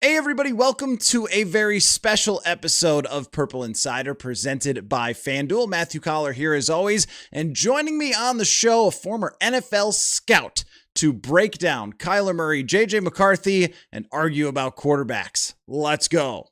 Hey everybody, welcome to a very special episode of Purple Insider presented by FanDuel. Matthew Coller here as always, and joining me on the show, a former NFL scout to break down Kyler Murray, JJ McCarthy, and argue about quarterbacks. Let's go.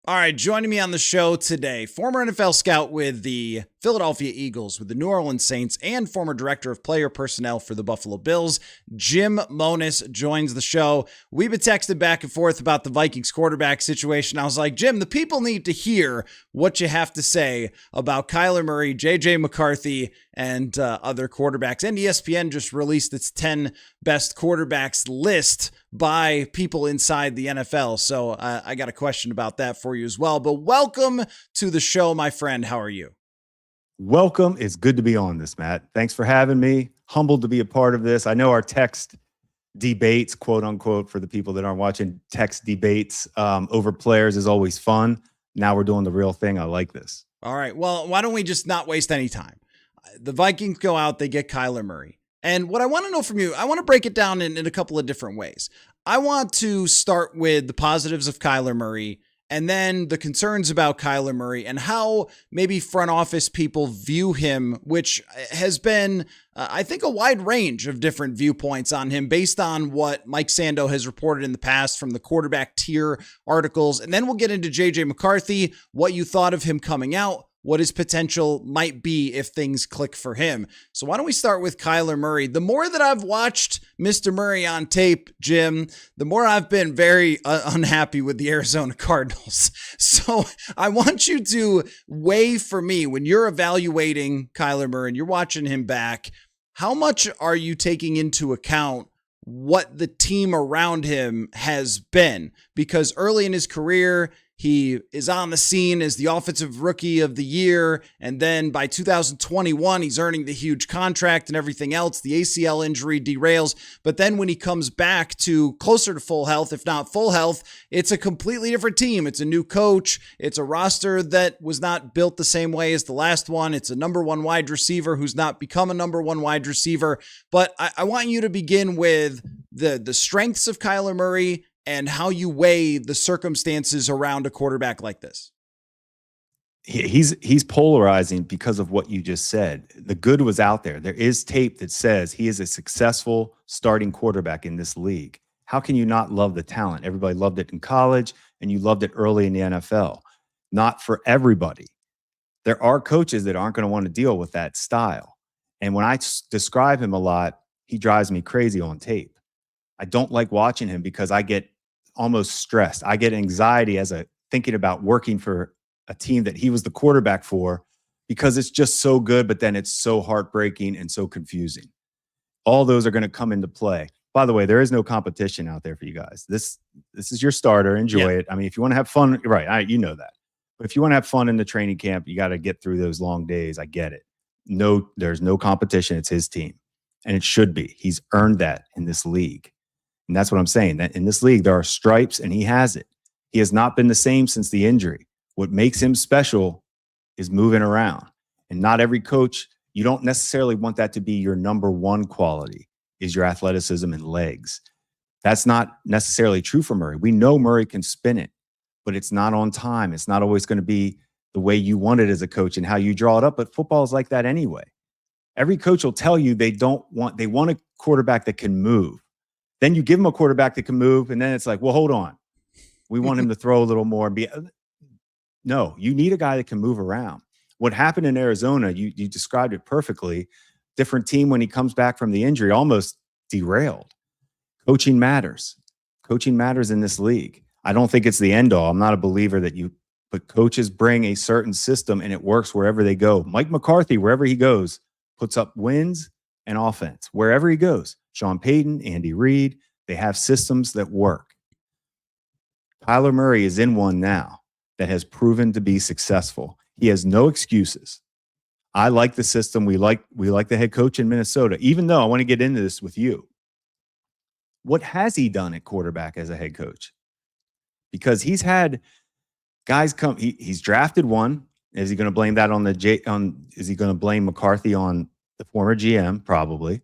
All right, joining me on the show today, former NFL scout with the Philadelphia Eagles, with the New Orleans Saints, and former director of player personnel for the Buffalo Bills, Jim Monos joins the show. We've been texting back and forth about the Vikings quarterback situation. I was like, Jim, the people need to hear what you have to say about Kyler Murray, JJ McCarthy, and other quarterbacks. And ESPN just released its 10 best quarterbacks list by people inside the NFL. So I got a question about that for you as well. But welcome to the show, my friend. How are you? Welcome. It's good to be on this, Matt. Thanks for having me. Humbled to be a part of this. I know our text debates, quote unquote, for the people that aren't watching, text debates over players is always fun. Now we're doing the real thing. I like this. All right. Well, why don't we just not waste any time? The Vikings go out, they get Kyler Murray. And what I want to know from you, I want to break it down in a couple of different ways. I want to start with the positives of Kyler Murray and then the concerns about Kyler Murray and how maybe front office people view him, which has been, I think, a wide range of different viewpoints on him based on what Mike Sando has reported in the past from the quarterback tier articles. And then we'll get into JJ McCarthy, what you thought of him coming out, what his potential might be if things click for him. So why don't we start with Kyler Murray? The more that I've watched Mr. Murray on tape, Jim, the more I've been very unhappy with the Arizona Cardinals. So I want you to weigh for me when you're evaluating Kyler Murray and you're watching him back, how much are you taking into account what the team around him has been? Because early in his career, he is on the scene as the offensive rookie of the year. And then by 2021, he's earning the huge contract and everything else. The ACL injury derails. But then when he comes back to closer to full health, if not full health, it's a completely different team. It's a new coach. It's a roster that was not built the same way as the last one. It's a number one wide receiver who's not become a number one wide receiver. But I want you to begin with the strengths of Kyler Murray and how you weigh the circumstances around a quarterback like this. He's polarizing because of what you just said. The good was out there. There is tape that says he is a successful starting quarterback in this league. How can you not love the talent? Everybody loved it in college, and you loved it early in the NFL. Not for everybody. There are coaches that aren't going to want to deal with that style. And when I describe him a lot, he drives me crazy on tape. I don't like watching him because I get almost stressed. I get anxiety as thinking about working for a team that he was the quarterback for, because it's just so good, but then it's so heartbreaking and so confusing. All those are going to come into play. By the way, there is no competition out there for you guys. This is your starter. Enjoy it. I mean, if you want to have fun, right? You know that. But if you want to have fun in the training camp, you got to get through those long days. I get it. No, there's no competition. It's his team, and it should be. He's earned that in this league. And that's what I'm saying, that in this league, there are stripes, and he has it. He has not been the same since the injury. What makes him special is moving around. And not every coach, you don't necessarily want that to be your number one quality, is your athleticism and legs. That's not necessarily true for Murray. We know Murray can spin it, but it's not on time. It's not always going to be the way you want it as a coach and how you draw it up. But football is like that anyway. Every coach will tell you they want a quarterback that can move. Then you give him a quarterback that can move, and then it's like, well, hold on. We want him to throw a little more and be. No, you need a guy that can move around. What happened in Arizona, you described it perfectly. Different team when he comes back from the injury, almost derailed. Coaching matters. Coaching matters in this league. I don't think it's the end all. I'm not a believer but coaches bring a certain system and it works wherever they go. Mike McCarthy, wherever he goes, puts up wins and offense. Wherever he goes. Sean Payton, Andy Reid, they have systems that work. Kyler Murray is in one now that has proven to be successful. He has no excuses. I like the system. We like the head coach in Minnesota, even though I want to get into this with you. What has he done at quarterback as a head coach? Because he's had guys come, he's drafted one, Is he going to blame that on is he going to blame McCarthy on the former GM? Probably.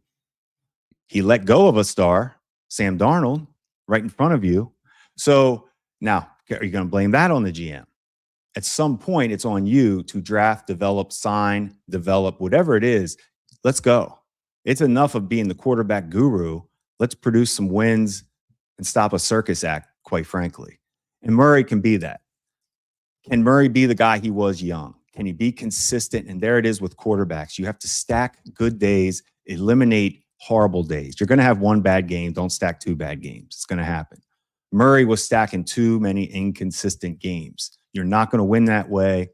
He let go of a star, Sam Darnold, right in front of you. So now, are you going to blame that on the GM? At some point, it's on you to draft, develop, sign, develop, whatever it is. Let's go. It's enough of being the quarterback guru. Let's produce some wins and stop a circus act, quite frankly. And Murray can be that. Can Murray be the guy he was young? Can he be consistent? And there it is with quarterbacks. You have to stack good days, eliminate horrible days. You're going to have one bad game. Don't stack two bad games. It's going to happen. Murray was stacking too many inconsistent games. You're not going to win that way.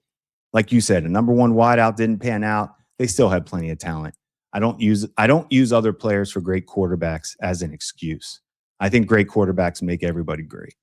Like you said, a number one wideout didn't pan out. They still had plenty of talent. I don't use other players for great quarterbacks as an excuse. I think great quarterbacks make everybody great.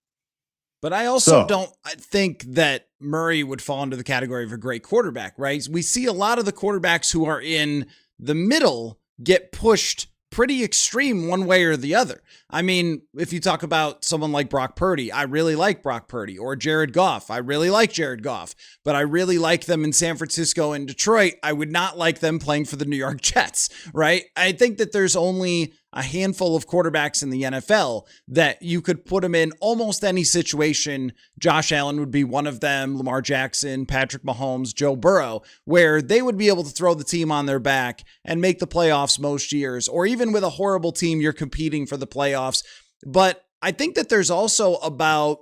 But I also don't think that Murray would fall into the category of a great quarterback, right? We see a lot of the quarterbacks who are in the middle get pushed pretty extreme one way or the other. I mean, if you talk about someone like Brock Purdy, I really like Brock Purdy, or Jared Goff. I really like Jared Goff, but I really like them in San Francisco and Detroit. I would not like them playing for the New York Jets, right? I think that there's only a handful of quarterbacks in the NFL that you could put them in almost any situation. Josh Allen would be one of them, Lamar Jackson, Patrick Mahomes, Joe Burrow, where they would be able to throw the team on their back and make the playoffs most years, or even with a horrible team, you're competing for the playoffs. But I think that there's also about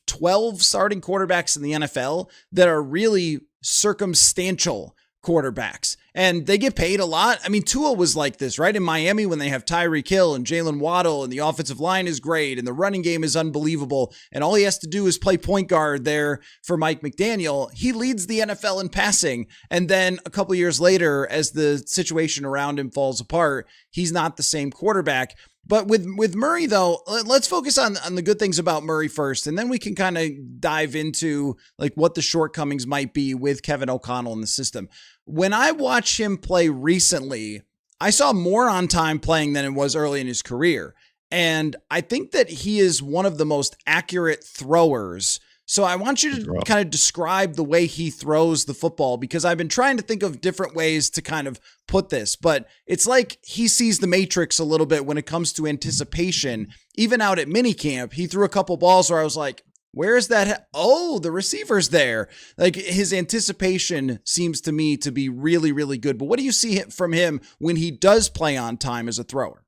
12 starting quarterbacks in the NFL that are really circumstantial quarterbacks, and they get paid a lot. I mean, Tua was like this, right? In Miami, when they have Tyreek Hill and Jalen Waddle, and the offensive line is great, and the running game is unbelievable, and all he has to do is play point guard there for Mike McDaniel. He leads the NFL in passing, and then a couple years later, as the situation around him falls apart, he's not the same quarterback. But with Murray, though, let's focus on the good things about Murray first, and then we can kind of dive into like what the shortcomings might be with Kevin O'Connell in the system. When I watched him play recently, I saw more on time playing than it was early in his career. And I think that he is one of the most accurate throwers. So I want you to kind of describe the way he throws the football, because I've been trying to think of different ways to kind of put this, but it's like he sees the Matrix a little bit when it comes to anticipation. Even out at minicamp, he threw a couple balls where I was like, where is that? Oh, the receiver's there. Like, his anticipation seems to me to be really, really good. But what do you see from him when he does play on time as a thrower?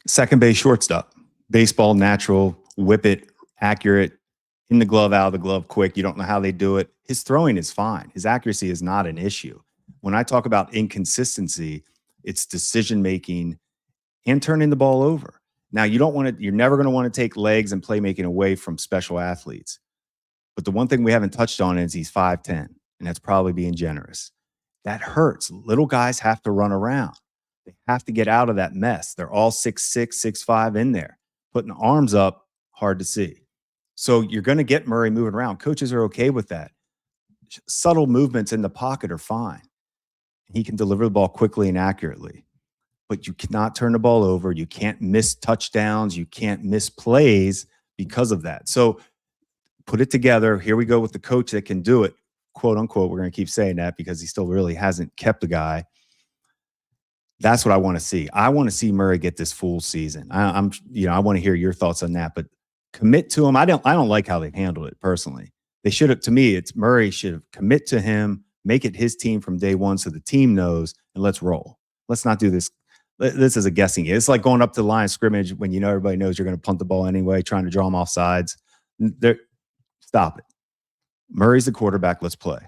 Second base shortstop, baseball, natural, whip it, accurate, in the glove, out of the glove, quick. You don't know how they do it. His throwing is fine. His accuracy is not an issue. When I talk about inconsistency, it's decision-making and turning the ball over. Now, you're never going to want to take legs and playmaking away from special athletes. But the one thing we haven't touched on is he's 5'10", and that's probably being generous. That hurts. Little guys have to run around. They have to get out of that mess. They're all 6'6", 6'5" in there. Putting arms up, hard to see. So you're going to get Murray moving around. Coaches are okay with that. Subtle movements in the pocket are fine. He can deliver the ball quickly and accurately. But you cannot turn the ball over. You can't miss touchdowns. You can't miss plays because of that. So put it together. Here we go with the coach that can do it, quote unquote. We're going to keep saying that because he still really hasn't kept the guy. That's what I want to see. I want to see Murray get this full season. I want to hear your thoughts on that, but commit to him. I don't like how they've handled it personally. They should have, to me, Murray should have commit to him, make it his team from day one so the team knows, and let's roll. Let's not do this. This is a guessing game. It's like going up to the line of scrimmage when everybody knows you're going to punt the ball anyway, trying to draw them off sides. Stop it. Murray's the quarterback. Let's play.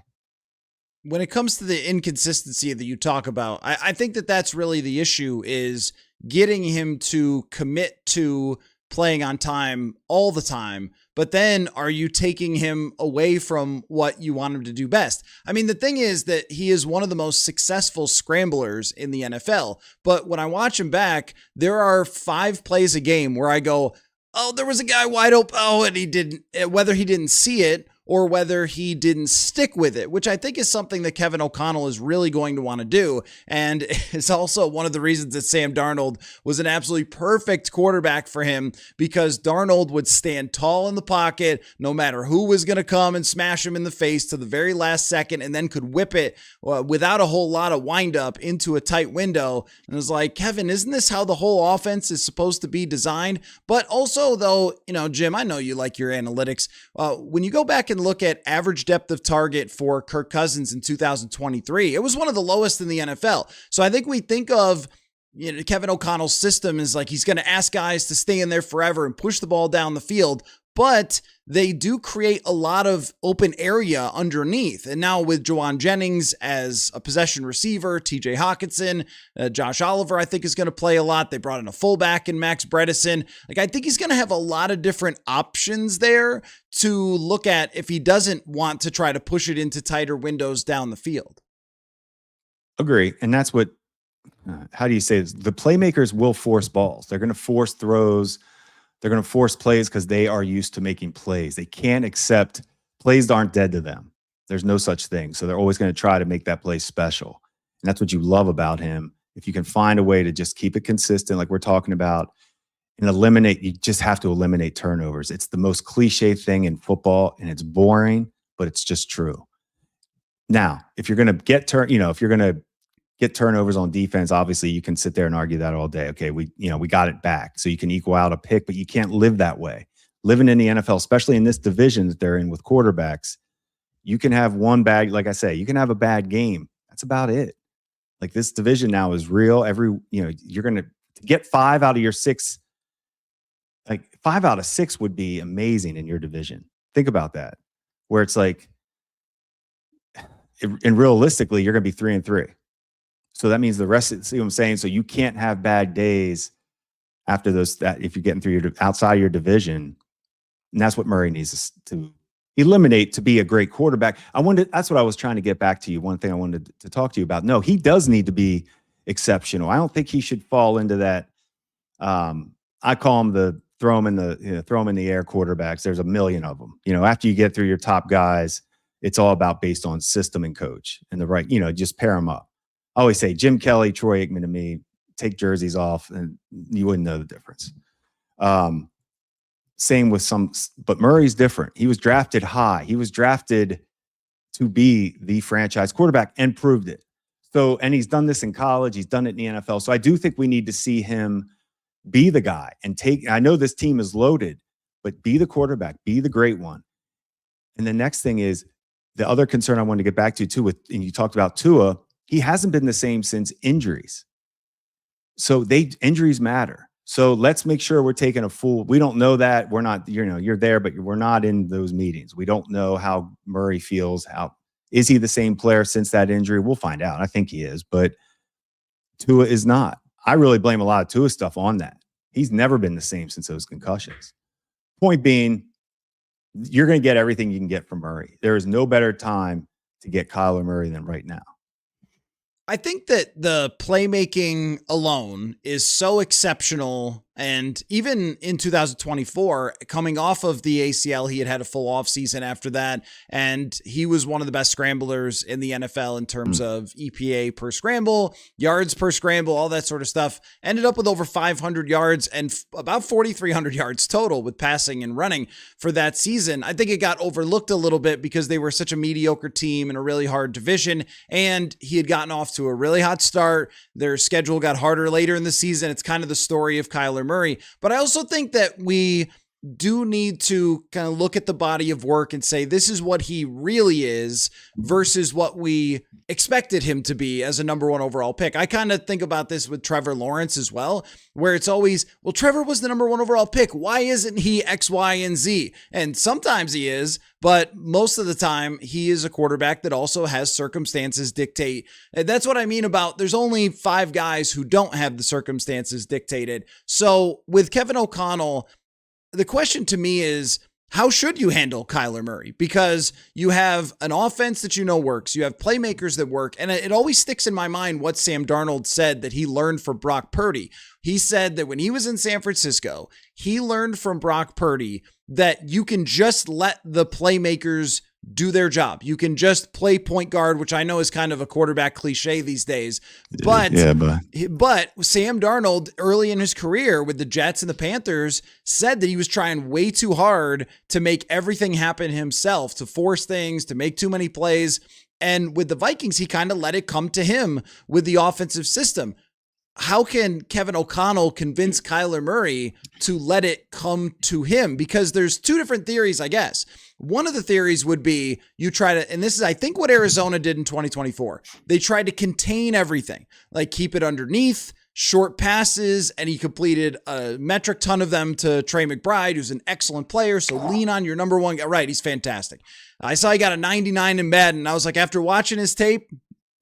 When it comes to the inconsistency that you talk about, I think that that's really the issue, is getting him to commit to playing on time all the time, but then are you taking him away from what you want him to do best? I mean, the thing is that he is one of the most successful scramblers in the NFL, but when I watch him back, there are 5 plays a game where I go, oh, there was a guy wide open. Oh, and he didn't, whether he didn't see it or whether he didn't stick with it, which I think is something that Kevin O'Connell is really going to want to do. And it's also one of the reasons that Sam Darnold was an absolutely perfect quarterback for him, because Darnold would stand tall in the pocket no matter who was going to come and smash him in the face to the very last second, and then could whip it without a whole lot of windup into a tight window. And it was like, Kevin, isn't this how the whole offense is supposed to be designed? But also, though, Jim, I know you like your analytics. When you go back and look at average depth of target for Kirk Cousins in 2023, it was one of the lowest in the NFL. So I think we think of Kevin O'Connell's system is like he's going to ask guys to stay in there forever and push the ball down the field, but they do create a lot of open area underneath. And now with Juwan Jennings as a possession receiver, TJ Hawkinson, Josh Oliver, I think is going to play a lot. They brought in a fullback in Max Bredesen. Like, I think he's going to have a lot of different options there to look at if he doesn't want to try to push it into tighter windows down the field. Agree. And that's what, how do you say this? The playmakers will force balls. They're going to force throws. They're going to force plays because they are used to making plays. They can't accept plays aren't dead to them. There's no such thing. So they're always going to try to make that play special. And that's what you love about him. If you can find a way to just keep it consistent, like we're talking about, and you just have to eliminate turnovers. It's the most cliche thing in football, and it's boring, but it's just true. Now, if you're going to get turnovers on defense, obviously you can sit there and argue that all day. Okay, we got it back. So you can equal out a pick, but you can't live that way. Living in the NFL, especially in this division that they're in with quarterbacks, you can have one bad, like I say, you can have a bad game. That's about it. Like, this division now is real. You're going to get 5 out of your 6. Like, 5 out of 6 would be amazing in your division. Think about that. Where it's like, and realistically, you're going to be 3-3. So that means the rest, see what I'm saying? So you can't have bad days after those, that if you're getting through outside your division. And that's what Murray needs to eliminate to be a great quarterback. That's what I was trying to get back to you. One thing I wanted to talk to you about. No, he does need to be exceptional. I don't think he should fall into that. I call him the throw him in the air quarterbacks. There's a million of them. After you get through your top guys, it's all about based on system and coach and the right, just pair them up. I always say Jim Kelly, Troy Aikman to me, take jerseys off and you wouldn't know the difference. Same with but Murray's different. He was drafted high. He was drafted to be the franchise quarterback and proved it. So, and he's done this in college. He's done it in the NFL. So I do think we need to see him be the guy and I know this team is loaded, but be the quarterback, be the great one. And the next thing is the other concern I wanted to get back to too, and you talked about Tua. He hasn't been the same since injuries. So injuries matter. So let's make sure we're taking we don't know that. We're not, you're there, but we're not in those meetings. We don't know how Murray feels. Is he the same player since that injury? We'll find out. I think he is, but Tua is not. I really blame a lot of Tua stuff on that. He's never been the same since those concussions. Point being, you're going to get everything you can get from Murray. There is no better time to get Kyler Murray than right now. I think that the playmaking alone is so exceptional. And even in 2024, coming off of the ACL, he had a full offseason after that. And he was one of the best scramblers in the NFL in terms of EPA per scramble, yards per scramble, all that sort of stuff. Ended up with over 500 yards and about 4,300 yards total with passing and running for that season. I think it got overlooked a little bit because they were such a mediocre team in a really hard division. And he had gotten off to a really hot start. Their schedule got harder later in the season. It's kind of the story of Kyler Murray. But I also think that we do need to kind of look at the body of work and say, this is what he really is versus what we expected him to be as a number 1 overall pick. I kind of think about this with Trevor Lawrence as well, where it's always, well, Trevor was the number 1 overall pick. Why isn't he X, Y, and Z? And sometimes he is, but most of the time he is a quarterback that also has circumstances dictate. And that's what I mean about there's only 5 guys who don't have the circumstances dictated. So with Kevin O'Connell, the question to me is, how should you handle Kyler Murray? Because you have an offense that you know works. You have playmakers that work. And it always sticks in my mind what Sam Darnold said that he learned from Brock Purdy. He said that when he was in San Francisco, he learned from Brock Purdy that you can just let the playmakers do their job. You can just play point guard, which I know is kind of a quarterback cliche these days. But Sam Darnold, early in his career with the Jets and the Panthers, said that he was trying way too hard to make everything happen himself, to force things, to make too many plays. And with the Vikings, he kind of let it come to him with the offensive system. How can Kevin O'Connell convince Kyler Murray to let it come to him? Because there's two different theories, I guess. One of the theories would be you try to, and this is, I think, what Arizona did in 2024. They tried to contain everything, like keep it underneath, short passes, and he completed a metric ton of them to Trey McBride, who's an excellent player. So lean on your number one guy. Right, he's fantastic. I saw he got a 99 in Madden, and I was like, after watching his tape,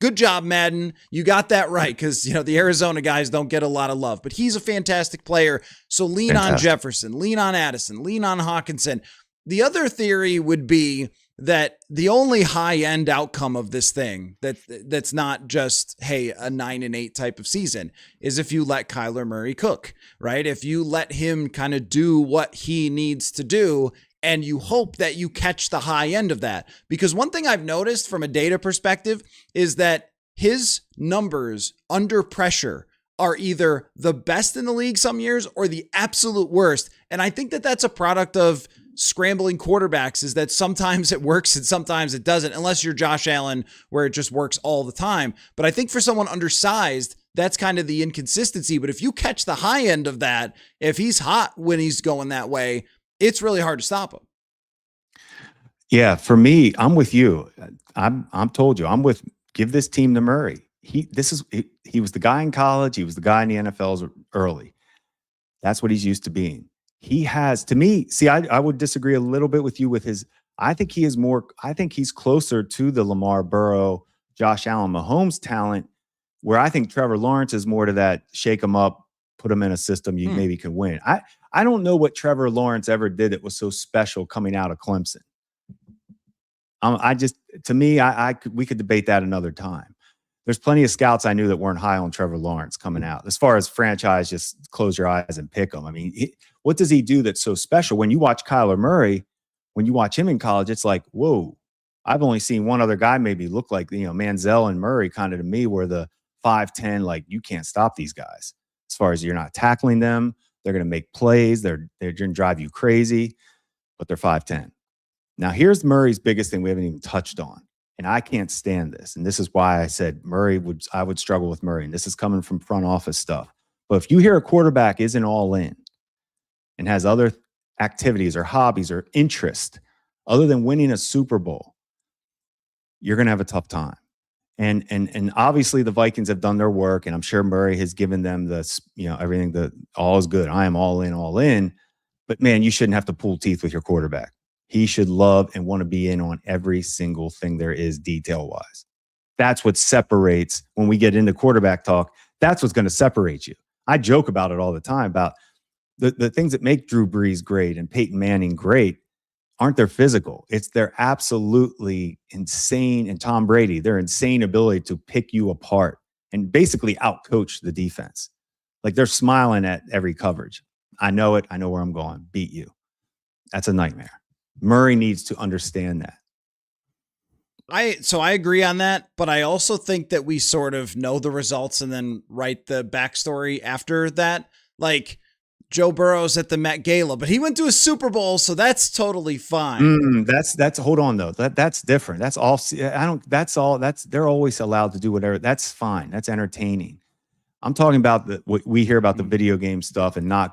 good job, Madden. You got that right, because the Arizona guys don't get a lot of love, but he's a fantastic player. So lean on Jefferson, lean on Addison, lean on Hawkinson. The other theory would be that the only high-end outcome of this thing that's not just, hey, a 9-8 type of season is if you let Kyler Murray cook, right? If you let him kind of do what he needs to do, and you hope that you catch the high end of that. Because one thing I've noticed from a data perspective is that his numbers under pressure are either the best in the league some years or the absolute worst. And I think that that's a product of scrambling quarterbacks, is that sometimes it works and sometimes it doesn't, unless you're Josh Allen, where it just works all the time. But I think for someone undersized, that's kind of the inconsistency. But if you catch the high end of that, if he's hot when he's going that way, it's really hard to stop him. Yeah, for me, I'm with you. I'm told you, I'm with give this team to Murray. He was the guy in college. He was the guy in the NFL's early. That's what he's used to being. He has, to me, see, I would disagree a little bit with you with his, I think he's closer to the Lamar Burrow, Josh Allen, Mahomes talent, where I think Trevor Lawrence is more to that shake him up, put him in a system you maybe can win. I don't know what Trevor Lawrence ever did that was so special coming out of Clemson. We could debate that another time. There's plenty of scouts I knew that weren't high on Trevor Lawrence coming out. As far as franchise, just close your eyes and pick him. I mean, what does he do that's so special? When you watch Kyler Murray, when you watch him in college, it's like, whoa, I've only seen one other guy maybe look like, Manziel and Murray kind of to me were the 5'10", like you can't stop these guys. As far as you're not tackling them, they're going to make plays. They're going to drive you crazy, but they're 5'10". Now, here's Murray's biggest thing we haven't even touched on, and I can't stand this. And this is why I said I would struggle with Murray, and this is coming from front office stuff. But if you hear a quarterback isn't all in and has other activities or hobbies or interest other than winning a Super Bowl, you're going to have a tough time. And obviously the Vikings have done their work, and I'm sure Murray has given them everything, that all is good. I am all in. But man, you shouldn't have to pull teeth with your quarterback. He should love and want to be in on every single thing there is detail-wise. That's what separates, when we get into quarterback talk, that's what's going to separate you. I joke about it all the time about the things that make Drew Brees great and Peyton Manning great aren't their physical. It's their absolutely insane, and Tom Brady, their insane ability to pick you apart and basically outcoach the defense. Like they're smiling at every coverage. I know it. I know where I'm going. Beat you. That's a nightmare. Murray needs to understand that. I agree on that, but I also think that we sort of know the results and then write the backstory after that. Like Joe Burrow's at the Met Gala, but he went to a Super Bowl, so that's totally fine. That's hold on though. That's different. That's all. They're always allowed to do whatever. That's fine. That's entertaining. I'm talking about what we hear about the video game stuff and not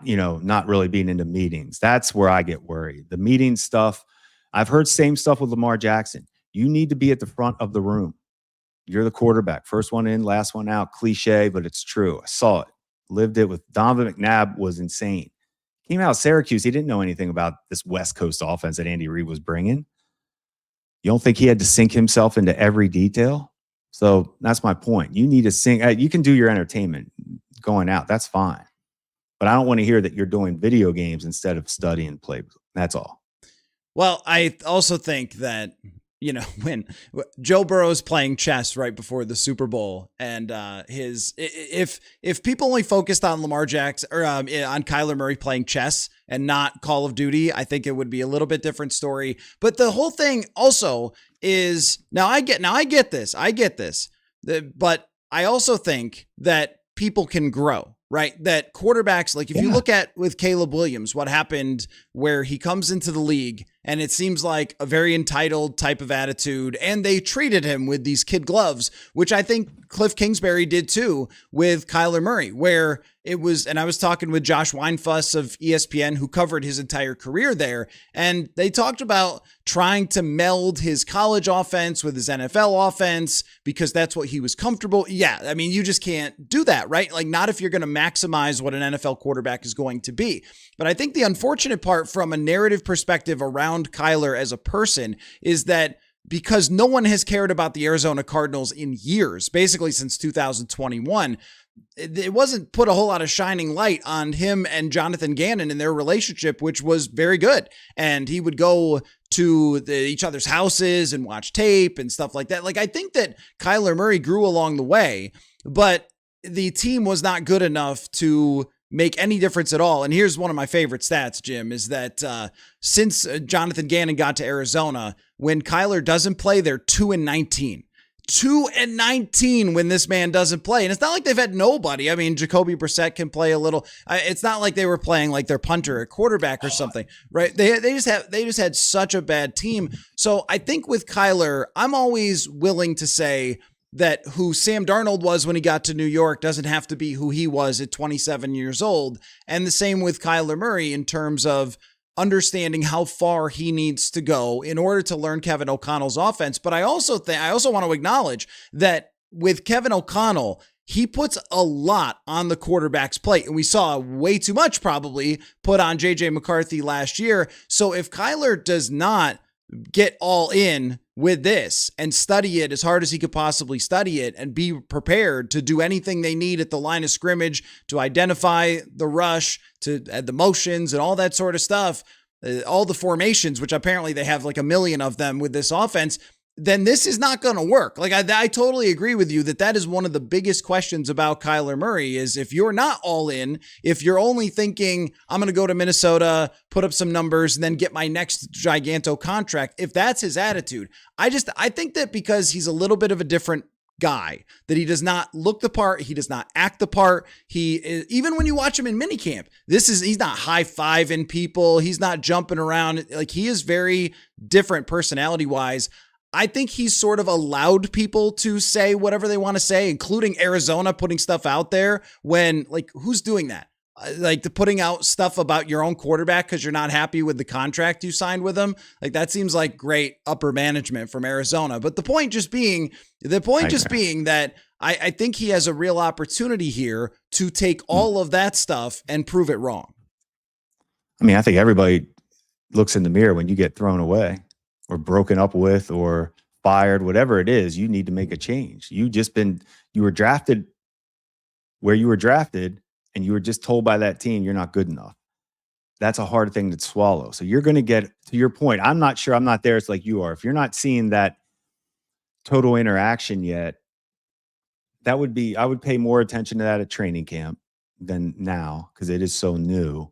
really being into meetings. That's where I get worried. The meeting stuff, I've heard same stuff with Lamar Jackson. You need to be at the front of the room. You're the quarterback. First one in, last one out. Cliche, but it's true. I saw it. Lived it with Donovan McNabb. Was insane. Came out of Syracuse. He didn't know anything about this West Coast offense that Andy Reid was bringing. You don't think he had to sink himself into every detail? So that's my point. You need to sink. You can do your entertainment going out. That's fine. But I don't want to hear that you're doing video games instead of studying playbook. That's all. Well, I also think that, when Joe Burrow's playing chess right before the Super Bowl, and if people only focused on Lamar Jackson or on Kyler Murray playing chess and not Call of Duty, I think it would be a little bit different story. But the whole thing also is I get this, but I also think that people can grow. Right. That quarterbacks, like if you look at with Caleb Williams, what happened where he comes into the league and it seems like a very entitled type of attitude, and they treated him with these kid gloves, which I think Cliff Kingsbury did too with Kyler Murray, where it was, and I was talking with Josh Weinfuss of ESPN, who covered his entire career there, and they talked about trying to meld his college offense with his NFL offense because that's what he was comfortable. Yeah, I mean, you just can't do that, right? Like, not if you're going to maximize what an NFL quarterback is going to be. But I think the unfortunate part from a narrative perspective around Kyler as a person is that because no one has cared about the Arizona Cardinals in years, basically since 2021, it wasn't put a whole lot of shining light on him and Jonathan Gannon and their relationship, which was very good. And he would go to each other's houses and watch tape and stuff like that. Like, I think that Kyler Murray grew along the way, but the team was not good enough to make any difference at all. And here's one of my favorite stats, Jim, is that since Jonathan Gannon got to Arizona, when Kyler doesn't play, they're 2-19. 2-19 when this man doesn't play. And it's not like they've had nobody. I mean, Jacoby Brissett can play a little. It's not like they were playing like their punter at quarterback or something, right? They just had such a bad team. So I think with Kyler, I'm always willing to say that who Sam Darnold was when he got to New York doesn't have to be who he was at 27 years old. And the same with Kyler Murray in terms of understanding how far he needs to go in order to learn Kevin O'Connell's offense. But I also want to acknowledge that with Kevin O'Connell, he puts a lot on the quarterback's plate, and we saw way too much probably put on JJ McCarthy last year. So if Kyler does not get all in with this and study it as hard as he could possibly study it and be prepared to do anything they need at the line of scrimmage to identify the rush, to add the motions and all that sort of stuff, all the formations, which apparently they have like a million of them with this offense, then this is not going to work. Like, I totally agree with you that is one of the biggest questions about Kyler Murray is if you're not all in, if you're only thinking, I'm going to go to Minnesota, put up some numbers, and then get my next giganto contract. If that's his attitude, I think that because he's a little bit of a different guy, that he does not look the part. He does not act the part. He is, even when you watch him in minicamp, he's not high-fiving people. He's not jumping around. Like, he is very different personality wise. I think he's sort of allowed people to say whatever they want to say, including Arizona putting stuff out there when, like, who's doing that? Like, putting out stuff about your own quarterback because you're not happy with the contract you signed with him. Like, that seems like great upper management from Arizona. But the point just being that I think he has a real opportunity here to take all of that stuff and prove it wrong. I mean, I think everybody looks in the mirror when you get thrown away or broken up with or fired, whatever it is, you need to make a change. You were drafted where you were drafted, and you were just told by that team you're not good enough. That's a hard thing to swallow. So you're going to get, to your point, I'm not sure I'm not there. It's like you are. If you're not seeing that total interaction yet, I would pay more attention to that at training camp than now, because it is so new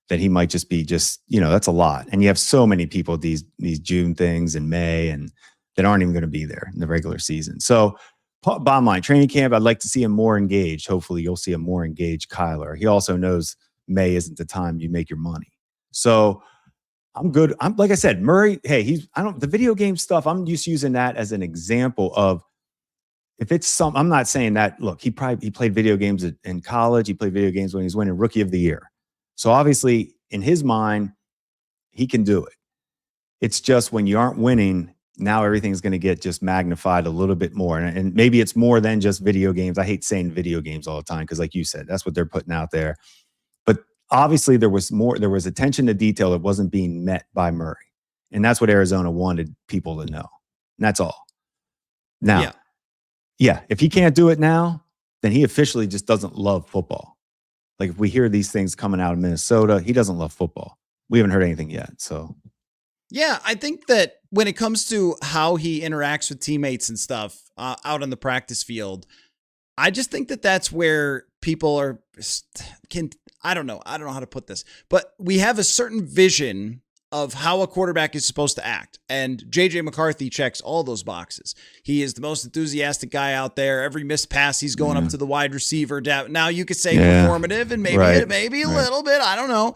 that he might just be that's a lot. And you have so many people, these June things in May, and that aren't even going to be there in the regular season. So bottom line, training camp, I'd like to see him more engaged. Hopefully you'll see a more engaged Kyler. He also knows May isn't the time you make your money. So I'm good. I'm, like I said, Murray, hey, the video game stuff, I'm just using that as an example of, if it's I'm not saying that, look, he played video games in college. He played video games when he was winning Rookie of the Year. So obviously in his mind, he can do it. It's just when you aren't winning, now everything's going to get just magnified a little bit more. And maybe it's more than just video games. I hate saying video games all the time because, like you said, that's what they're putting out there. But obviously there was attention to detail that wasn't being met by Murray. And that's what Arizona wanted people to know. And that's all. Now, yeah, if he can't do it now, then he officially just doesn't love football. Like, if we hear these things coming out of Minnesota, he doesn't love football. We haven't heard anything yet. So Yeah, I think that when it comes to how he interacts with teammates and stuff out on the practice field, I just think that that's where people are can I don't know. I don't know how to put this, but we have a certain vision of how a quarterback is supposed to act. And JJ McCarthy checks all those boxes. He is the most enthusiastic guy out there. Every missed pass, he's going up to the wide receiver. Now you could say performative and maybe a little bit. I don't know.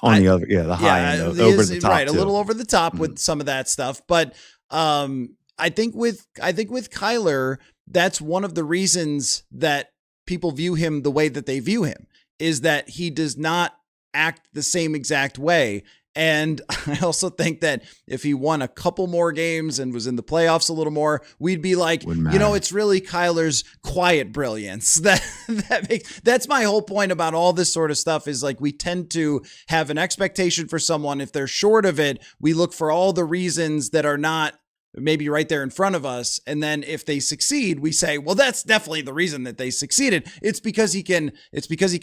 On the other, the high end, over the top, right? A little over the top with some of that stuff. But I think with Kyler, that's one of the reasons that people view him the way that they view him, is that he does not act the same exact way. And I also think that if he won a couple more games and was in the playoffs a little more, we'd be like, it's really Kyler's quiet brilliance. That's my whole point about all this sort of stuff, is like we tend to have an expectation for someone. If they're short of it, we look for all the reasons that are not maybe right there in front of us. And then if they succeed, we say, well, that's definitely the reason that they succeeded. It's because he can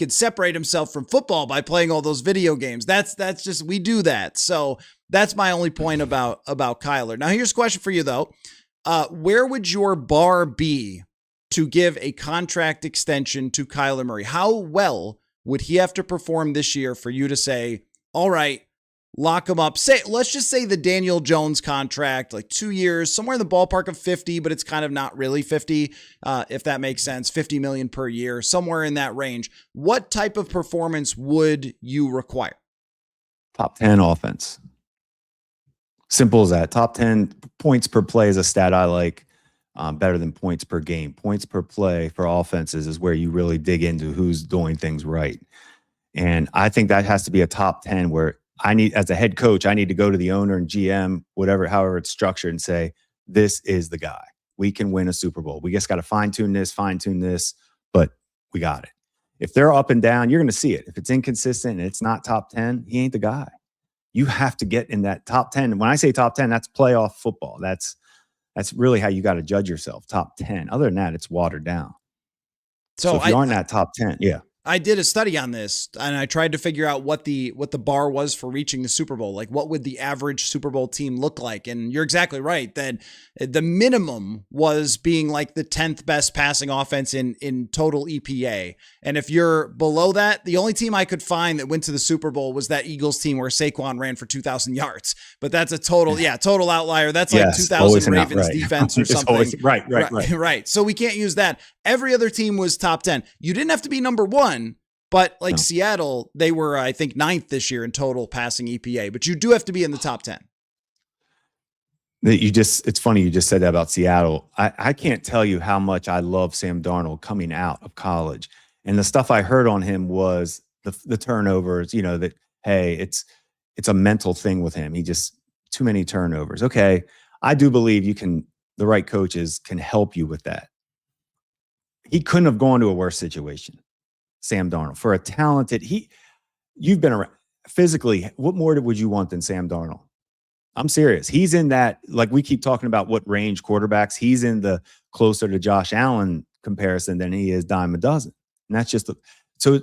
separate himself from football by playing all those video games. That's just, we do that. So that's my only point about Kyler. Now here's a question for you though. Where would your bar be to give a contract extension to Kyler Murray? How well would he have to perform this year for you to say, all right, lock him up? Let's just say the Daniel Jones contract, like 2 years, somewhere in the ballpark of 50, but it's kind of not really 50, if that makes sense, 50 million per year, somewhere in that range. What type of performance would you require? Top 10 offense. Simple as that. Top 10 points per play is a stat I like, better than points per game. Points per play for offenses is where you really dig into who's doing things right. And I think that has to be a top 10 where as a head coach, I need to go to the owner and GM, however it's structured, and say, this is the guy. We can win a Super Bowl. We just got to fine tune this, but we got it. If they're up and down, you're going to see it. If it's inconsistent and it's not top 10, he ain't the guy. You have to get in that top 10. When I say top 10, that's playoff football. That's really how you got to judge yourself. Top 10. Other than that, it's watered down. So if you aren't in that top 10, I did a study on this and I tried to figure out what the bar was for reaching the Super Bowl. Like what would the average Super Bowl team look like? And you're exactly right that the minimum was being like the 10th best passing offense in total EPA. And if you're below that, the only team I could find that went to the Super Bowl was that Eagles team where Saquon ran for 2,000 yards. But that's a total outlier. That's like 2000 Ravens defense or something. Right. So we can't use that. Every other team was top 10. You didn't have to be number one, but like Seattle, they were, I think, 9th this year in total passing EPA, but you do have to be in the top 10. It's funny you just said that about Seattle. I can't tell you how much I love Sam Darnold coming out of college. And the stuff I heard on him was the turnovers, that, hey, it's a mental thing with him. He just too many turnovers. Okay. I do believe the right coaches can help you with that. He couldn't have gone to a worse situation. Sam Darnold, for a talented, you've been around physically. What more would you want than Sam Darnold? I'm serious. He's in that, like we keep talking about what range quarterbacks, he's in the closer to Josh Allen comparison than he is dime a dozen. And that's just, so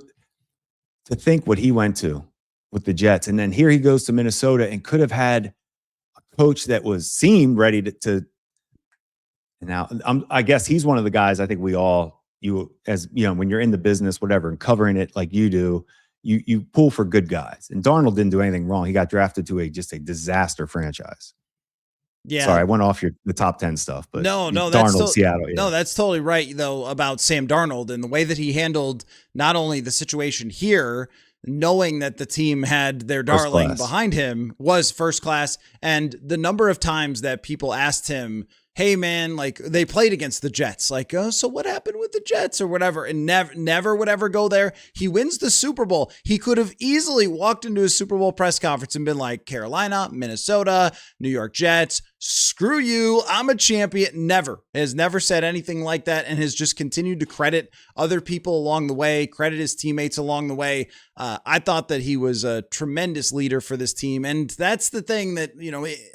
to think what he went to with the Jets. And then here he goes to Minnesota and could have had a coach that seemed ready to now, I guess he's one of the guys I think when you're in the business, whatever, and covering it like you do, you pull for good guys. And Darnold didn't do anything wrong. He got drafted to just a disaster franchise. Yeah. Sorry, I went off the top 10 stuff, but no, Darnold, Seattle. Yeah. No, that's totally right though about Sam Darnold and the way that he handled not only the situation here, knowing that the team had their darling behind him was first class, and the number of times that people asked him, hey man, like they played against the Jets, like, so what happened with the Jets or whatever, and never would ever go there. He wins the Super Bowl. He could have easily walked into a Super Bowl press conference and been like, Carolina, Minnesota, New York Jets, screw you, I'm a champion. Has never said anything like that, and has just continued to credit other people along the way, credit his teammates along the way. I thought that he was a tremendous leader for this team. And that's the thing that,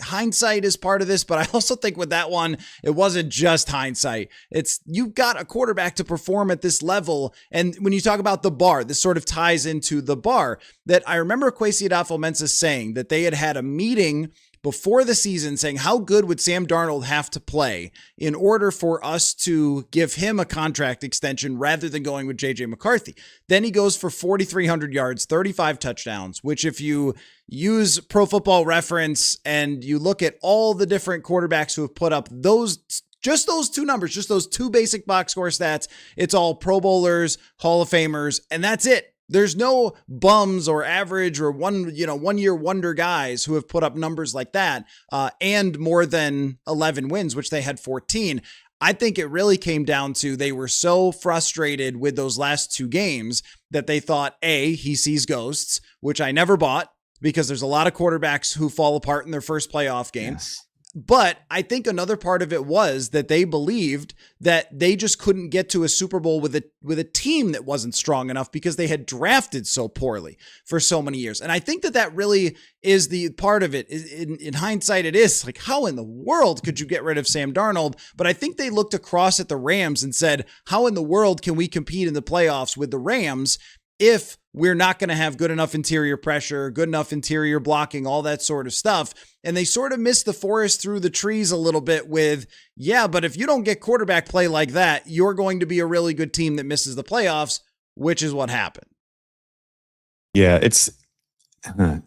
hindsight is part of this, but I also think with that one, it wasn't just hindsight. It's you've got a quarterback to perform at this level. And when you talk about the bar, this sort of ties into the bar that I remember Kwesi Adolfo-Mensah saying that they had a meeting before the season saying, how good would Sam Darnold have to play in order for us to give him a contract extension rather than going with JJ McCarthy? Then he goes for 4,300 yards, 35 touchdowns, which if you use Pro Football Reference and you look at all the different quarterbacks who have put up just those two numbers, just those two basic box score stats, it's all Pro Bowlers, Hall of Famers, and that's it. There's no bums or average or one year wonder guys who have put up numbers like that and more than 11 wins, which they had 14. I think it really came down to they were so frustrated with those last two games that they thought, A, he sees ghosts, which I never bought because there's a lot of quarterbacks who fall apart in their first playoff game. Yes. But I think another part of it was that they believed that they just couldn't get to a Super Bowl with a team that wasn't strong enough because they had drafted so poorly for so many years. And I think that really is the part of it. In hindsight, it is like, how in the world could you get rid of Sam Darnold? But I think they looked across at the Rams and said, how in the world can we compete in the playoffs with the Rams if we're not going to have good enough interior pressure, good enough interior blocking, all that sort of stuff? And they sort of missed the forest through the trees a little bit with, yeah, but if you don't get quarterback play like that, you're going to be a really good team that misses the playoffs, which is what happened. Yeah, it's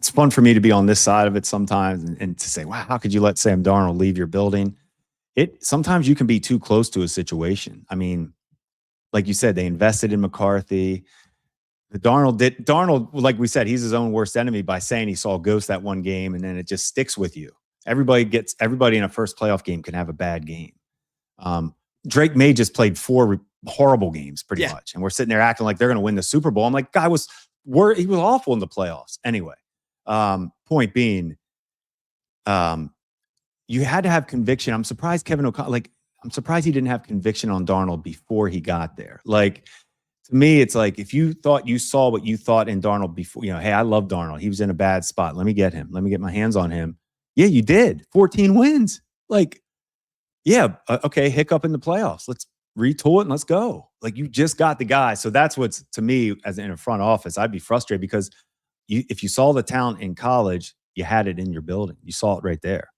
fun for me to be on this side of it sometimes and to say, wow, how could you let Sam Darnold leave your building? Sometimes you can be too close to a situation. I mean, like you said, they invested in McCarthy. Darnold, like we said, he's his own worst enemy by saying he saw ghosts that one game, and then it just sticks with you. Everybody in a first playoff game can have a bad game. Drake May just played 4 horrible games pretty much, and we're sitting there acting like they're going to win the Super Bowl. I'm like, he was awful in the playoffs. Anyway, point being, you had to have conviction. I'm surprised I'm surprised he didn't have conviction on Darnold before he got there. Like, to me, it's like if you thought you saw what you thought in Darnold before, hey, I love Darnold. He was in a bad spot. Let me get him. Let me get my hands on him. Yeah, you did. 14 wins. Like, yeah, okay, hiccup in the playoffs. Let's retool it and let's go. Like, you just got the guy. So that's what's, to me, as in a front office, I'd be frustrated because if you saw the talent in college, you had it in your building. You saw it right there.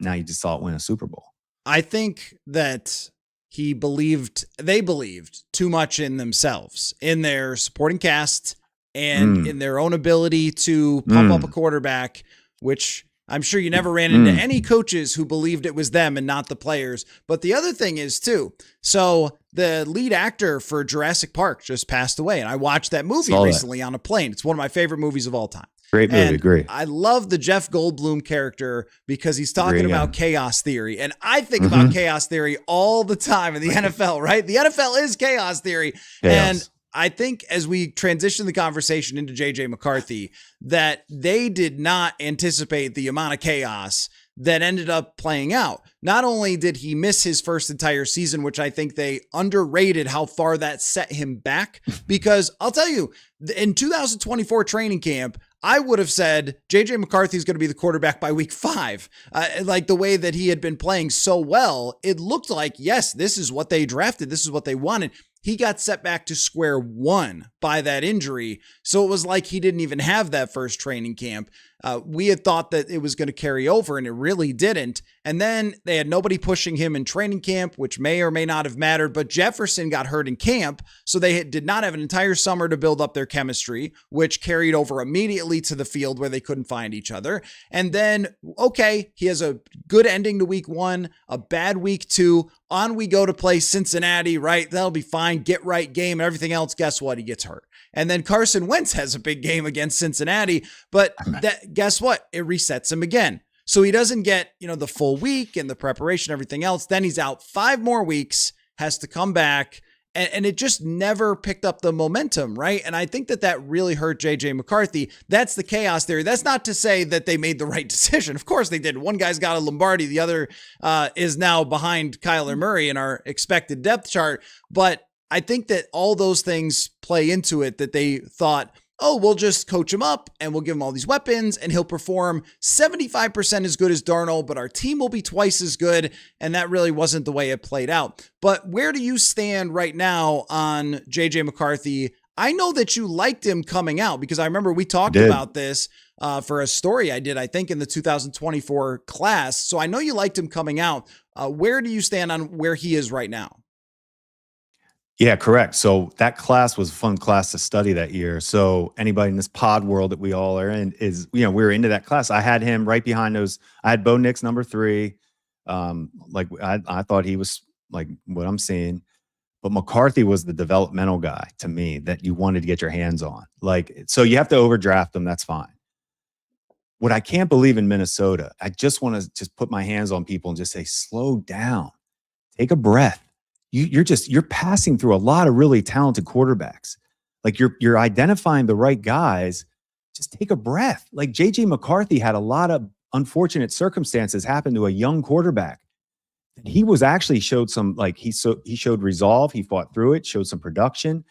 Now you just saw it win a Super Bowl. I think that they believed too much in themselves, in their supporting cast, and in their own ability to pump up a quarterback, which I'm sure you never ran into any coaches who believed it was them and not the players. But the other thing is too, so the lead actor for Jurassic Park just passed away, and I watched that movie recently on a plane. It's one of my favorite movies of all time. Great movie, great. I love the Jeff Goldblum character because he's talking about chaos theory. And I think about chaos theory all the time in the NFL, right? The NFL is chaos theory. And I think as we transition the conversation into JJ McCarthy, that they did not anticipate the amount of chaos that ended up playing out. Not only did he miss his first entire season, which I think they underrated how far that set him back, because I'll tell you, in 2024 training camp, I would have said JJ McCarthy is going to be the quarterback by week 5. Like the way that he had been playing so well, it looked like, yes, this is what they drafted. This is what they wanted. He got set back to square one by that injury. So it was like he didn't even have that first training camp. We had thought that it was going to carry over, and it really didn't. And then they had nobody pushing him in training camp, which may or may not have mattered. But Jefferson got hurt in camp, so they did not have an entire summer to build up their chemistry, which carried over immediately to the field where they couldn't find each other. And then, okay, he has a good ending to week 1, a bad week 2. On we go to play Cincinnati, right? That'll be fine. Get right game and everything else. Guess what? He gets hurt. And then Carson Wentz has a big game against Cincinnati, but guess what? It resets him again. So he doesn't get, the full week and the preparation, everything else. Then he's out 5 more weeks, has to come back. And it just never picked up the momentum, right? And I think that really hurt JJ McCarthy. That's the chaos theory. That's not to say that they made the right decision. Of course they did. One guy's got a Lombardi. The other is now behind Kyler Murray in our expected depth chart. But I think that all those things play into it, that they thought, oh, we'll just coach him up and we'll give him all these weapons and he'll perform 75% as good as Darnold, but our team will be twice as good. And that really wasn't the way it played out. But where do you stand right now on JJ McCarthy? I know that you liked him coming out because I remember we I talked did. about this for a story I did, I think, in the 2024 class. So I know you liked him coming out. Where do you stand on where he is right now? Yeah, correct. So that class was a fun class to study that year. So anybody in this pod world that we all are in is, we were into that class. I had him right behind those. I had Bo Nix number 3. Like I thought he was like what I'm seeing, but McCarthy was the developmental guy to me that you wanted to get your hands on. Like, so you have to overdraft them. That's fine. What I can't believe in Minnesota, I just want to just put my hands on people and just say, slow down, take a breath. You're passing through a lot of really talented quarterbacks. Like you're identifying the right guys. Just take a breath. Like JJ McCarthy had a lot of unfortunate circumstances happen to a young quarterback. And he was actually showed some, like he showed resolve. He fought through it, showed some production.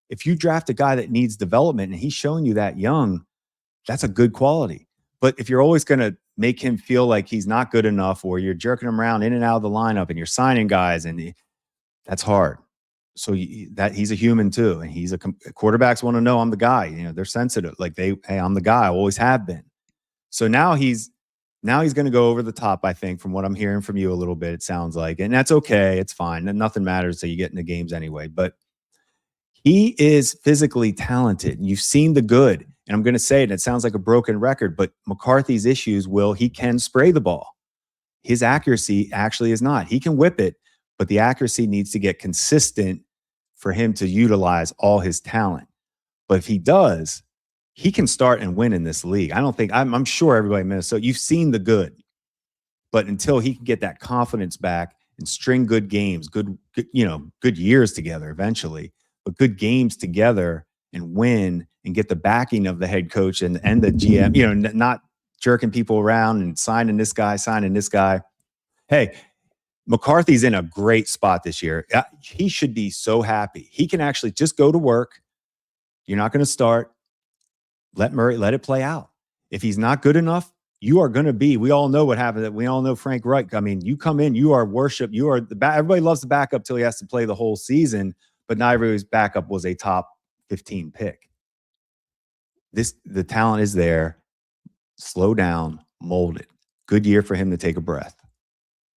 If you draft a guy that needs development and he's showing you that young, that's a good quality. But if you're always going to make him feel like he's not good enough, or you're jerking him around in and out of the lineup and you're signing guys, and that's hard. So that he's a human too. And quarterbacks want to know I'm the guy, they're sensitive. Like hey, I'm the guy. I always have been. So now he's going to go over the top, I think, from what I'm hearing from you a little bit, it sounds like, and that's okay. It's fine. And nothing matters till you get into games anyway, but he is physically talented. You've seen the good. And I'm going to say it sounds like a broken record, but McCarthy's issues, he can spray the ball. His accuracy actually is not. He can whip it, but the accuracy needs to get consistent for him to utilize all his talent. But if he does, he can start and win in this league. I'm sure everybody in Minnesota, you've seen the good, but until he can get that confidence back and string good games, good years together eventually, but good games together and win and get the backing of the head coach and the GM, not jerking people around and signing this guy. Hey, McCarthy's in a great spot this year. He should be so happy. He can actually just go to work. You're not going to start. Let it play out. If he's not good enough, you are going to be. We all know what happened. We all know Frank Reich. I mean, you come in, you are worship. You are everybody loves the backup till he has to play the whole season, but not everybody's backup was a top 15 pick. The talent is there. Slow down, mold it. Good year for him to take a breath.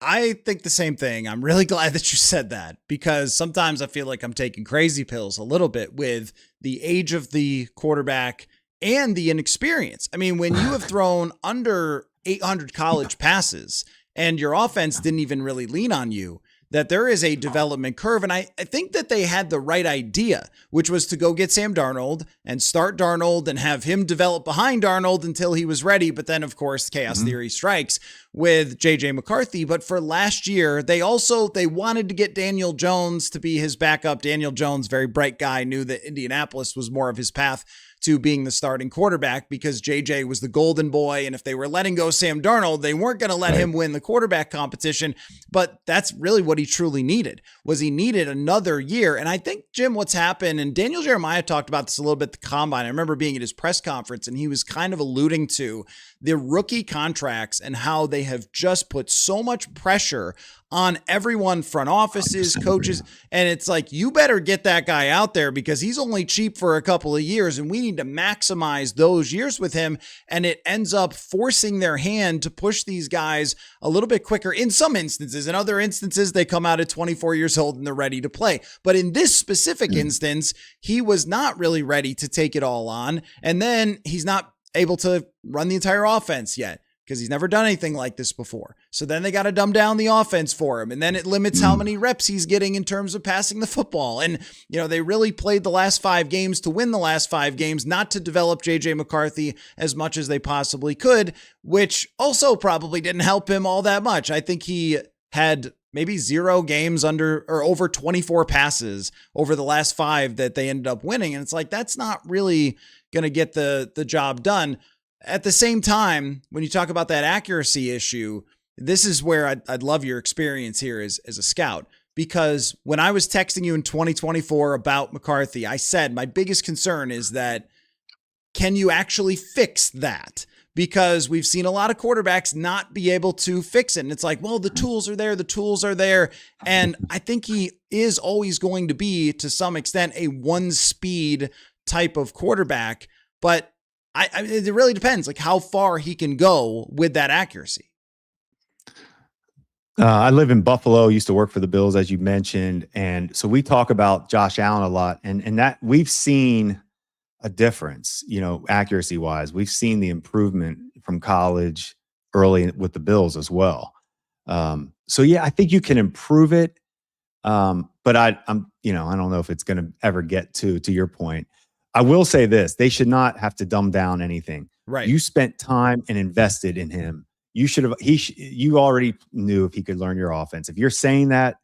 I think the same thing. I'm really glad that you said that because sometimes I feel like I'm taking crazy pills a little bit with the age of the quarterback and the inexperience. I mean, when you have thrown under 800 college passes and your offense didn't even really lean on you, that there is a development curve. And I think that they had the right idea, which was to go get Sam Darnold and start Darnold and have him develop behind Darnold until he was ready. But then, of course, chaos theory strikes with JJ McCarthy. But for last year, they wanted to get Daniel Jones to be his backup. Daniel Jones, very bright guy, knew that Indianapolis was more of his path to being the starting quarterback because JJ was the golden boy. And if they were letting go Sam Darnold, they weren't going to let him win the quarterback competition. But that's really what he truly needed, was he needed another year. And I think, Jim, what's happened, and Daniel Jeremiah talked about this a little bit at the Combine. I remember being at his press conference and he was kind of alluding to the rookie contracts and how they have just put so much pressure on everyone, front offices, coaches. And it's like, you better get that guy out there because he's only cheap for a couple of years and we need to maximize those years with him. And it ends up forcing their hand to push these guys a little bit quicker in some instances. In other instances, they come out at 24 years old and they're ready to play. But in this specific instance, he was not really ready to take it all on. And then he's not able to run the entire offense yet, because he's never done anything like this before. So then they got to dumb down the offense for him. And then it limits how many reps he's getting in terms of passing the football. And, they really played the last 5 games to win the last 5 games, not to develop JJ McCarthy as much as they possibly could, which also probably didn't help him all that much. I think he had maybe 0 games under or over 24 passes over the last 5 that they ended up winning. And it's like, that's not really going to get the job done. At the same time, when you talk about that accuracy issue, this is where I'd love your experience here as a scout, because when I was texting you in 2024 about McCarthy, I said my biggest concern is that can you actually fix that? because we've seen a lot of quarterbacks not be able to fix it. And it's like, well, the tools are there. The tools are there. And I think he is always going to be, to some extent, a one speed type of quarterback. But it really depends, like how far he can go with that accuracy. I live in Buffalo, used to work for the Bills, as you mentioned. And so we talk about Josh Allen a lot, and that we've seen a difference, accuracy wise. We've seen the improvement from college early with the Bills as well. So yeah, I think you can improve it. But I don't know if it's going to ever get to your point. I will say this: they should not have to dumb down anything. Right. You spent time and invested in him. You should have. You already knew if he could learn your offense. If you're saying that,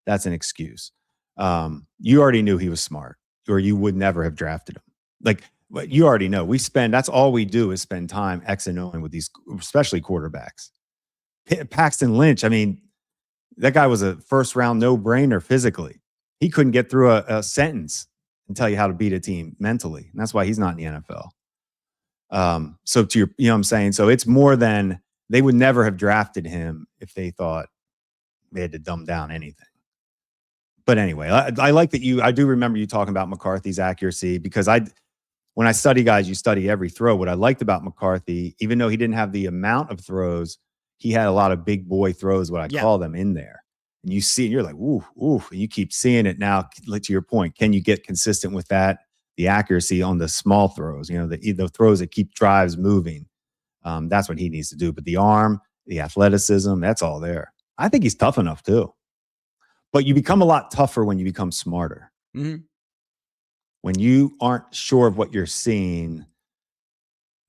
that's an excuse. You already knew he was smart, or you would never have drafted him. Like, but you already know. That's all we do is spend time X and Oing with these, especially quarterbacks. Paxton Lynch. I mean, that guy was a first round no brainer physically. He couldn't get through a sentence and tell you how to beat a team mentally, and that's why he's not in the NFL. So to your, what I'm saying. So it's more than. They would never have drafted him if they thought they had to dumb down anything. But anyway, I like that I do remember you talking about McCarthy's accuracy, because when I study guys, you study every throw. What I liked about McCarthy, even though he didn't have the amount of throws, he had a lot of big boy throws, what I call them, in there. And you see, and you're like, ooh, and you keep seeing it. Now, to your point, can you get consistent with that? The accuracy on the small throws, the throws that keep drives moving. That's what he needs to do. But the arm, the athleticism, that's all there. I think he's tough enough too. But you become a lot tougher when you become smarter. Mm-hmm. When you aren't sure of what you're seeing,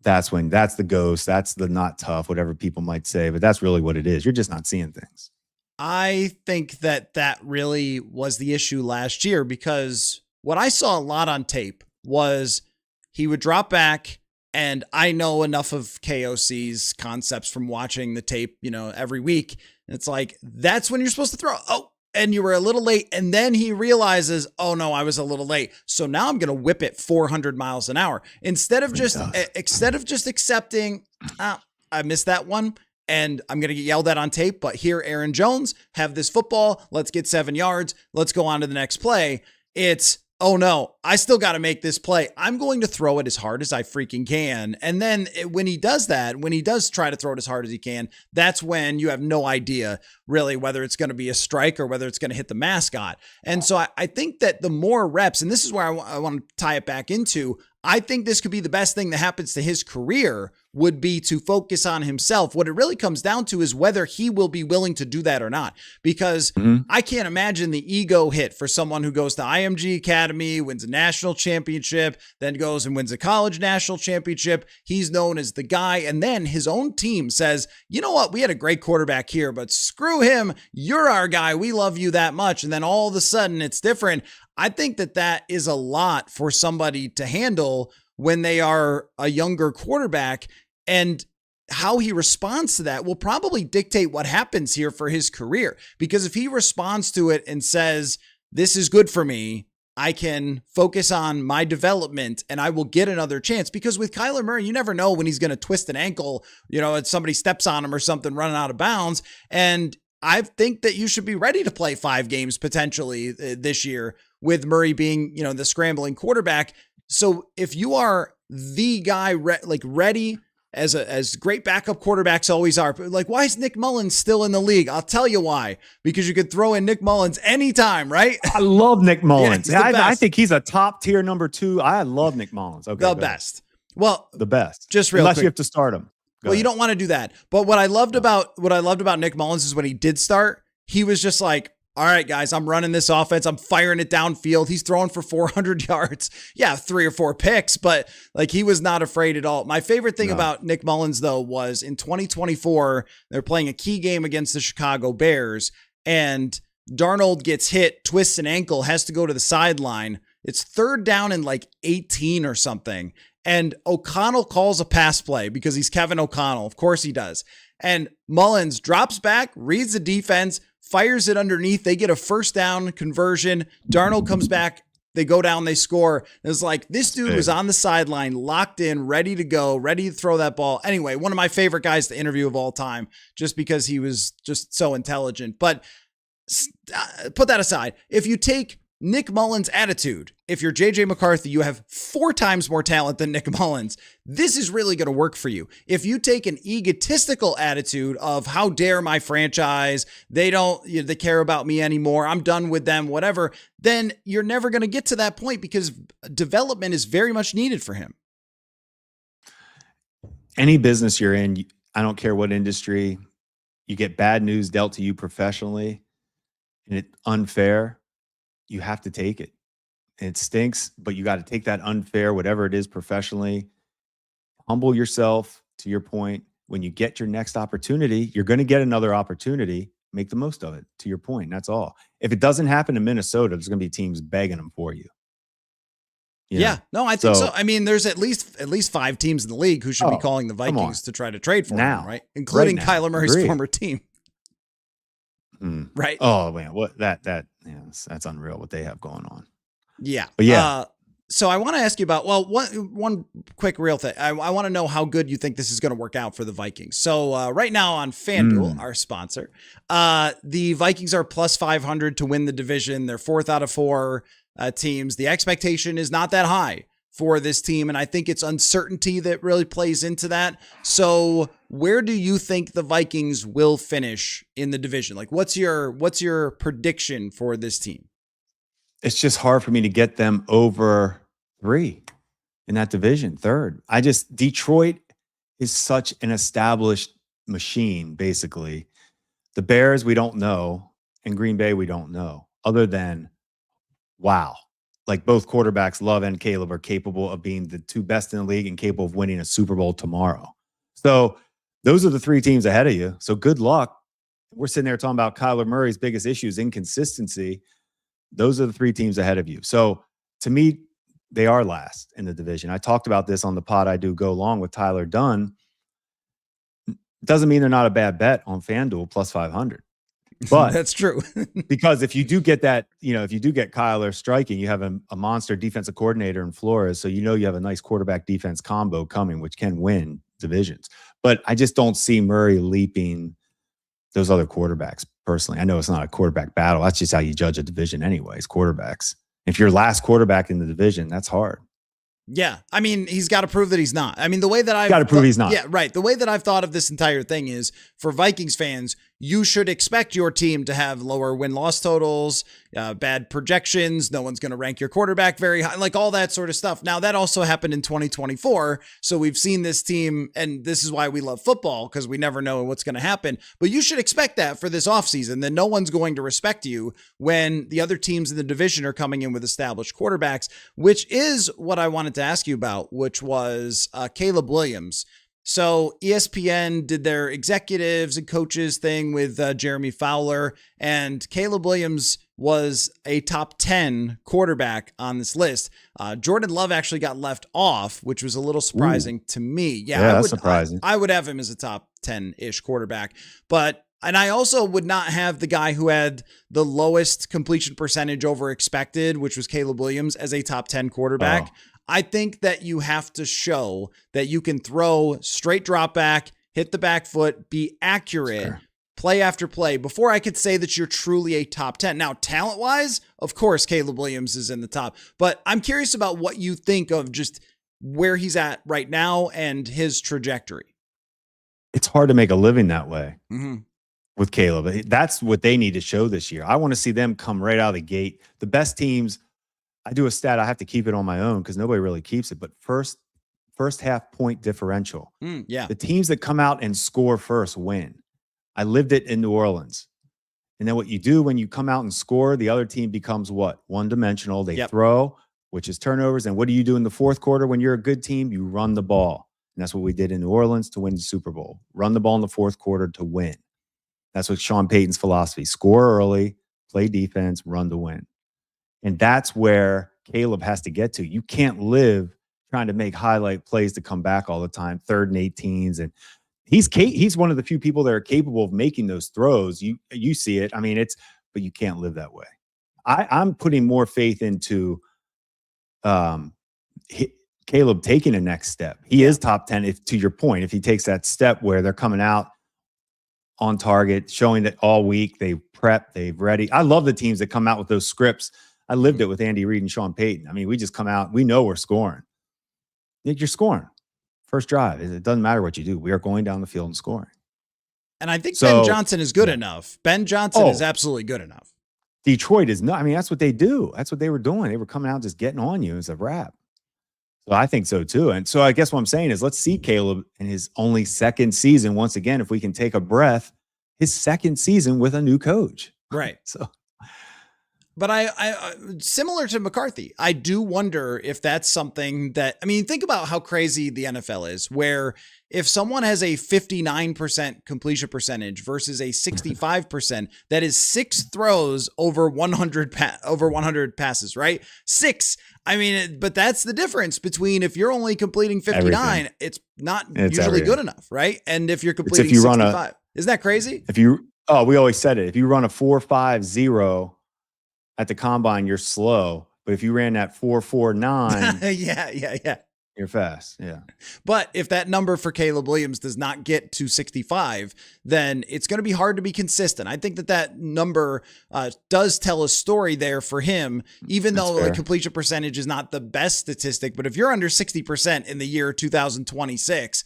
that's the ghost. That's the not tough, whatever people might say. But that's really what it is. You're just not seeing things. I think that really was the issue last year, because what I saw a lot on tape was he would drop back. And I know enough of KOC's concepts from watching the tape, every week. It's like, that's when you're supposed to throw. Oh, and you were a little late. And then he realizes, oh no, I was a little late. So now I'm going to whip it 400 miles an hour instead of just accepting, I missed that one. And I'm going to get yelled at on tape, but here, Aaron Jones, have this football. Let's get 7 yards. Let's go on to the next play. It's, oh no, I still got to make this play. I'm going to throw it as hard as I freaking can. And then when he does try to throw it as hard as he can, that's when you have no idea really whether it's going to be a strike or whether it's going to hit the mascot. And so I think that the more reps, and this is where I want to tie it back into, I think this could be the best thing that happens to his career, would be to focus on himself. What it really comes down to is whether he will be willing to do that or not, because I can't imagine the ego hit for someone who goes to IMG Academy, wins a national championship, then goes and wins a college national championship. He's known as the guy. And then his own team says, you know what? We had a great quarterback here, but screw him. You're our guy. We love you that much. And then all of a sudden it's different. I think that is a lot for somebody to handle when they are a younger quarterback, and how he responds to that will probably dictate what happens here for his career. Because if he responds to it and says, this is good for me, I can focus on my development and I will get another chance. Because with Kyler Murray, you never know when he's going to twist an ankle, and somebody steps on him or something running out of bounds. And I think that you should be ready to play 5 games potentially this year, with Murray being, the scrambling quarterback. So if you are the guy ready, as great backup quarterbacks always are, like, why is Nick Mullins still in the league? I'll tell you why. Because you could throw in Nick Mullins anytime, right? I love Nick Mullins. Yeah, I think he's a top tier number 2. I love Nick Mullins. Okay, the best. Well, the best. Just real unless quick. You have to start him. Well, you don't want to do that. But what I loved about Nick Mullins is when he did start, he was just like, all right, guys, I'm running this offense. I'm firing it downfield. He's throwing for 400 yards. Yeah, 3 or 4 picks, but he was not afraid at all. My favorite thing about Nick Mullins, though, was in 2024, they're playing a key game against the Chicago Bears, and Darnold gets hit, twists an ankle, has to go to the sideline. It's 3rd down and 18 or something. And O'Connell calls a pass play because he's Kevin O'Connell. Of course he does. And Mullins drops back, reads the defense, fires it underneath. They get a 1st down conversion. Darnold comes back. They go down, they score. It's like this dude was big. on the sideline, locked in, ready to go, ready to throw that ball. Anyway, one of my favorite guys to interview of all time, just because he was just so intelligent. But put that aside. If you take Nick Mullins' attitude, if you're JJ McCarthy, you have 4 times more talent than Nick Mullins. This is really going to work for you. If you take an egotistical attitude of how dare my franchise, they care about me anymore, I'm done with them, whatever, then you're never going to get to that point because development is very much needed for him. Any business you're in, I don't care what industry, you get bad news dealt to you professionally and it's unfair, you have to take it. It stinks, but you got to take that unfair, whatever it is professionally. Humble yourself, to your point. When you get your next opportunity, you're going to get another opportunity. Make the most of it, to your point. That's all. If it doesn't happen in Minnesota, there's going to be teams begging them for you. Yeah, no, I think so. I mean, there's at least 5 teams in the league who should be calling the Vikings to try to trade for him, right? Including Kyler Murray's former team. Right. Oh man, what that's unreal what they have going on. Yeah. But yeah. So I want to ask you about, one quick real thing. I want to know how good you think this is going to work out for the Vikings. So right now on FanDuel, our sponsor, the Vikings are plus 500 to win the division. They're 4th out of 4 teams. The expectation is not that high for this team, and I think it's uncertainty that really plays into that. So where do you think the Vikings will finish in the division? Like, what's your prediction for this team? It's just hard for me to get them over 3 in that division, 3rd. Detroit is such an established machine, basically. The Bears, we don't know, and Green Bay, we don't know, other than, wow. Like both quarterbacks, Love and Caleb, are capable of being the 2 best in the league and capable of winning a Super Bowl tomorrow. So those are the 3 teams ahead of you. So good luck. We're sitting there talking about Kyler Murray's biggest issues, inconsistency. Those are the 3 teams ahead of you. So to me, they are last in the division. I talked about this on the pod I do go long with Tyler Dunn. Doesn't mean they're not a bad bet on FanDuel plus 500. But that's true. Because if you do get that, if you do get Kyler striking, you have a monster defensive coordinator in Flores. So you have a nice quarterback defense combo coming, which can win divisions. But I just don't see Murray leaping those other quarterbacks personally. I know it's not a quarterback battle. That's just how you judge a division anyways, quarterbacks. If you're last quarterback in the division, that's hard. Yeah. I mean, he's got to prove that he's not. I mean, the way that I've got to prove he's not. Yeah, right. The way that I've thought of this entire thing is, for Vikings fans, you should expect your team to have lower win-loss totals, bad projections. No one's going to rank your quarterback very high, like all that sort of stuff. Now, that also happened in 2024. So we've seen this team, and this is why we love football, because we never know what's going to happen. But you should expect that for this offseason, that no one's going to respect you when the other teams in the division are coming in with established quarterbacks, which is what I wanted to ask you about, which was Caleb Williams. So ESPN did their executives and coaches thing with Jeremy Fowler, and Caleb Williams was a top 10 quarterback on this list. Jordan Love actually got left off, which was a little surprising to me. Yeah, that's surprising. I would have him as a top 10-ish quarterback, and I also would not have the guy who had the lowest completion percentage over expected, which was Caleb Williams, as a top 10 quarterback. Oh. I think that you have to show that you can throw straight drop back, hit the back foot, be accurate, play after play, before I could say that you're truly a top 10. Now, talent-wise, of course, Caleb Williams is in the top. But I'm curious about what you think of just where he's at right now and his trajectory. It's hard to make a living that way with Caleb. That's what they need to show this year. I want to see them come right out of the gate. The best teams, I do a stat, I have to keep it on my own because nobody really keeps it, but first half point differential. The teams that come out and score first win. I lived it in New Orleans. And then what you do when you come out and score, the other team becomes what? One-dimensional. They throw, which is turnovers. And what do you do in the 4th quarter when you're a good team? You run the ball. And that's what we did in New Orleans to win the Super Bowl. Run the ball in the 4th quarter to win. That's what Sean Payton's philosophy. Score early, play defense, run to win. And that's where Caleb has to get to. You can't live trying to make highlight plays to come back all the time, 3rd and 18s. And he's one of the few people that are capable of making those throws. You see it. I mean, but you can't live that way. I'm putting more faith into um, Caleb taking a next step. He is top 10. If to your point, if he takes that step where they're coming out on target, showing that all week they prep, they've ready. I love the teams that come out with those scripts. I lived it with Andy Reid and Sean Payton. I mean, we just come out, we know we're scoring. You're scoring. First drive. It doesn't matter what you do. We are going down the field and scoring. And I think Ben Johnson is good enough. Ben Johnson is absolutely good enough. Detroit is not. I mean, that's what they do. That's what they were doing. They were coming out just getting on you as a wrap. So I think so too. And so I guess what I'm saying is let's see Caleb in his only second season. Once again, if we can take a breath, his second season with a new coach. Right. So, but I similar to McCarthy, I do wonder if that's something that, I mean, think about how crazy the NFL is, where if someone has a 59% completion percentage versus a 65%, that is 6 throws over 100 passes, right? 6. I mean, but that's the difference between if you're only completing 59, it's not usually good enough, right? And if you're completing 65, isn't that crazy? We always said it. If you run a 4.50 at the combine, you're slow. But if you ran that 4.49, yeah. You're fast, yeah. But if that number for Caleb Williams does not get to 65, then it's going to be hard to be consistent. I think that number does tell a story there for him, even though the completion percentage is not the best statistic. But if you're under 60% in the year 2026,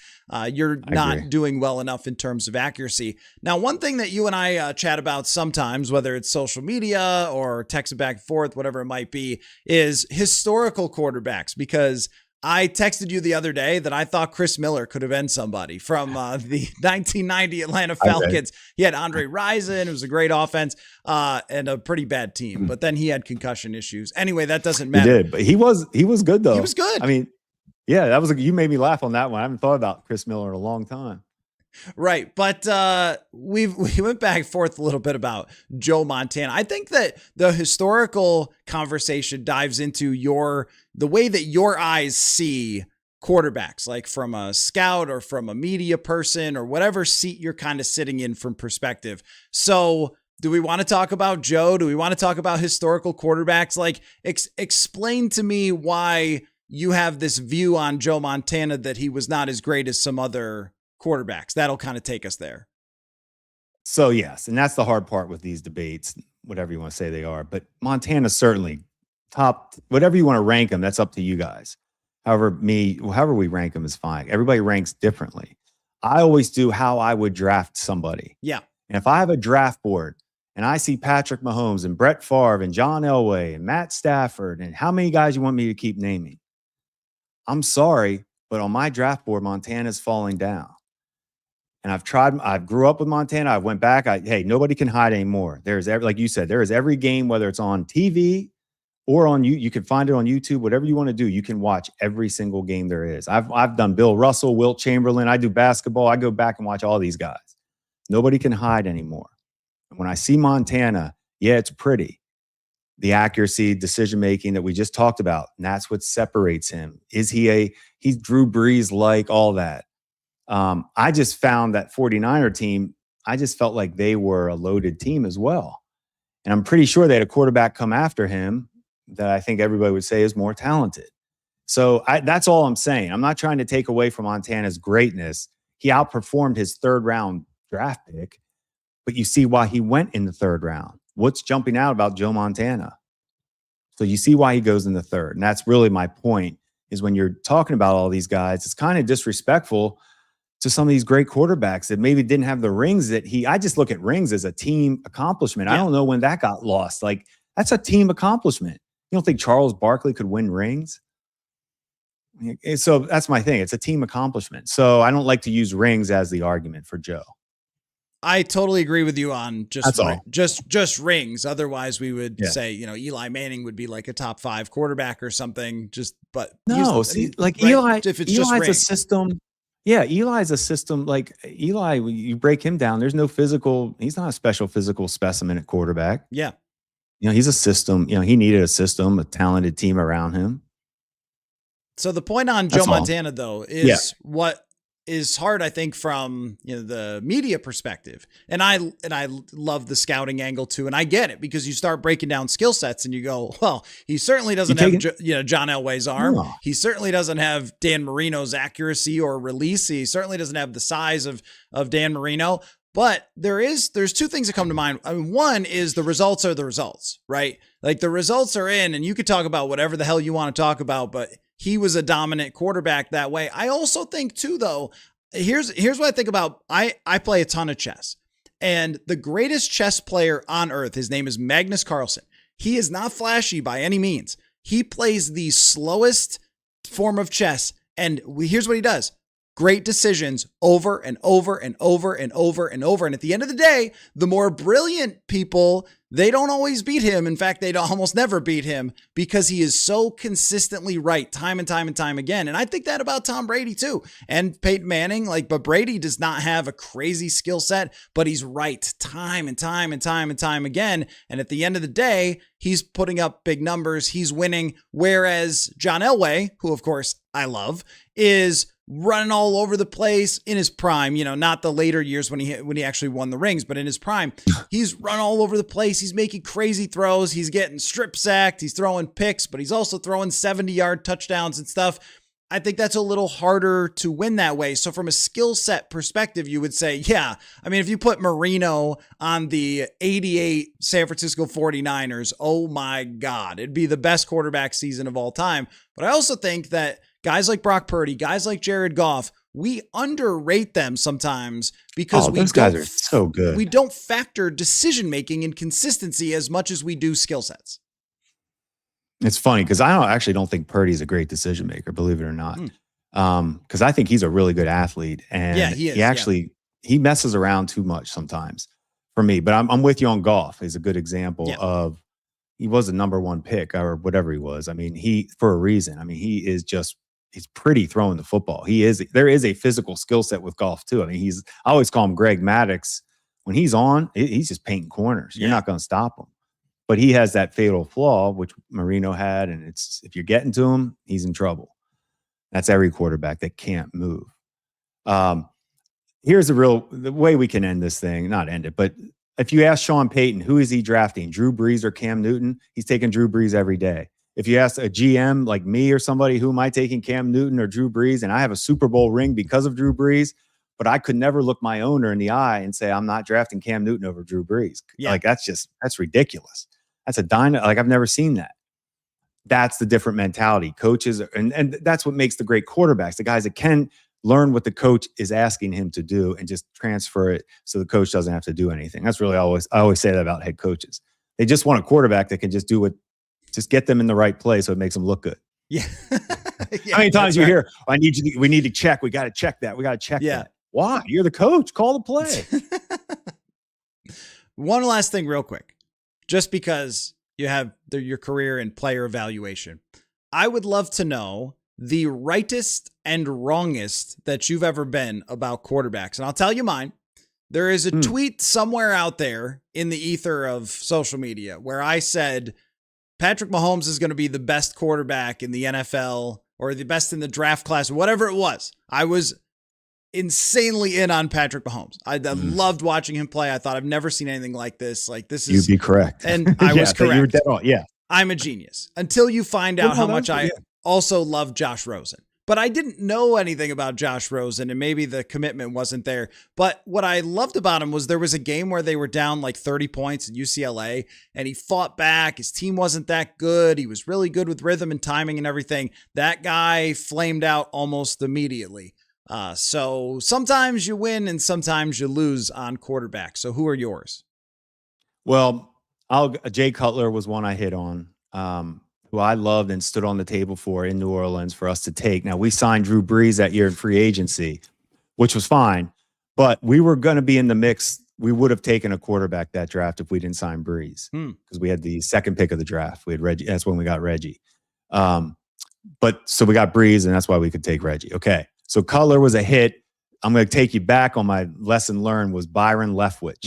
you're not doing well enough in terms of accuracy. Now, one thing that you and I chat about sometimes, whether it's social media or texting back and forth, whatever it might be, is historical quarterbacks, because I texted you the other day that I thought Chris Miller could have been somebody from the 1990 Atlanta Falcons. He had Andre Rison. It was a great offense and a pretty bad team, but then he had concussion issues. Anyway, that doesn't matter. He did, but he was good though. He was good. I mean, yeah, you made me laugh on that one. I haven't thought about Chris Miller in a long time. Right. But we went back and forth a little bit about Joe Montana. I think that the historical conversation dives into the way that your eyes see quarterbacks, like from a scout or from a media person or whatever seat you're kind of sitting in from perspective. So do we want to talk about Joe? Do we want to talk about historical quarterbacks? Like explain to me why you have this view on Joe Montana that he was not as great as some other quarterbacks. That'll kind of take us there. So yes, and that's the hard part with these debates, whatever you want to say they are. But Montana certainly top, whatever you want to rank them, that's up to you guys. However we rank them is fine. Everybody ranks differently. I always do how I would draft somebody. Yeah. And if I have a draft board and I see Patrick Mahomes and Brett Favre and John Elway and Matt Stafford and how many guys you want me to keep naming, I'm sorry, but on my draft board, Montana's falling down. And I grew up with Montana. I went back. Hey, nobody can hide anymore. Like you said, there is every game, whether it's on TV or on you can find it on YouTube, whatever you want to do. You can watch every single game there is. I've done Bill Russell, Wilt Chamberlain. I do basketball. I go back and watch all these guys. Nobody can hide anymore. And when I see Montana, yeah, it's pretty. The accuracy, decision-making that we just talked about, and that's what separates him. He's Drew Brees-like, all that. I just found that 49er team, I just felt like they were a loaded team as well. And I'm pretty sure they had a quarterback come after him that I think everybody would say is more talented. So that's all I'm saying. I'm not trying to take away from Montana's greatness. He outperformed his third-round draft pick, but you see why he went in the third round. What's jumping out about Joe Montana? So you see why he goes in the third. And that's really my point, is when you're talking about all these guys, it's kind of disrespectful to some of these great quarterbacks that maybe didn't have the rings that I just look at rings as a team accomplishment. Yeah. I don't know when that got lost. Like, that's a team accomplishment. You don't think Charles Barkley could win rings? So that's my thing. It's a team accomplishment. So I don't like to use rings as the argument for Joe. I totally agree with you on just rings. Otherwise, we would say, Eli Manning would be like a top 5 quarterback or something. Eli, if it's just rings. A system. Yeah, Eli's a system. Like Eli, you break him down, there's no physical. He's not a special physical specimen at quarterback. Yeah. He's a system. He needed a system, a talented team around him. So the point on Joe Montana, though, is what is hard, I think, from the media perspective. And I love the scouting angle too. And I get it, because you start breaking down skill sets and you go, well, he certainly doesn't have John Elway's arm. No. He certainly doesn't have Dan Marino's accuracy or release. He certainly doesn't have the size of Dan Marino. But there's two things that come to mind. I mean, one is the results are the results, right? Like the results are in, and you could talk about whatever the hell you want to talk about, but he was a dominant quarterback that way. I also think too, though, here's what I think about. I play a ton of chess, and the greatest chess player on earth, his name is Magnus Carlsen. He is not flashy by any means. He plays the slowest form of chess, and here's what he does. Great decisions over and over and over and over and over. And at the end of the day, the more brilliant people, they don't always beat him. In fact, they almost never beat him, because he is so consistently right time and time and time again. And I think that about Tom Brady too. And Peyton Manning, but Brady does not have a crazy skill set, but he's right time and time and time and time again. And at the end of the day, he's putting up big numbers. He's winning. Whereas John Elway, who of course I love, is running all over the place in his prime, not the later years when he actually won the rings, but in his prime, he's run all over the place. He's making crazy throws. He's getting strip sacked. He's throwing picks, but he's also throwing 70-yard touchdowns and stuff. I think that's a little harder to win that way. So from a skill set perspective, you would say, yeah, I mean, if you put Marino on the 88 San Francisco 49ers, oh my God, it'd be the best quarterback season of all time. But I also think that guys like Brock Purdy, guys like Jared Goff, we underrate them sometimes because those guys are so good. We don't factor decision-making and consistency as much as we do skill sets. It's funny because I actually don't think Purdy's a great decision maker, believe it or not. Because I think he's a really good athlete, and he is, he messes around too much sometimes for me. But I'm with you on Goff. He's a good example of, he was a number one pick or whatever he was. I mean, for a reason. I mean, he's pretty throwing the football. There is a physical skill set with Goff too. I mean, I always call him Greg Maddux. When he's on, he's just painting corners. You're not going to stop him. But he has that fatal flaw, which Marino had, and if you're getting to him, he's in trouble. That's every quarterback that can't move. Here's the way we can end this thing, not end it, but if you ask Sean Payton, who is he drafting, Drew Brees or Cam Newton? He's taking Drew Brees every day. If you ask a GM like me or somebody, who am I taking, Cam Newton or Drew Brees? And I have a Super Bowl ring because of Drew Brees, but I could never look my owner in the eye and say, I'm not drafting Cam Newton over Drew Brees. Yeah. That's ridiculous. That's I've never seen that. That's the different mentality. Coaches, and that's what makes the great quarterbacks, the guys that can learn what the coach is asking him to do and just transfer it so the coach doesn't have to do anything. That's really I always say that about head coaches. They just want a quarterback that can just just get them in the right place so it makes them look good. Yeah. How many times you hear, we need to check. We got to check that. We got to check that. Why? You're the coach. Call the play. One last thing real quick. Just because you have your career in player evaluation, I would love to know the rightest and wrongest that you've ever been about quarterbacks. And I'll tell you mine. There is a tweet somewhere out there in the ether of social media where I said Patrick Mahomes is going to be the best quarterback in the NFL or the best in the draft class, whatever it was. I was insanely in on Patrick Mahomes. I loved watching him play. I thought I've never seen anything like this. You'd be correct. And I was correct. You were dead on. Yeah. I'm a genius until you find out how much I also love Josh Rosen. But I didn't know anything about Josh Rosen, and maybe the commitment wasn't there. But what I loved about him was there was a game where they were down like 30 points at UCLA, and he fought back. His team wasn't that good. He was really good with rhythm and timing and everything. That guy flamed out almost immediately. So sometimes you win and sometimes you lose on quarterback. So who are yours? Well, Jay Cutler was one I hit on, who I loved and stood on the table for in New Orleans for us to take. Now, we signed Drew Brees that year in free agency, which was fine, but we were going to be in the mix. We would have taken a quarterback that draft if we didn't sign Brees because we had the second pick of the draft. We had Reggie. That's when we got Reggie. So we got Brees, and that's why we could take Reggie. Okay. So Coller was a hit. I'm going to take you back on my lesson learned was Byron Leftwich.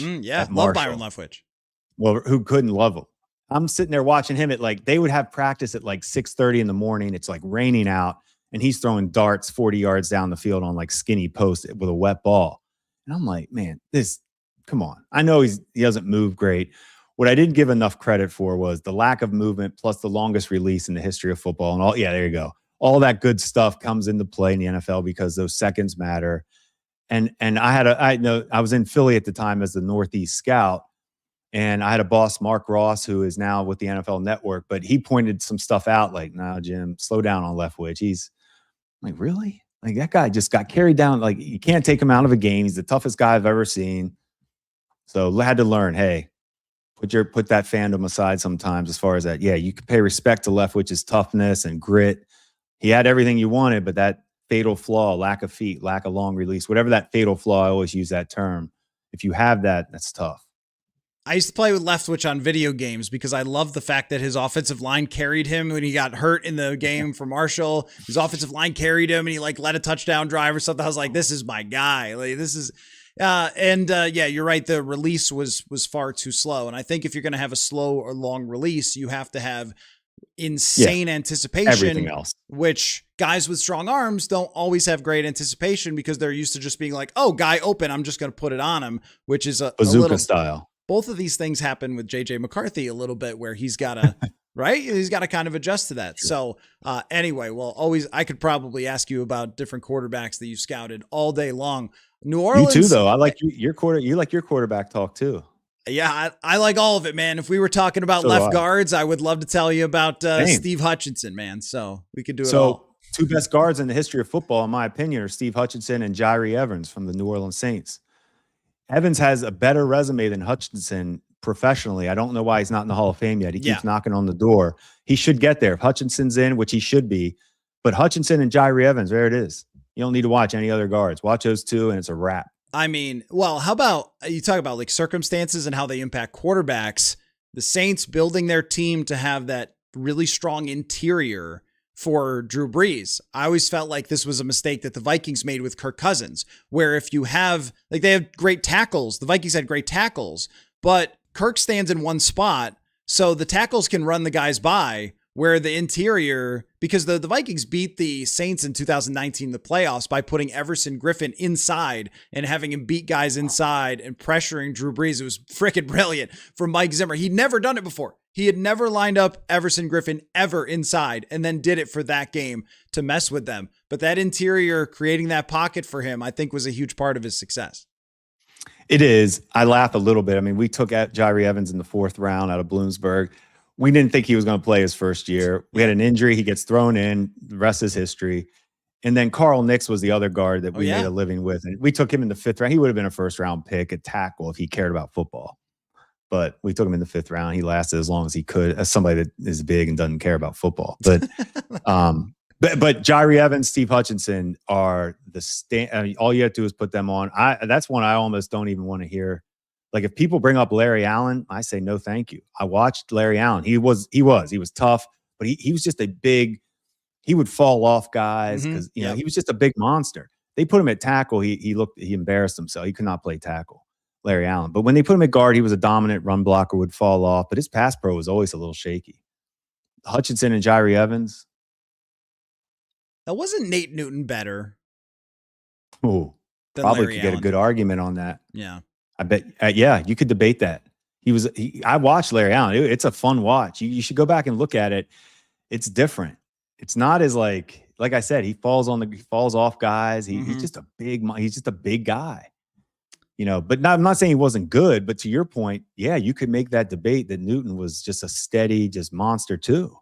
Love Byron Leftwich. Well, who couldn't love him? I'm sitting there watching him they would have practice at 6:30 in the morning. It's raining out. and he's throwing darts 40 yards down the field on like skinny posts with a wet ball. And I'm like, man, come on. I know he doesn't move great. What I didn't give enough credit for was the lack of movement plus the longest release in the history of football. And all, yeah, there you go. All that good stuff comes into play in the NFL because those seconds matter. And I was in Philly at the time as the Northeast scout, and I had a boss, Mark Ross, who is now with the NFL Network, but he pointed some stuff out like, "No, Jim, slow down on Leftwich." He's like, really? Like, that guy just got carried down. Like, you can't take him out of a game. He's the toughest guy I've ever seen. So I had to learn, hey, put that fandom aside sometimes as far as that. Yeah, you could pay respect to Leftwich's toughness and grit. He had everything you wanted, but that fatal flaw, lack of feet, lack of long release, whatever that fatal flaw, I always use that term. If you have that, that's tough. I used to play with Leftwich on video games because I love the fact that his offensive line carried him when he got hurt in the game for Marshall. His offensive line carried him and he like led a touchdown drive or something. I was like, this is my guy. Like, this is, yeah, you're right. The release was far too slow. And I think if you're going to have a slow or long release, you have to have insane anticipation, everything else, which guys with strong arms don't always have great anticipation because they're used to just being like, oh, guy open, I'm just going to put it on him, which is a little style. Both of these things happen with JJ McCarthy a little bit where he's got to, right? He's got to kind of adjust to that. Sure. So anyway, I could probably ask you about different quarterbacks that you scouted all day long. New Orleans. You too, though. I like your quarterback talk too. Yeah, I like all of it, man. If we were talking about left guards, I would love to tell you about Steve Hutchinson, man. So we could do it all. Two best guards in the history of football, in my opinion, are Steve Hutchinson and Jairi Evans from the New Orleans Saints. Evans has a better resume than Hutchinson professionally. I don't know why he's not in the Hall of Fame yet. He keeps knocking on the door. He should get there. If Hutchinson's in, which he should be, but Hutchinson and Jairi Evans, there it is. You don't need to watch any other guards. Watch those two, and it's a wrap. I mean, well, how about you talk about like circumstances and how they impact quarterbacks? The Saints building their team to have that really strong interior for Drew Brees. I always felt like this was a mistake that the Vikings made with Kirk Cousins, where if you have, like, they have great tackles. The Vikings had great tackles, but Kirk stands in one spot, so the tackles can run the guys by, where the interior, because the Vikings beat the Saints in 2019, the playoffs, by putting Everson Griffin inside and having him beat guys inside and pressuring Drew Brees. It was freaking brilliant from Mike Zimmer. He'd never done it before. He had never lined up Everson Griffin ever inside and then did it for that game to mess with them. But that interior, creating that pocket for him, I think was a huge part of his success. It is. I laugh a little bit. I mean, we took Jairi Evans in the 4th round out of Bloomsburg. We didn't think he was going to play his first year. We had an injury. He gets thrown in. The rest is history. And then Carl Nix was the other guard that we made a living with. And we took him in the 5th round. He would have been a first-round pick at tackle if he cared about football. But we took him in the 5th round. He lasted as long as he could, as somebody that is big and doesn't care about football. But but Jairi Evans, Steve Hutchinson are I mean, all you have to do is put them on. That's one I almost don't even want to hear. Like, if people bring up Larry Allen, I say no, thank you. I watched Larry Allen. He was tough, but he was just he would fall off guys because he was just a big monster. They put him at tackle. He embarrassed himself. He could not play tackle. Larry Allen. But when they put him at guard, he was a dominant run blocker, would fall off, but his pass pro was always a little shaky. Hutchinson and Jairi Evans. That wasn't Nate Newton better. Oh, probably could get a good argument on that. Yeah. I bet. You could debate that. I watched Larry Allen. It's a fun watch. You should go back and look at it. It's different. It's not as like I said, he falls off guys. He's just a big guy. But I'm not saying he wasn't good, but to your point, you could make that debate that Newton was just a steady, just monster too.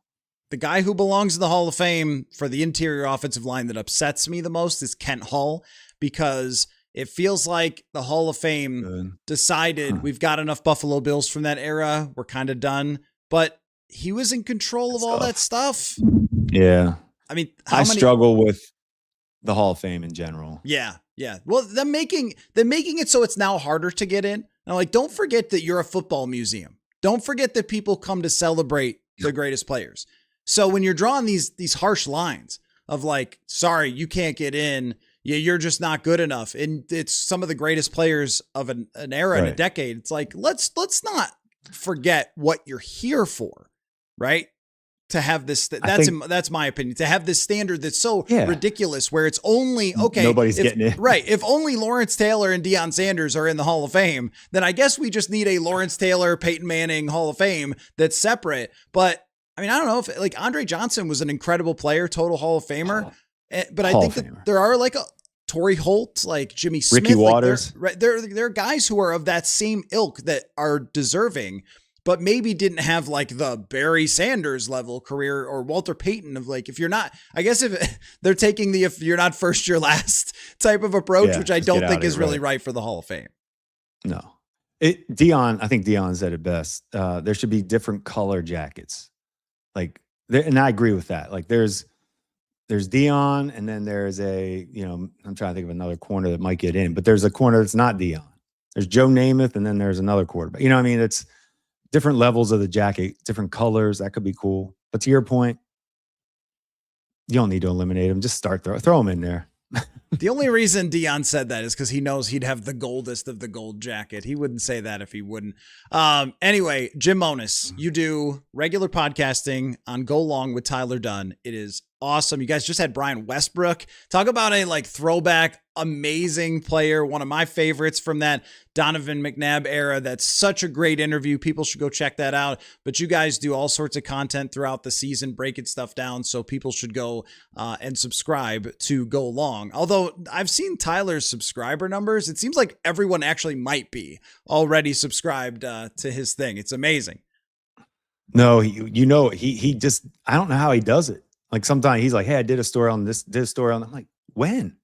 The guy who belongs in the Hall of Fame for the interior offensive line that upsets me the most is Kent Hull, because it feels like the Hall of Fame decided we've got enough Buffalo Bills from that era. We're kind of done, but he was in control of all that stuff. Yeah. I mean, I struggle with the Hall of Fame in general. Yeah. Yeah. Well, they're making it so it's now harder to get in. And like, don't forget that you're a football museum. Don't forget that people come to celebrate the greatest players. So when you're drawing these harsh lines of like, sorry, you can't get in. Yeah, you're just not good enough. And it's some of the greatest players of an era in a decade. It's like, let's not forget what you're here for, right? to have this. That's my opinion. To have this standard that's so ridiculous, where it's only nobody's getting it right. If only Lawrence Taylor and Deion Sanders are in the Hall of Fame, then I guess we just need a Lawrence Taylor, Peyton Manning Hall of Fame that's separate. But I mean, I don't know if like Andre Johnson was an incredible player, total Hall of Famer, but I think that there are like Torrey Holt, like Jimmy Smith, Ricky Waters. There are guys who are of that same ilk that are deserving, but maybe didn't have like the Barry Sanders level career or Walter Payton of like, if you're not, I guess if they're taking the, if you're not first, you're last type of approach, which I don't think is really right for the Hall of Fame. No, I think Deion said it best. There should be different color jackets. Like, and I agree with that. Like there's Deion, and then there's I'm trying to think of another corner that might get in, but there's a corner that's not Deion. There's Joe Namath, and then there's another quarterback. You know what I mean? It's different levels of the jacket, different colors. That could be cool. But to your point, you don't need to eliminate them. Just throw them in there. The only reason Deion said that is because he knows he'd have the goldest of the gold jacket. He wouldn't say that if he wouldn't. Anyway, Jim Monos, you do regular podcasting on Go Long with Tyler Dunn. It is awesome. You guys just had Brian Westbrook. Talk about a like throwback, amazing player. One of my favorites from that Donovan McNabb era. That's such a great interview. People should go check that out. But you guys do all sorts of content throughout the season, breaking stuff down. So people should go and subscribe to Go Long. Although I've seen Tyler's subscriber numbers, it seems like everyone actually might be already subscribed to his thing. It's amazing. No, he just, I don't know how he does it. Like sometimes he's like, hey, I did a story on this, I'm like, when?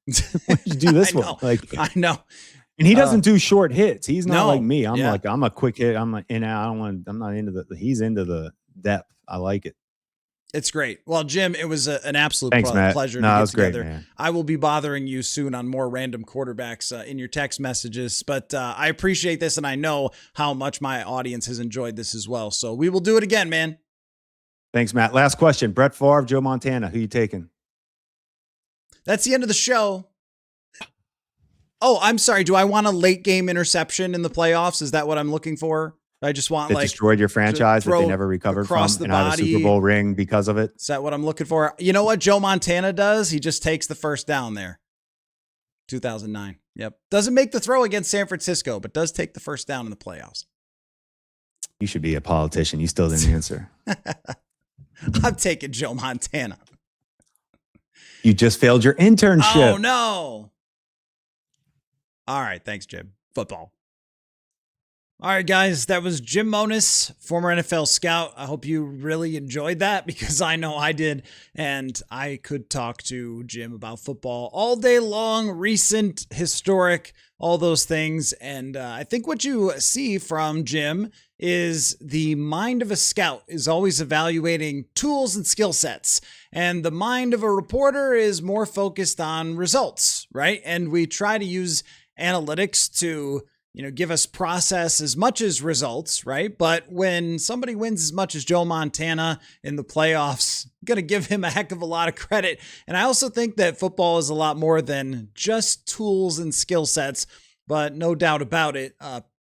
When did you do this one? Like, I know. And he doesn't do short hits. He's not like me. I'm a quick hit. I'm not into he's into the depth. I like it. It's great. Well, Jim, it was an absolute pleasure to get together. Great, man. I will be bothering you soon on more random quarterbacks in your text messages, but I appreciate this, and I know how much my audience has enjoyed this as well. So we will do it again, man. Thanks, Matt. Last question. Brett Favre, Joe Montana. Who you taking? That's the end of the show. Oh, I'm sorry. Do I want a late game interception in the playoffs? Is that what I'm looking for? I just want that destroyed your franchise that they never recovered from and have a Super Bowl ring because of it. Is that what I'm looking for? You know what Joe Montana does? He just takes the first down there. 2009. Yep. Doesn't make the throw against San Francisco, but does take the first down in the playoffs. You should be a politician. You still didn't answer. I'm taking Joe Montana. You just failed your internship. Oh, no. All right. Thanks, Jim. Football. All right, guys, that was Jim Monos, former NFL scout. I hope you really enjoyed that because I know I did. And I could talk to Jim about football all day long, recent, historic, all those things. And I think what you see from Jim is the mind of a scout is always evaluating tools and skill sets. And the mind of a reporter is more focused on results, right? And we try to use analytics to give us process as much as results, right? But when somebody wins as much as Joe Montana in the playoffs, I'm going to give him a heck of a lot of credit. And I also think that football is a lot more than just tools and skill sets, but no doubt about it,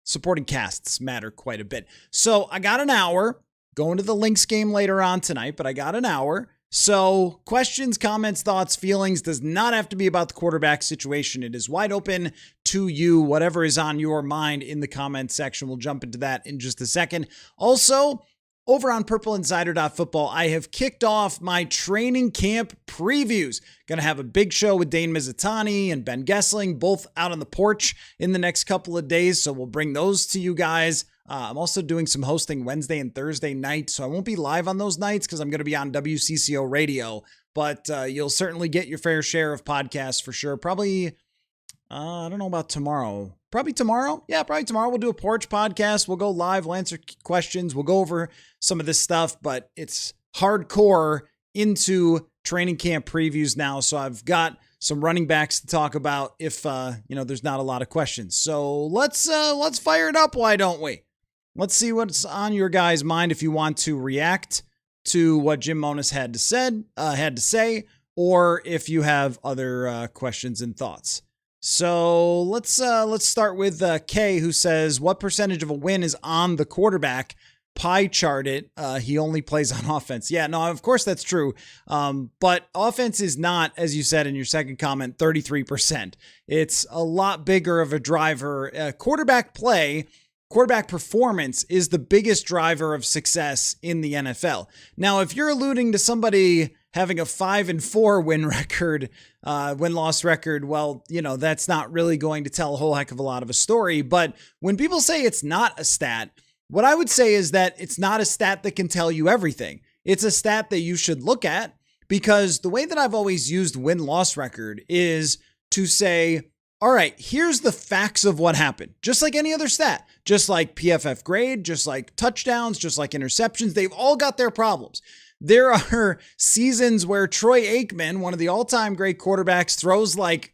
supporting casts matter quite a bit. So I got an hour going to the Lynx game later on tonight, but I got an hour. So questions, comments, thoughts, feelings does not have to be about the quarterback situation. It is wide open to you. Whatever is on your mind in the comment section. We'll jump into that in just a second. Also, over on purpleinsider.football, I have kicked off my training camp previews. Going to have a big show with Dane Mizutani and Ben Gessling, both out on the porch in the next couple of days. So we'll bring those to you guys. I'm also doing some hosting Wednesday and Thursday night, so I won't be live on those nights because I'm going to be on WCCO radio, but you'll certainly get your fair share of podcasts for sure. Probably, I don't know about tomorrow. Probably tomorrow. Yeah, probably tomorrow. We'll do a porch podcast. We'll go live. We'll answer questions. We'll go over some of this stuff, but it's hardcore into training camp previews now, so I've got some running backs to talk about if, there's not a lot of questions. So let's fire it up, why don't we? Let's see what's on your guys' mind if you want to react to what Jim Monos had to say, or if you have other questions and thoughts. So let's start with Kay, who says, "What percentage of a win is on the quarterback? pie chart it, he only plays on offense. Yeah, no, of course that's true. But offense is not, as you said in your second comment, 33%. It's a lot bigger of a driver. Quarterback performance is the biggest driver of success in the NFL. Now, if you're alluding to somebody having a 5-4 win-loss record, well, that's not really going to tell a whole heck of a lot of a story. But when people say it's not a stat, what I would say is that it's not a stat that can tell you everything. It's a stat that you should look at, because the way that I've always used win-loss record is to say, all right, here's the facts of what happened. Just like any other stat, just like PFF grade, just like touchdowns, just like interceptions, they've all got their problems. There are seasons where Troy Aikman, one of the all-time great quarterbacks, throws like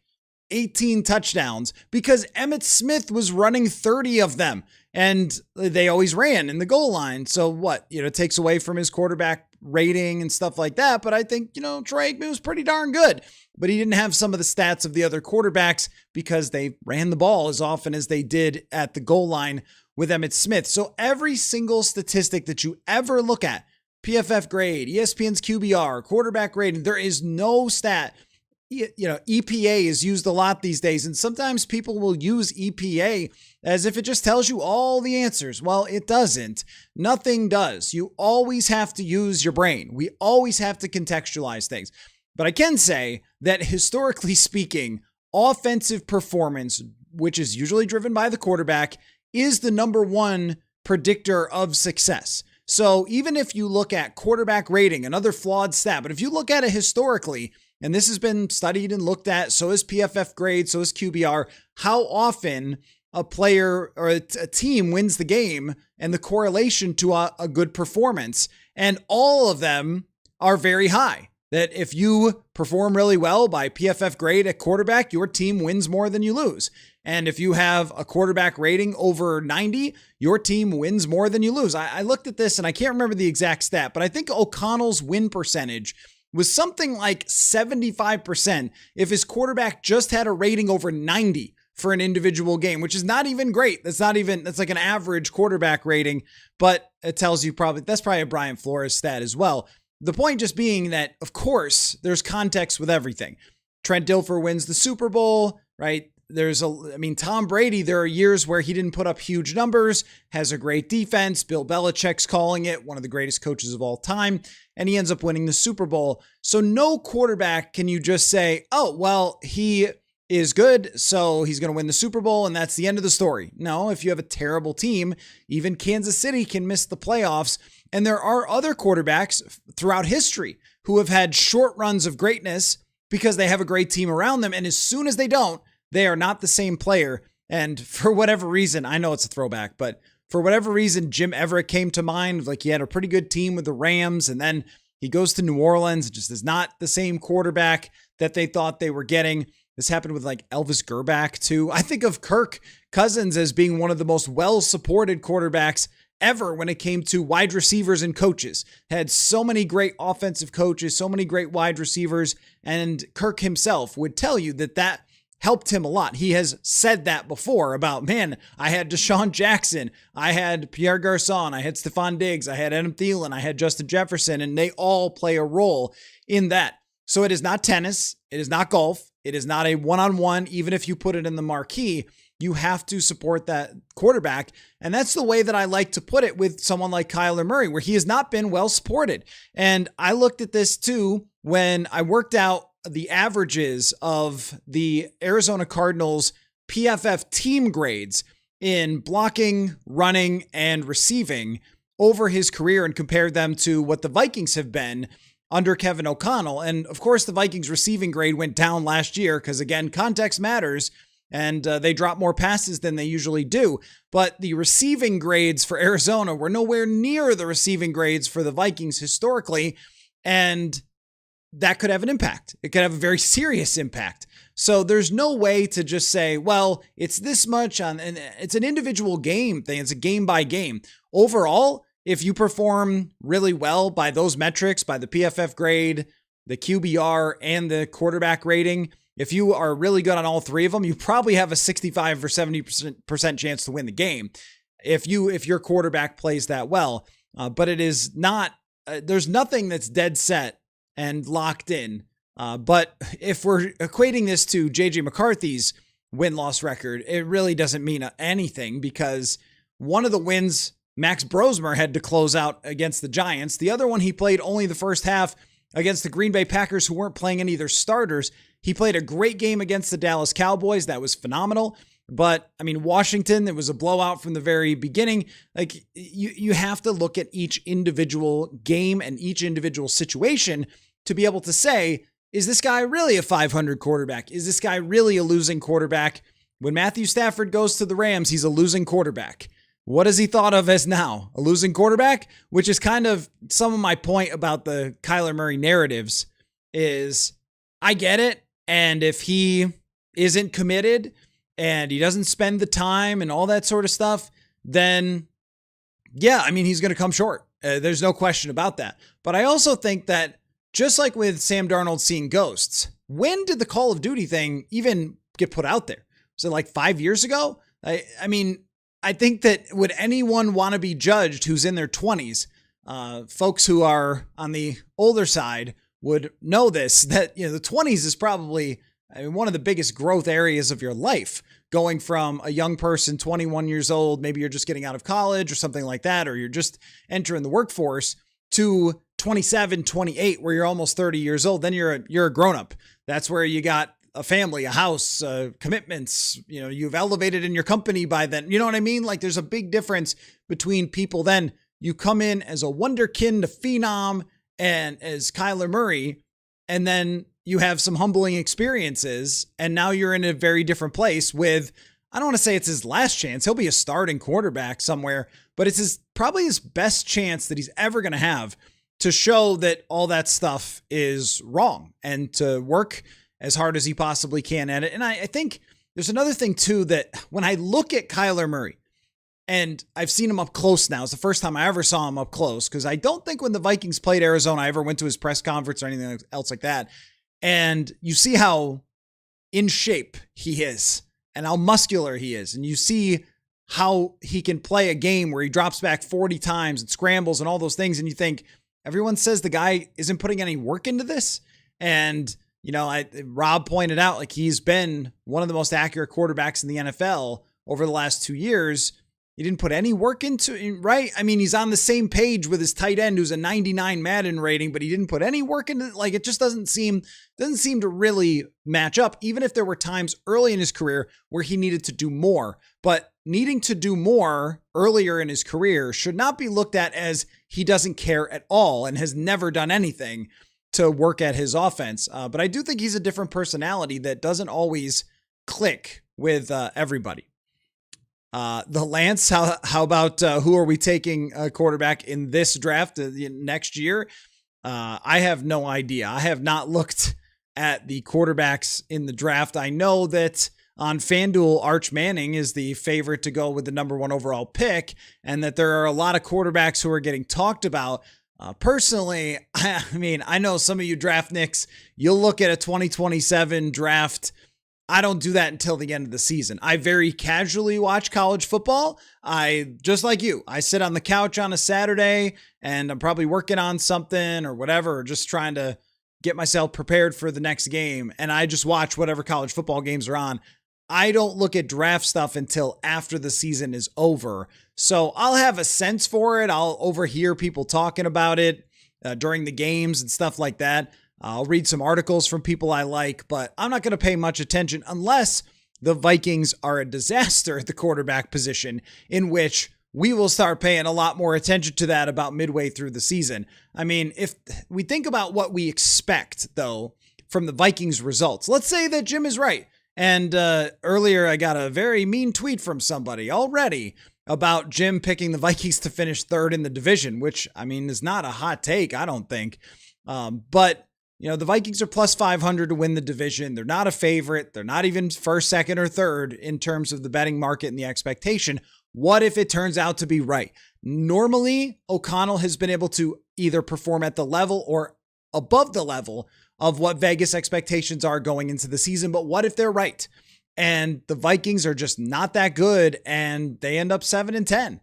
18 touchdowns because Emmitt Smith was running 30 of them, and they always ran in the goal line. So what, it takes away from his quarterback rating and stuff like that. But I think, Troy Aikman was pretty darn good, but he didn't have some of the stats of the other quarterbacks because they ran the ball as often as they did at the goal line with Emmitt Smith. So every single statistic that you ever look at, PFF grade, ESPN's QBR, quarterback rating, there is no stat. EPA is used a lot these days, and sometimes people will use EPA as if it just tells you all the answers. Well, it doesn't. Nothing does. You always have to use your brain. We always have to contextualize things. But I can say that historically speaking, offensive performance, which is usually driven by the quarterback, is the number one predictor of success. So even if you look at quarterback rating, another flawed stat, but if you look at it historically, and this has been studied and looked at, so is PFF grade, so is QBR, how often a player or a team wins the game and the correlation to a good performance. And all of them are very high. That if you perform really well by PFF grade at quarterback, your team wins more than you lose. And if you have a quarterback rating over 90, your team wins more than you lose. I looked at this and I can't remember the exact stat, but I think O'Connell's win percentage was something like 75% if his quarterback just had a rating over 90 for an individual game, which is not even great. That's like an average quarterback rating, but it tells you that's probably a Brian Flores stat as well. The point just being that, of course, there's context with everything. Trent Dilfer wins the Super Bowl, right? Tom Brady, there are years where he didn't put up huge numbers, has a great defense. Bill Belichick's calling it, one of the greatest coaches of all time, and he ends up winning the Super Bowl. So no quarterback can you just say, oh, well, he is good, so he's going to win the Super Bowl, and that's the end of the story. No, if you have a terrible team, even Kansas City can miss the playoffs. And there are other quarterbacks throughout history who have had short runs of greatness because they have a great team around them. And as soon as they don't, they are not the same player. And for whatever reason, I know it's a throwback, but for whatever reason, Jim Everett came to mind. Like, he had a pretty good team with the Rams, and then he goes to New Orleans. It just is not the same quarterback that they thought they were getting. This happened with like Elvis Grbac too. I think of Kirk Cousins as being one of the most well-supported quarterbacks ever when it came to wide receivers and coaches. Had so many great offensive coaches, so many great wide receivers, and Kirk himself would tell you that helped him a lot. He has said that before about, man, I had Deshaun Jackson, I had Pierre Garçon, I had Stephon Diggs, I had Adam Thielen, I had Justin Jefferson, and they all play a role in that. So it is not tennis, it is not golf, it is not a one-on-one, even if you put it in the marquee. You have to support that quarterback. And that's the way that I like to put it with someone like Kyler Murray, where he has not been well supported. And I looked at this too when I worked out the averages of the Arizona Cardinals PFF team grades in blocking, running, and receiving over his career and compared them to what the Vikings have been under Kevin O'Connell. And of course, the Vikings receiving grade went down last year because, again, context matters. And they drop more passes than they usually do. But the receiving grades for Arizona were nowhere near the receiving grades for the Vikings historically. And that could have an impact. It could have a very serious impact. So there's no way to just say, well, it's this much and it's an individual game thing. It's a game by game. Overall, if you perform really well by those metrics, by the PFF grade, the QBR, and the quarterback rating, if you are really good on all three of them, you probably have a 65 or 70% chance to win the game. if your quarterback plays that well. But it is not, there's nothing that's dead set and locked in. But if we're equating this to JJ McCarthy's win-loss record, it really doesn't mean anything, because one of the wins Max Brosmer had to close out against the Giants. The other one, he played only the first half against the Green Bay Packers, who weren't playing any of their starters. He played a great game against the Dallas Cowboys. That was phenomenal. But I mean, Washington, it was a blowout from the very beginning. Like, you have to look at each individual game and each individual situation to be able to say, is this guy really a 500 quarterback? Is this guy really a losing quarterback? When Matthew Stafford goes to the Rams, he's a losing quarterback. What is he thought of as now? A losing quarterback? Which is kind of some of my point about the Kyler Murray narratives is, I get it. And if he isn't committed and he doesn't spend the time and all that sort of stuff, then yeah, I mean, he's going to come short. There's no question about that. But I also think that just like with Sam Darnold seeing ghosts, when did the Call of Duty thing even get put out there? Was it like 5 years ago? I mean, I think that would anyone want to be judged who's in their 20s? Folks who are on the older side would know this, that, the 20s is probably, one of the biggest growth areas of your life. Going from a young person, 21 years old, maybe you're just getting out of college or something like that, or you're just entering the workforce, to 27, 28, where you're almost 30 years old. Then you're a grown-up. That's where you got a family, a house, commitments, you've elevated in your company by then. You know what I mean? Like, there's a big difference between people. Then you come in as a wonderkind, a phenom, and as Kyler Murray, and then you have some humbling experiences, and now you're in a very different place with, I don't want to say it's his last chance. He'll be a starting quarterback somewhere, but it's probably his best chance that he's ever going to have to show that all that stuff is wrong and to work as hard as he possibly can at it. And I think there's another thing too, that when I look at Kyler Murray, and I've seen him up close now, it's the first time I ever saw him up close, because I don't think when the Vikings played Arizona, I ever went to his press conference or anything else like that. And you see how in shape he is and how muscular he is. And you see how he can play a game where he drops back 40 times and scrambles and all those things. And you think, everyone says the guy isn't putting any work into this. And Rob pointed out, like, he's been one of the most accurate quarterbacks in the NFL over the last 2 years. He didn't put any work into it, right? I mean, he's on the same page with his tight end, who's a 99 Madden rating, but he didn't put any work into it. Like, it just doesn't seem to really match up, even if there were times early in his career where he needed to do more. But needing to do more earlier in his career should not be looked at as he doesn't care at all and has never done anything to work at his offense. But I do think he's a different personality that doesn't always click with everybody. The Lance, how about who are we taking a quarterback in this draft next year? I have no idea. I have not looked at the quarterbacks in the draft. I know that on FanDuel, Arch Manning is the favorite to go with the number 1 overall pick, and that there are a lot of quarterbacks who are getting talked about. Personally, I mean, I know some of you draft nicks, you'll look at a 2027 draft. I don't do that until the end of the season. I very casually watch college football. Just like you, I sit on the couch on a Saturday and I'm probably working on something or whatever, or just trying to get myself prepared for the next game. And I just watch whatever college football games are on. I don't look at draft stuff until after the season is over. So I'll have a sense for it. I'll overhear people talking about it during the games and stuff like that. I'll read some articles from people I like, but I'm not going to pay much attention unless the Vikings are a disaster at the quarterback position, in which we will start paying a lot more attention to that about midway through the season. I mean, if we think about what we expect, though, from the Vikings results, let's say that Jim is right. And earlier I got a very mean tweet from somebody already about Jim picking the Vikings to finish third in the division, which, I mean, is not a hot take, I don't think. But the Vikings are plus 500 to win the division. They're not a favorite. They're not even first, second, or third in terms of the betting market and the expectation. What if it turns out to be right? Normally, O'Connell has been able to either perform at the level or above the level of what Vegas expectations are going into the season. But what if they're right? and the Vikings are just not that good, and they end up 7-10.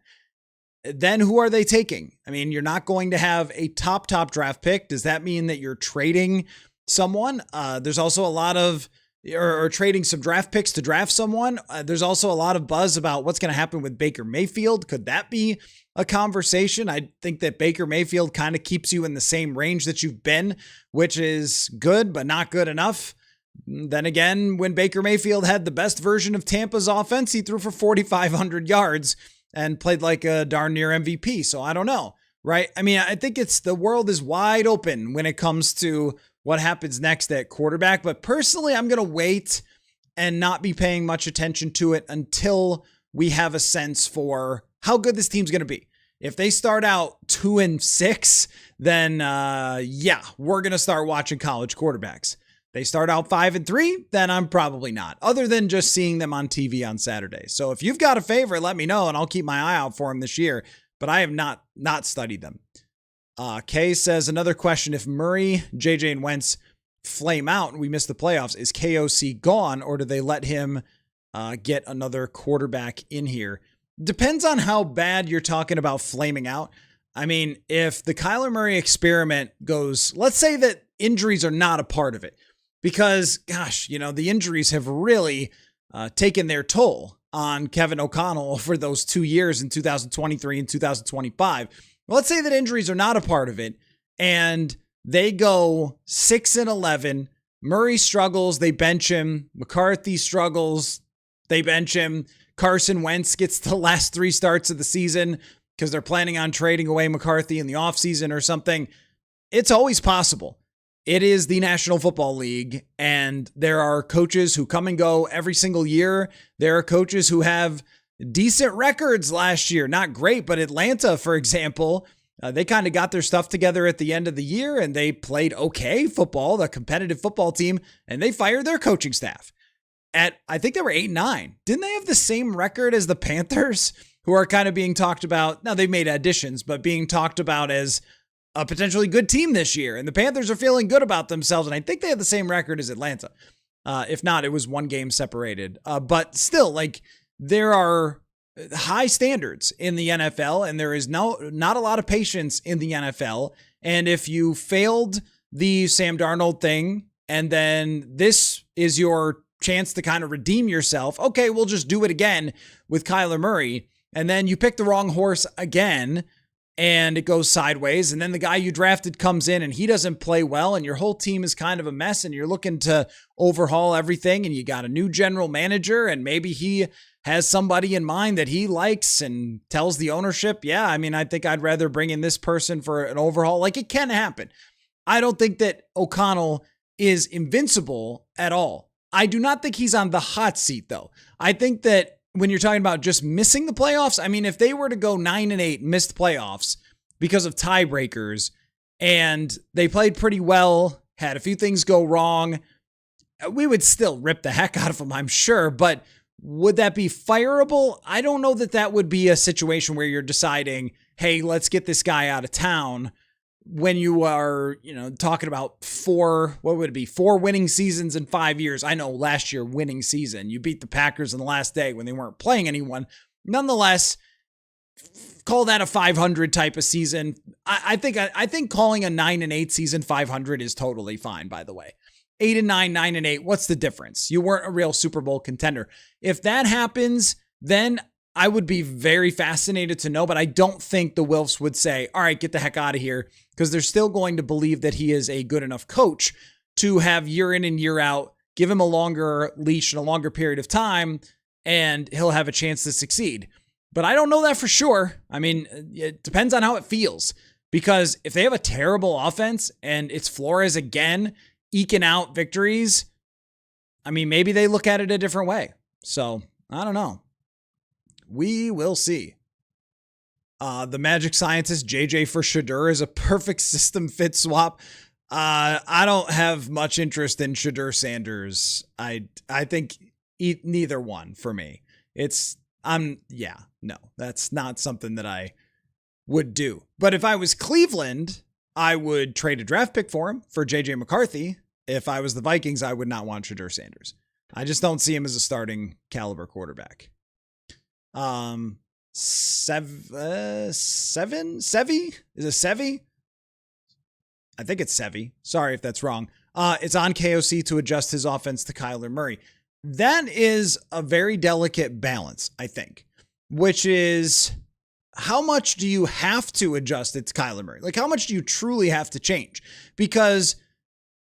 Then who are they taking? I mean, you're not going to have a top draft pick. Does that mean that you're trading someone? There's also a lot of, or trading some draft picks to draft someone. There's also a lot of buzz about what's going to happen with Baker Mayfield. Could that be a conversation? I think that Baker Mayfield kind of keeps you in the same range that you've been, which is good, but not good enough. Then again, when Baker Mayfield had the best version of Tampa's offense, he threw for 4,500 yards and played like a darn near MVP. So I don't know, right? I mean, I think the world is wide open when it comes to what happens next at quarterback. But personally, I'm going to wait and not be paying much attention to it until we have a sense for how good this team's going to be. If they start out 2-6, then yeah, we're going to start watching college quarterbacks. They start out 5-3, then I'm probably not, other than just seeing them on TV on Saturday. So if you've got a favorite, let me know and I'll keep my eye out for them this year, but I have not studied them. Kay says, another question: if Murray, JJ, and Wentz flame out and we miss the playoffs, is KOC gone, or do they let him get another quarterback in here? Depends on how bad you're talking about flaming out. I mean, if the Kyler Murray experiment goes, let's say that injuries are not a part of it, because, gosh, the injuries have really taken their toll on Kevin O'Connell for those 2 years in 2023 and 2025. Let's say that injuries are not a part of it and they go 6-11. Murray struggles, they bench him. McCarthy struggles, they bench him. Carson Wentz gets the last 3 starts of the season because they're planning on trading away McCarthy in the offseason or something. It's always possible. It is the National Football League, and there are coaches who come and go every single year. There are coaches who have decent records last year. Not great, but Atlanta, for example, they kind of got their stuff together at the end of the year, and they played okay football, the competitive football team, and they fired their coaching staff. I think they were 8-9. Didn't they have the same record as the Panthers, who are kind of being talked about? Now, they've made additions, but being talked about as a potentially good team this year. And the Panthers are feeling good about themselves. And I think they have the same record as Atlanta. If not, it was 1 game separated. But still, there are high standards in the NFL, and there is not a lot of patience in the NFL. And if you failed the Sam Darnold thing, and then this is your chance to kind of redeem yourself, okay, we'll just do it again with Kyler Murray. And then you pick the wrong horse again, and it goes sideways, and then the guy you drafted comes in and he doesn't play well, and your whole team is kind of a mess, and you're looking to overhaul everything, and you got a new general manager, and maybe he has somebody in mind that he likes and tells the ownership, yeah, I mean, I think I'd rather bring in this person for an overhaul. It can happen. I don't think that O'Connell is invincible at all. I do not think he's on the hot seat, though. I think that when you're talking about just missing the playoffs, I mean, if they were to go 9-8, missed playoffs because of tiebreakers, and they played pretty well, had a few things go wrong, we would still rip the heck out of them, I'm sure. But would that be fireable? I don't know that that would be a situation where you're deciding, hey, let's get this guy out of town, when you are, talking about 4 winning seasons in 5 years. I know last year, winning season, you beat the Packers on the last day when they weren't playing anyone. Nonetheless, call that a 500 type of season. I think calling a 9-8 season 500 is totally fine, by the way. 8-9, 9-8, what's the difference? You weren't a real Super Bowl contender. If that happens, then I would be very fascinated to know, but I don't think the Wilfs would say, all right, get the heck out of here, because they're still going to believe that he is a good enough coach to have year in and year out, give him a longer leash and a longer period of time, and he'll have a chance to succeed. But I don't know that for sure. I mean, it depends on how it feels, because if they have a terrible offense and it's Flores again eking out victories, I mean, maybe they look at it a different way. So I don't know. We will see. The Magic Scientist, JJ for Shedeur, is a perfect system fit swap. I don't have much interest in Shedeur Sanders. I think neither one for me. No, that's not something that I would do. But if I was Cleveland, I would trade a draft pick for him for JJ McCarthy. If I was the Vikings, I would not want Shedeur Sanders. I just don't see him as a starting caliber quarterback. Sevi? Is it Sevi? I think it's Sevi. Sorry if that's wrong. It's on KOC to adjust his offense to Kyler Murray. That is a very delicate balance, I think, which is how much do you have to adjust it to Kyler Murray? Like, how much do you truly have to change? Because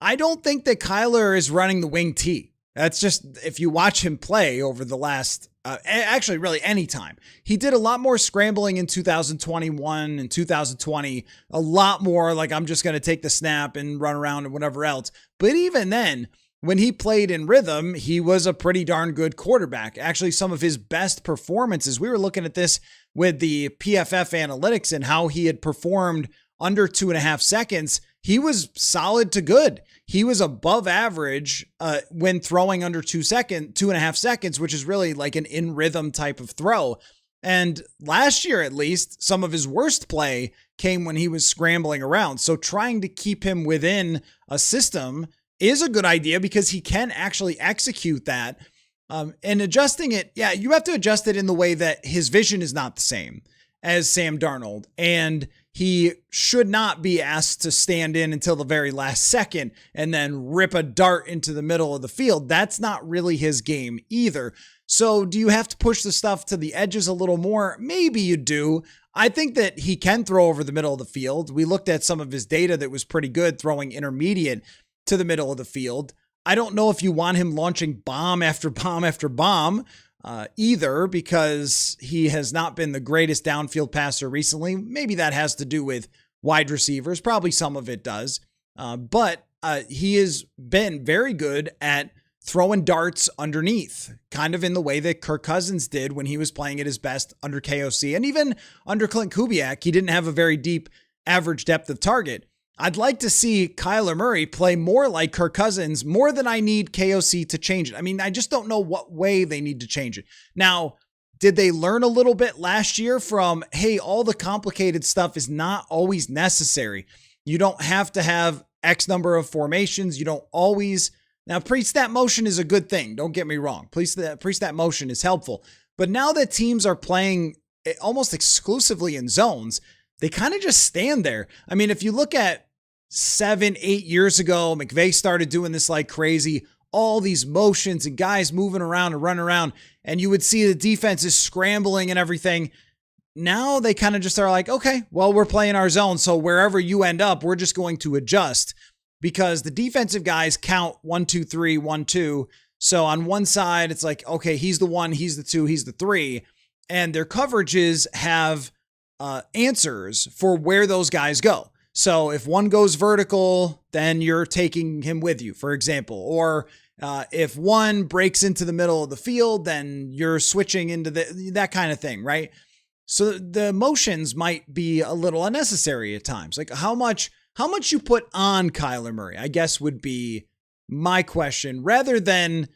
I don't think that Kyler is running the wing T. That's just, if you watch him play over the last, actually really any time, he did a lot more scrambling in 2021 and 2020, a lot more like I'm just going to take the snap and run around and whatever else. But even then, when he played in rhythm, he was a pretty darn good quarterback. Actually, some of his best performances, we were looking at this with the PFF analytics and how he had performed under 2.5 seconds. He was solid to good. He was above average when throwing under 2.5 seconds, which is really like an in rhythm type of throw. And last year, at least, some of his worst play came when he was scrambling around. So trying to keep him within a system is a good idea because he can actually execute that. And adjusting it, yeah, you have to adjust it in the way that his vision is not the same as Sam Darnold. And he should not be asked to stand in until the very last second and then rip a dart into the middle of the field. That's not really his game either. So do you have to push the stuff to the edges a little more? Maybe you do. I think that he can throw over the middle of the field. We looked at some of his data that was pretty good throwing intermediate to the middle of the field. I don't know if you want him launching bomb after bomb after bomb either, because he has not been the greatest downfield passer recently. Maybe that has to do with wide receivers. Probably some of it does. But he has been very good at throwing darts underneath, kind of in the way that Kirk Cousins did when he was playing at his best under KOC. And even under Clint Kubiak, he didn't have a very deep average depth of target. I'd like to see Kyler Murray play more like Kirk Cousins, more than I need KOC to change it. I mean, I just don't know what way they need to change it. Now, did they learn a little bit last year from, hey, all the complicated stuff is not always necessary. You don't have to have X number of formations. You don't always. Now, pre-snap motion is a good thing. Don't get me wrong. Pre-snap motion is helpful. But now that teams are playing almost exclusively in zones, they kind of just stand there. I mean, if you look at 7-8 years ago, McVay started doing this like crazy, all these motions and guys moving around and running around, and you would see the defense is scrambling and everything. Now they kind of just are like, okay, well, we're playing our zone, so wherever you end up, we're just going to adjust, because the defensive guys count 1, 2, 3, 1, 2. So on one side, it's like, okay, he's the 1, he's the 2, he's the 3, and their coverages have answers for where those guys go. So if one goes vertical, then you're taking him with you, for example. Or if one breaks into the middle of the field, then you're switching into that kind of thing, right? So the motions might be a little unnecessary at times. Like how much you put on Kyler Murray, I guess, would be my question, rather than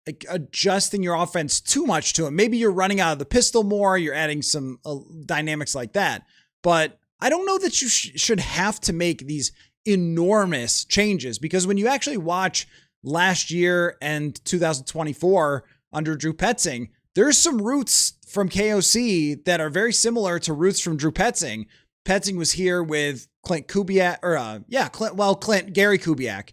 like adjusting your offense too much to him. Maybe you're running out of the pistol more, you're adding some dynamics like that. But I don't know that you should have to make these enormous changes, because when you actually watch last year and 2024 under Drew Petzing, there's some roots from KOC that are very similar to roots from Drew Petzing. Petzing was here with Clint Kubiak, Gary Kubiak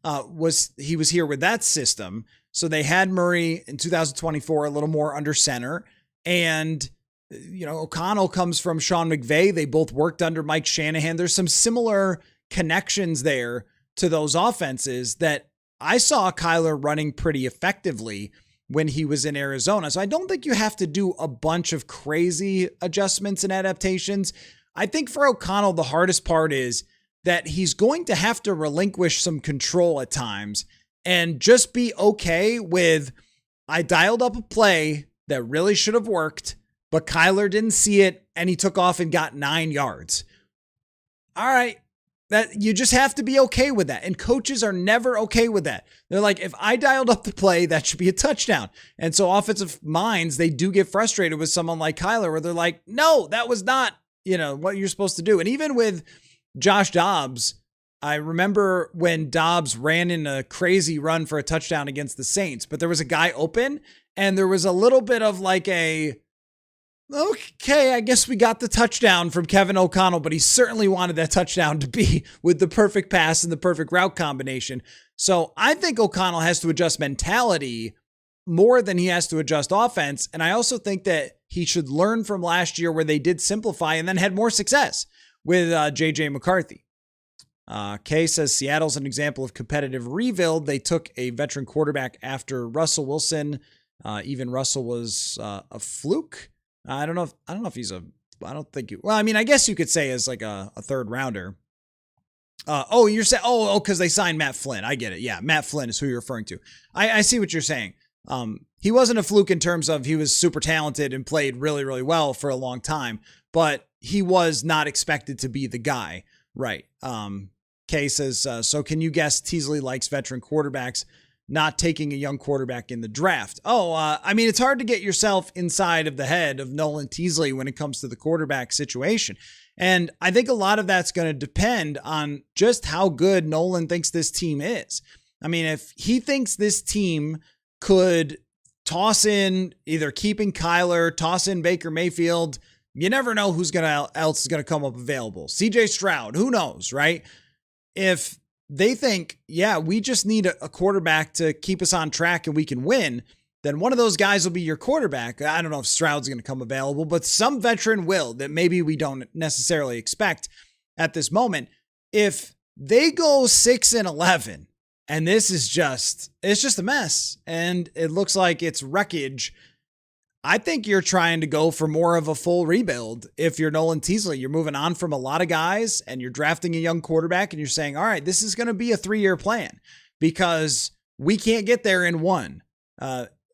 was here with that system. So they had Murray in 2024 a little more under center, and O'Connell comes from Sean McVay. They both worked under Mike Shanahan. There's some similar connections there to those offenses that I saw Kyler running pretty effectively when he was in Arizona. So I don't think you have to do a bunch of crazy adjustments and adaptations. I think for O'Connell, the hardest part is that he's going to have to relinquish some control at times and just be okay with, I dialed up a play that really should have worked, but Kyler didn't see it and he took off and got 9 yards. All right. That you just have to be okay with that. And coaches are never okay with that. They're like, if I dialed up the play, that should be a touchdown. And so offensive minds, they do get frustrated with someone like Kyler, where they're like, no, that was not, what you're supposed to do. And even with Josh Dobbs, I remember when Dobbs ran in a crazy run for a touchdown against the Saints, but there was a guy open and there was a little bit of like okay, I guess we got the touchdown from Kevin O'Connell, but he certainly wanted that touchdown to be with the perfect pass and the perfect route combination. So I think O'Connell has to adjust mentality more than he has to adjust offense. And I also think that he should learn from last year where they did simplify and then had more success with JJ McCarthy. Kay says Seattle's an example of competitive rebuild. They took a veteran quarterback after Russell Wilson. Even Russell was a fluke. I don't know if he's I don't think well, I mean, I guess you could say as like a third rounder. You're saying, because they signed Matt Flynn. I get it. Yeah. Matt Flynn is who you're referring to. I see what you're saying. He wasn't a fluke in terms of he was super talented and played really, really well for a long time, but he was not expected to be the guy. Right. Kay says, so can you guess Teasley likes veteran quarterbacks, not taking a young quarterback in the draft? I mean, it's hard to get yourself inside of the head of Nolan Teasley when it comes to the quarterback situation. And I think a lot of that's going to depend on just how good Nolan thinks this team is. I mean, if he thinks this team could toss in either keeping Kyler, toss in Baker Mayfield, you never know who's else is going to come up available. CJ Stroud, who knows, right? If they think, yeah, we just need a quarterback to keep us on track and we can win, then one of those guys will be your quarterback. I don't know if Stroud's going to come available, but some veteran will that maybe we don't necessarily expect at this moment. If they go 6-11 and this is it's just a mess and it looks like it's wreckage, I think you're trying to go for more of a full rebuild. If you're Nolan Teasley, you're moving on from a lot of guys and you're drafting a young quarterback and you're saying, all right, this is going to be a 3-year plan because we can't get there in one.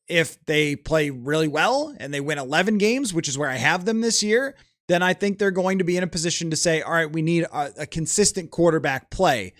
If they play really well and they win 11 games, which is where I have them this year, then I think they're going to be in a position to say, all right, we need a consistent quarterback play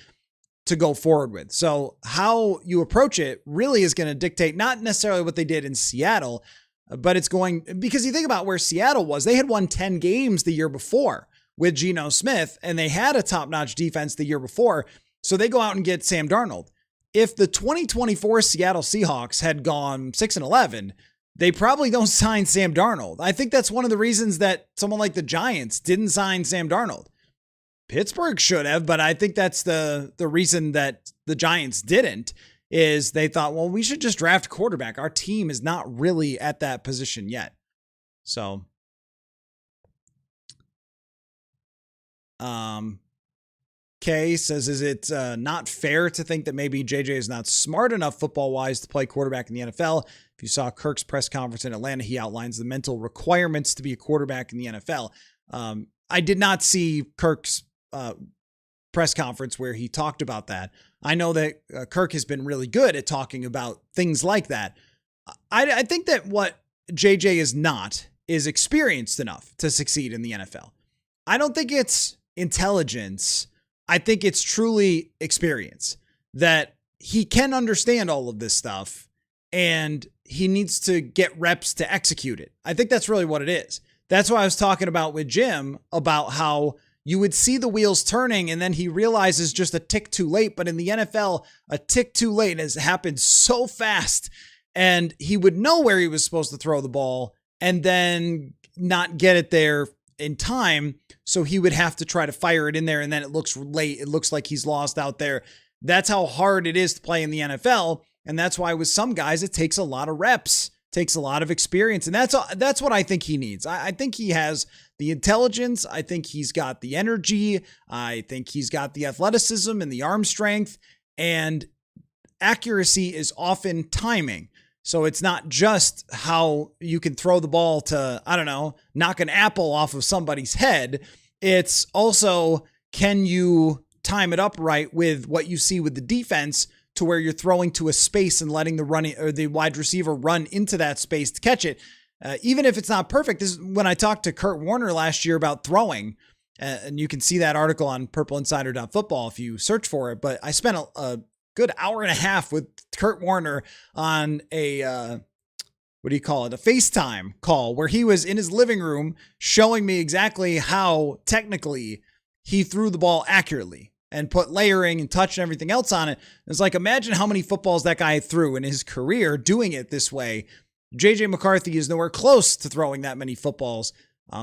to go forward with. So how you approach it really is going to dictate not necessarily what they did in Seattle, but it's going, because you think about where Seattle was, they had won 10 games the year before with Geno Smith, and they had a top-notch defense the year before. So they go out and get Sam Darnold. If the 2024 Seattle Seahawks had gone 6-11, they probably don't sign Sam Darnold. I think that's one of the reasons that someone like the Giants didn't sign Sam Darnold. Pittsburgh should have, but I think that's the reason that the Giants didn't. Is they thought, well, we should just draft quarterback. Our team is not really at that position yet. So, Kay says, is it not fair to think that maybe JJ is not smart enough football-wise to play quarterback in the NFL? If you saw Kirk's press conference in Atlanta, he outlines the mental requirements to be a quarterback in the NFL. I did not see Kirk's press conference where he talked about that. I know that Kirk has been really good at talking about things like that. I think that what JJ is not is experienced enough to succeed in the NFL. I don't think it's intelligence. I think it's truly experience that he can understand all of this stuff and he needs to get reps to execute it. I think that's really what it is. That's why I was talking about with Jim about how you would see the wheels turning and then he realizes just a tick too late. But in the NFL, a tick too late has happened so fast and he would know where he was supposed to throw the ball and then not get it there in time. So he would have to try to fire it in there and then it looks late. It looks like he's lost out there. That's how hard it is to play in the NFL. And that's why with some guys, it takes a lot of reps, takes a lot of experience. And that's what I think he needs. I think he has the intelligence. I think he's got the energy. I think he's got the athleticism and the arm strength, and accuracy is often timing. So it's not just how you can throw the ball to, I don't know, knock an apple off of somebody's head. It's also, can you time it up right with what you see with the defense to where you're throwing to a space and letting the wide receiver run into that space to catch it. Even if it's not perfect. This is when I talked to Kurt Warner last year about throwing, and you can see that article on purpleinsider.football if you search for it. But I spent a good hour and a half with Kurt Warner on a, a FaceTime call where he was in his living room showing me exactly how technically he threw the ball accurately. and put layering and touch and everything else on it. It's like, imagine how many footballs that guy threw in his career doing it this way. JJ McCarthy is nowhere close to throwing that many footballs.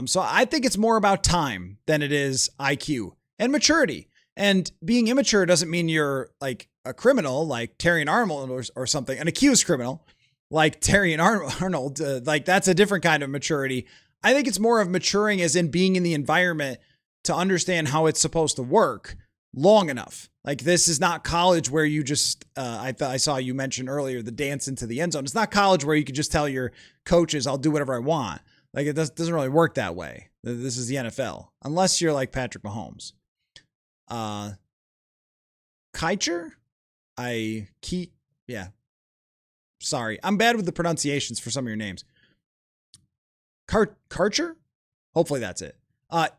So I think it's more about time than it is IQ and maturity. And being immature doesn't mean you're like a criminal like Terry Arnold or something, an accused criminal like Terry Arnold. Like that's a different kind of maturity. I think it's more of maturing as in being in the environment to understand how it's supposed to work long enough. Like this is not college where you just, I saw you mention earlier the dance into the end zone. It's not college where you could just tell your coaches, I'll do whatever I want. Like it doesn't really work that way. This is the NFL, unless you're like Patrick Mahomes. Keicher? Yeah. Sorry. I'm bad with the pronunciations for some of your names. Karcher? Hopefully that's it.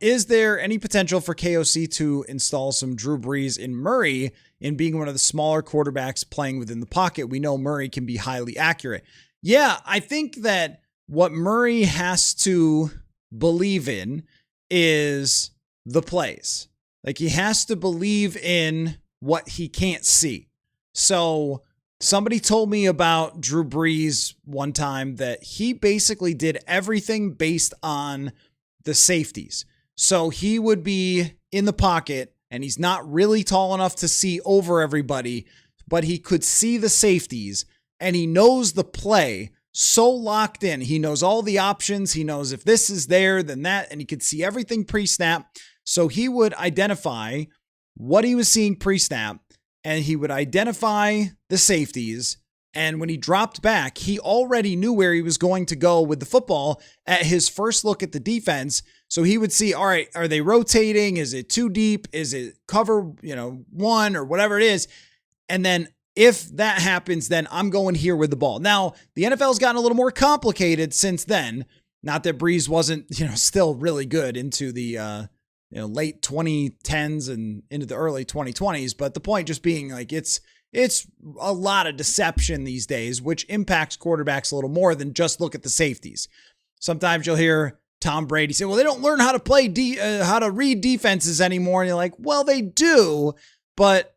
Is there any potential for KOC to install some Drew Brees in Murray in being one of the smaller quarterbacks playing within the pocket? We know Murray can be highly accurate. Yeah, I think that what Murray has to believe in is the plays. Like he has to believe in what he can't see. So somebody told me about Drew Brees one time that he basically did everything based on the safeties. So he would be in the pocket and he's not really tall enough to see over everybody, but he could see the safeties and he knows the play so locked in. He knows all the options. He knows if this is there, then that, and he could see everything pre-snap. So he would identify what he was seeing pre-snap and he would identify the safeties. And when he dropped back, he already knew where he was going to go with the football at his first look at the defense. So he would see, all right, are they rotating? Is it too deep? Is it cover, one or whatever it is? And then if that happens, then I'm going here with the ball. Now, the NFL's gotten a little more complicated since then. Not that Brees wasn't, still really good into the late 2010s and into the early 2020s. But the point just being like it's a lot of deception these days, which impacts quarterbacks a little more than just look at the safeties. Sometimes you'll hear Tom Brady say, well, they don't learn how to play, how to read defenses anymore. And you're like, well, they do, but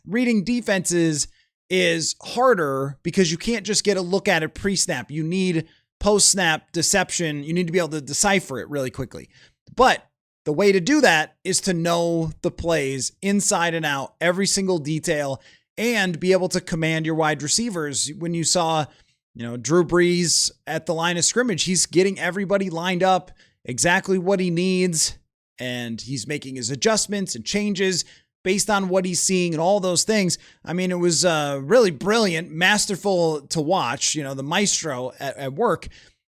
reading defenses is harder because you can't just get a look at it pre-snap. You need post-snap deception. You need to be able to decipher it really quickly. But the way to do that is to know the plays inside and out, every single detail, and be able to command your wide receivers. When you saw, Drew Brees at the line of scrimmage, he's getting everybody lined up exactly what he needs, and he's making his adjustments and changes based on what he's seeing and all those things. I mean, it was really brilliant, masterful to watch, the maestro at work.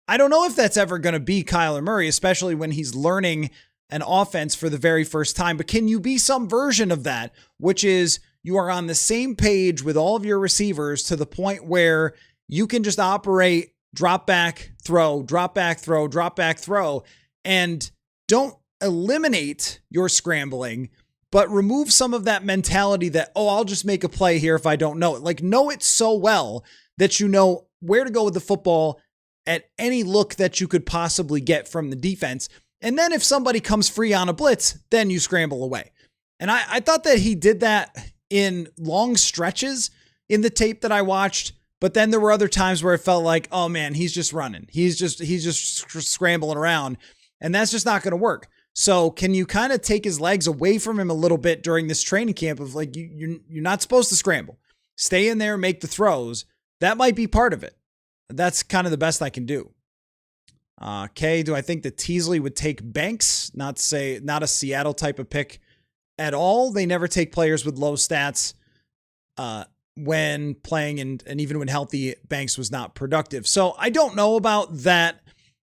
I don't know if that's ever going to be Kyler Murray, especially when he's learning an offense for the very first time. But can you be some version of that, which is you are on the same page with all of your receivers to the point where you can just operate drop back, throw, drop back, throw, drop back, throw, and don't eliminate your scrambling, but remove some of that mentality that, I'll just make a play here if I don't know it. Like, know it so well that you know where to go with the football at any look that you could possibly get from the defense. And then if somebody comes free on a blitz, then you scramble away. And I thought that he did that in long stretches in the tape that I watched, but then there were other times where it felt like, oh man, he's just running. He's just scrambling around, and that's just not going to work. So can you kind of take his legs away from him a little bit during this training camp of like, you're not supposed to scramble. Stay in there, make the throws. That might be part of it. That's kind of the best I can do. Okay, do I think that Teasley would take Banks? Not a Seattle type of pick at all. They never take players with low stats when playing, and even when healthy, Banks was not productive. So I don't know about that,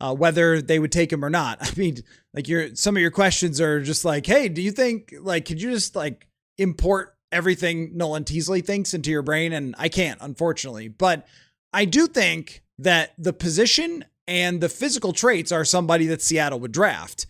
whether they would take him or not. I mean, like some of your questions are just like, hey, do you think, like, could you just like import everything Nolan Teasley thinks into your brain? And I can't, unfortunately. But I do think that the position and the physical traits are somebody that Seattle would draft.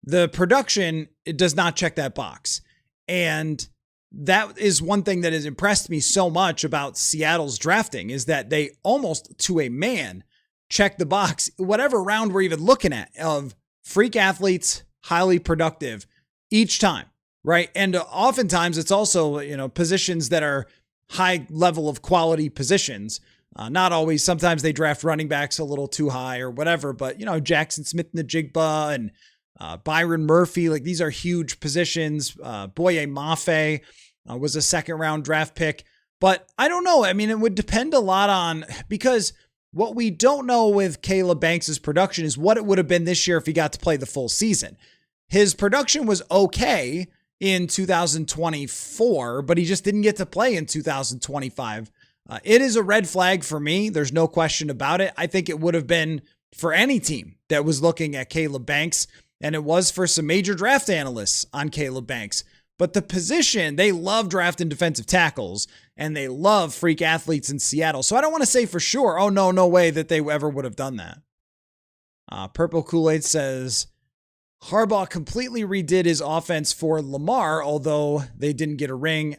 The production, it does not check that box. And that is one thing that has impressed me so much about Seattle's drafting, is that they almost to a man check the box, whatever round we're even looking at, of freak athletes, highly productive each time. right? And oftentimes it's also, positions that are high level of quality positions. Not always. Sometimes they draft running backs a little too high or whatever, but Jackson Smith-Njigba and Byron Murphy, like these are huge positions. Boye Mafe was a second round draft pick, but I don't know. I mean, it would depend a lot on, because what we don't know with Caleb Banks' production is what it would have been this year if he got to play the full season. His production was okay in 2024, but he just didn't get to play in 2025. It is a red flag for me. There's no question about it. I think it would have been for any team that was looking at Caleb Banks, and it was for some major draft analysts on Caleb Banks. But the position, they love drafting defensive tackles, and they love freak athletes in Seattle. So I don't want to say for sure, oh, no way that they ever would have done that. Purple Kool-Aid says, Harbaugh completely redid his offense for Lamar, although they didn't get a ring.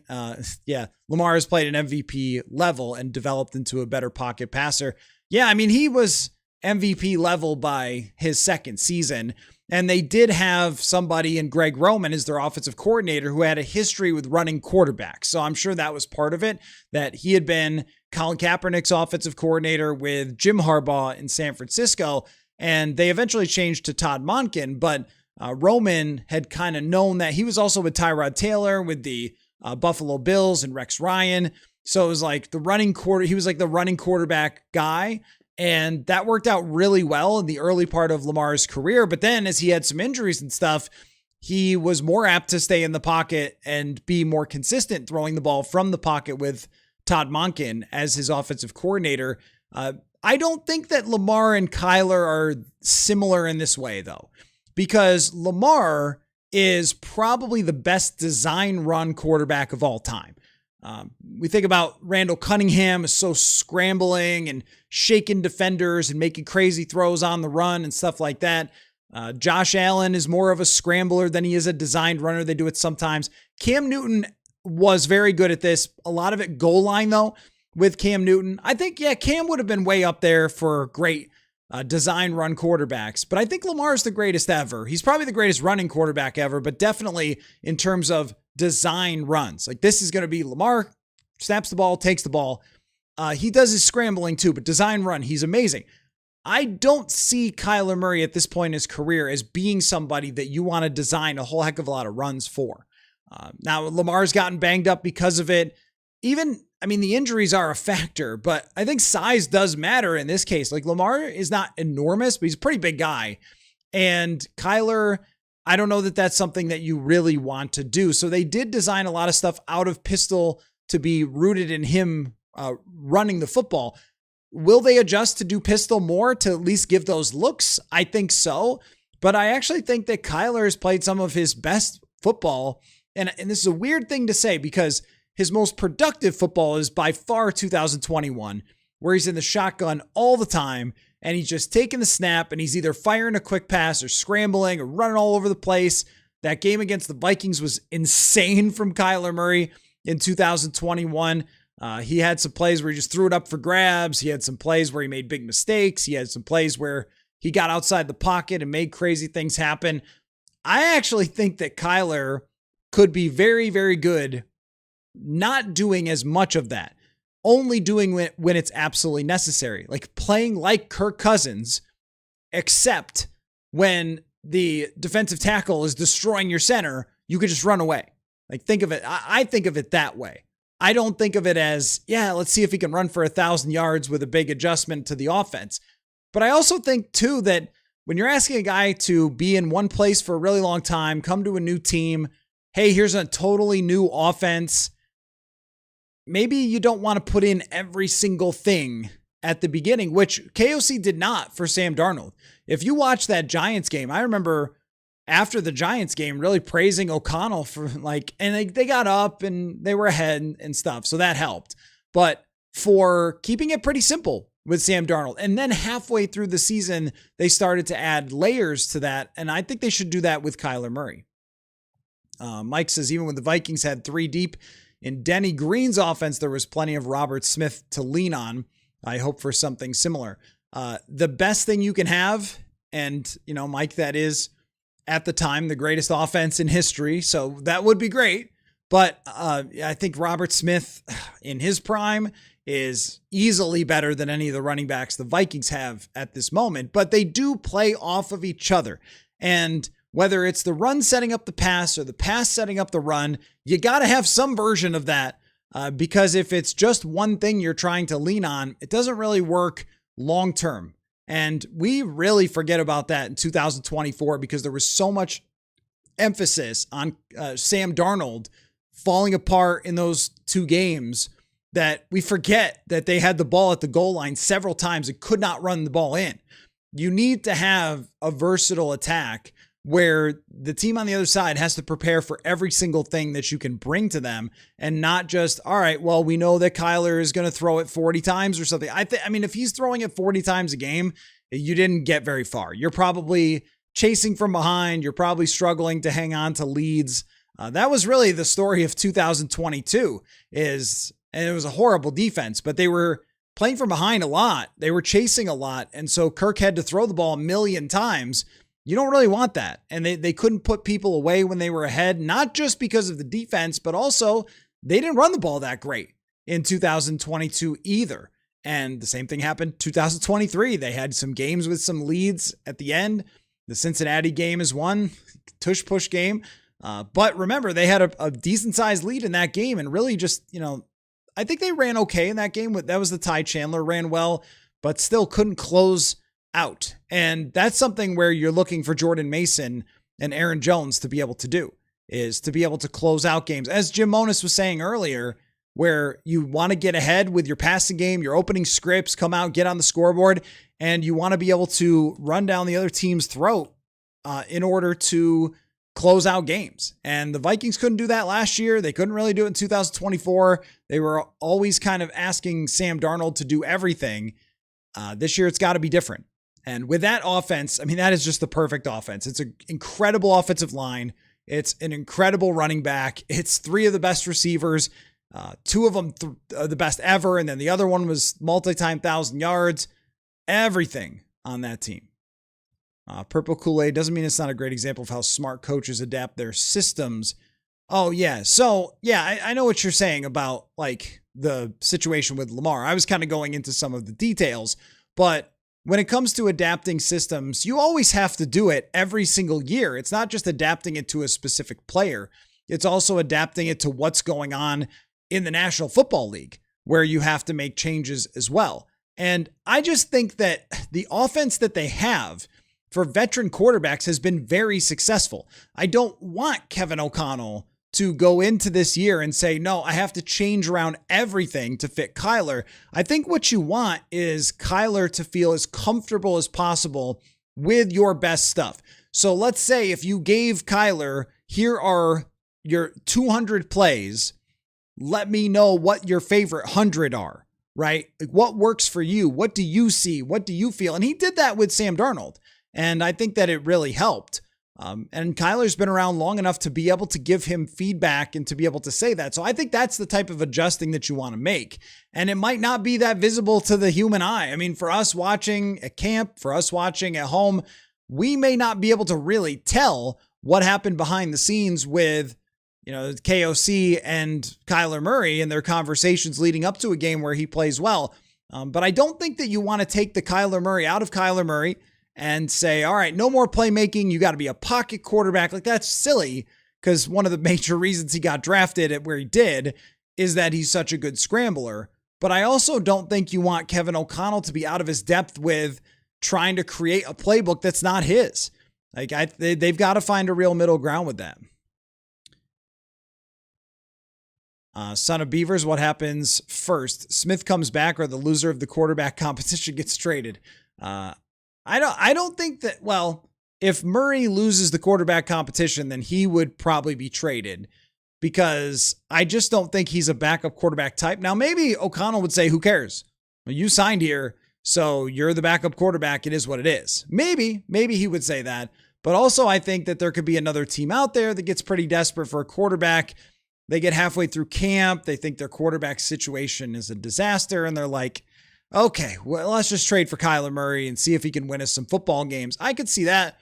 Lamar has played an MVP level and developed into a better pocket passer. Yeah, I mean, he was MVP level by his second season, and they did have somebody in Greg Roman as their offensive coordinator who had a history with running quarterbacks. So I'm sure that was part of it, that he had been Colin Kaepernick's offensive coordinator with Jim Harbaugh in San Francisco, and they eventually changed to Todd Monken, but Roman had kind of known that. He was also with Tyrod Taylor with the Buffalo Bills and Rex Ryan. So it was like he was like the running quarterback guy. And that worked out really well in the early part of Lamar's career. But then as he had some injuries and stuff, he was more apt to stay in the pocket and be more consistent throwing the ball from the pocket with Todd Monken as his offensive coordinator. I don't think that Lamar and Kyler are similar in this way, though, because Lamar is probably the best design run quarterback of all time. We think about Randall Cunningham is so scrambling and shaking defenders and making crazy throws on the run and stuff like that. Josh Allen is more of a scrambler than he is a designed runner. They do it sometimes. Cam Newton was very good at this. A lot of it goal line, though, with Cam Newton. I think, Cam would have been way up there for great design run quarterbacks, but I think Lamar is the greatest ever. He's probably the greatest running quarterback ever, but definitely in terms of design runs. Like, this is going to be Lamar snaps the ball, takes the ball. He does his scrambling too, but design run, he's amazing. I don't see Kyler Murray at this point in his career as being somebody that you want to design a whole heck of a lot of runs for. Now, Lamar's gotten banged up because of it. The injuries are a factor, but I think size does matter in this case. Like, Lamar is not enormous, but he's a pretty big guy. And Kyler, I don't know that that's something that you really want to do. So they did design a lot of stuff out of pistol to be rooted in him running the football. Will they adjust to do pistol more to at least give those looks? I think so. But I actually think that Kyler has played some of his best football. And this is a weird thing to say because his most productive football is by far 2021, where he's in the shotgun all the time and he's just taking the snap and he's either firing a quick pass or scrambling or running all over the place. That game against the Vikings was insane from Kyler Murray in 2021. He had some plays where he just threw it up for grabs. He had some plays where he made big mistakes. He had some plays where he got outside the pocket and made crazy things happen. I actually think that Kyler could be very, very good not doing as much of that, only doing it when it's absolutely necessary, like playing like Kirk Cousins, except when the defensive tackle is destroying your center, you could just run away. Like, think of it. I think of it that way. I don't think of it as, let's see if he can run for 1,000 yards with a big adjustment to the offense. But I also think too that when you're asking a guy to be in one place for a really long time, come to a new team, hey, here's a totally new offense, maybe you don't want to put in every single thing at the beginning, which KOC did not for Sam Darnold. If you watch that Giants game, I remember after the Giants game really praising O'Connell for and they got up and they were ahead and stuff. So that helped. But for keeping it pretty simple with Sam Darnold. And then halfway through the season, they started to add layers to that. And I think they should do that with Kyler Murray. Mike says, even when the Vikings had 3 deep in Denny Green's offense, there was plenty of Robert Smith to lean on. I hope for something similar. The best thing you can have, and Mike, that is at the time, the greatest offense in history. So that would be great. But I think Robert Smith in his prime is easily better than any of the running backs the Vikings have at this moment. But they do play off of each other. And whether it's the run setting up the pass or the pass setting up the run, you got to have some version of that. Because if it's just one thing you're trying to lean on, it doesn't really work long term. And we really forget about that in 2024 because there was so much emphasis on Sam Darnold falling apart in those 2 games that we forget that they had the ball at the goal line several times and could not run the ball in. You need to have a versatile attack where the team on the other side has to prepare for every single thing that you can bring to them and not just, all right, well, we know that Kyler is going to throw it 40 times or something. I mean, if he's throwing it 40 times a game, you didn't get very far. You're probably chasing from behind. You're probably struggling to hang on to leads. That was really the story of 2022 and it was a horrible defense, but they were playing from behind a lot. They were chasing a lot. And so Kirk had to throw the ball a million times. You don't really want that. And they couldn't put people away when they were ahead, not just because of the defense, but also they didn't run the ball that great in 2022 either. And the same thing happened 2023. They had some games with some leads at the end. The Cincinnati game is one tush push game. But remember, they had a decent sized lead in that game and really just, I think they ran okay in that game. That was the Ty Chandler ran well, but still couldn't close out. And that's something where you're looking for Jordan Mason and Aaron Jones to be able to do, is to be able to close out games. As Jim Monos was saying earlier, where you want to get ahead with your passing game, your opening scripts, come out, get on the scoreboard, and you want to be able to run down the other team's throat in order to close out games. And the Vikings couldn't do that last year. They couldn't really do it in 2024. They were always kind of asking Sam Darnold to do everything. This year, it's got to be different. And with that offense, I mean, that is just the perfect offense. It's an incredible offensive line. It's an incredible running back. It's 3 of the best receivers, 2 of them the best ever. And then the other one was multi-time 1,000 yards. Everything on that team. Purple Kool-Aid doesn't mean it's not a great example of how smart coaches adapt their systems. Oh, yeah. So, yeah, I know what you're saying about like the situation with Lamar. I was kind of going into some of the details, but when it comes to adapting systems, you always have to do it every single year. It's not just adapting it to a specific player. It's also adapting it to what's going on in the National Football League, where you have to make changes as well. And I just think that the offense that they have for veteran quarterbacks has been very successful. I don't want Kevin O'Connell to go into this year and say, no, I have to change around everything to fit Kyler. I think what you want is Kyler to feel as comfortable as possible with your best stuff. So let's say if you gave Kyler, here are your 200 plays, let me know what your favorite 100 are, right? Like what works for you? What do you see? What do you feel? And he did that with Sam Darnold. And I think that it really helped. And Kyler's been around long enough to be able to give him feedback and to be able to say that. So I think that's the type of adjusting that you want to make. And it might not be that visible to the human eye. I mean, for us watching at camp, for us watching at home, we may not be able to really tell what happened behind the scenes with, KOC and Kyler Murray and their conversations leading up to a game where he plays well. But I don't think that you want to take the Kyler Murray out of Kyler Murray and say, all right, no more playmaking. You got to be a pocket quarterback. Like that's silly because one of the major reasons he got drafted at where he did is that he's such a good scrambler. But I also don't think you want Kevin O'Connell to be out of his depth with trying to create a playbook that's not his. Like they've got to find a real middle ground with that. Son of Beavers, what happens first? Smith comes back or the loser of the quarterback competition gets traded? I don't think that, well, if Murray loses the quarterback competition, then he would probably be traded because I just don't think he's a backup quarterback type. Now, maybe O'Connell would say, who cares? Well, you signed here, so you're the backup quarterback. It is what it is. Maybe he would say that. But also, I think that there could be another team out there that gets pretty desperate for a quarterback. They get halfway through camp. They think their quarterback situation is a disaster. And they're like, okay, well, let's just trade for Kyler Murray and see if he can win us some football games. I could see that.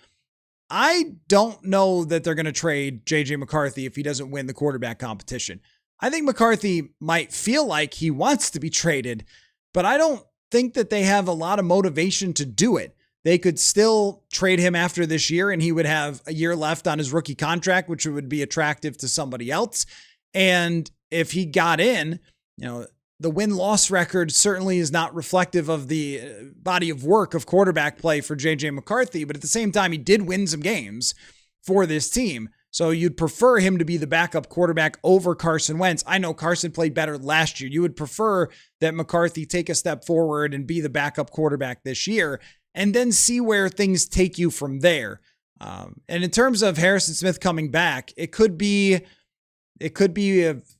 I don't know that they're going to trade JJ McCarthy if he doesn't win the quarterback competition. I think McCarthy might feel like he wants to be traded, but I don't think that they have a lot of motivation to do it. They could still trade him after this year and he would have a year left on his rookie contract, which would be attractive to somebody else. And if he got in, the win-loss record certainly is not reflective of the body of work of quarterback play for JJ McCarthy, but at the same time, he did win some games for this team. So you'd prefer him to be the backup quarterback over Carson Wentz. I know Carson played better last year. You would prefer that McCarthy take a step forward and be the backup quarterback this year and then see where things take you from there. And in terms of Harrison Smith coming back, it could be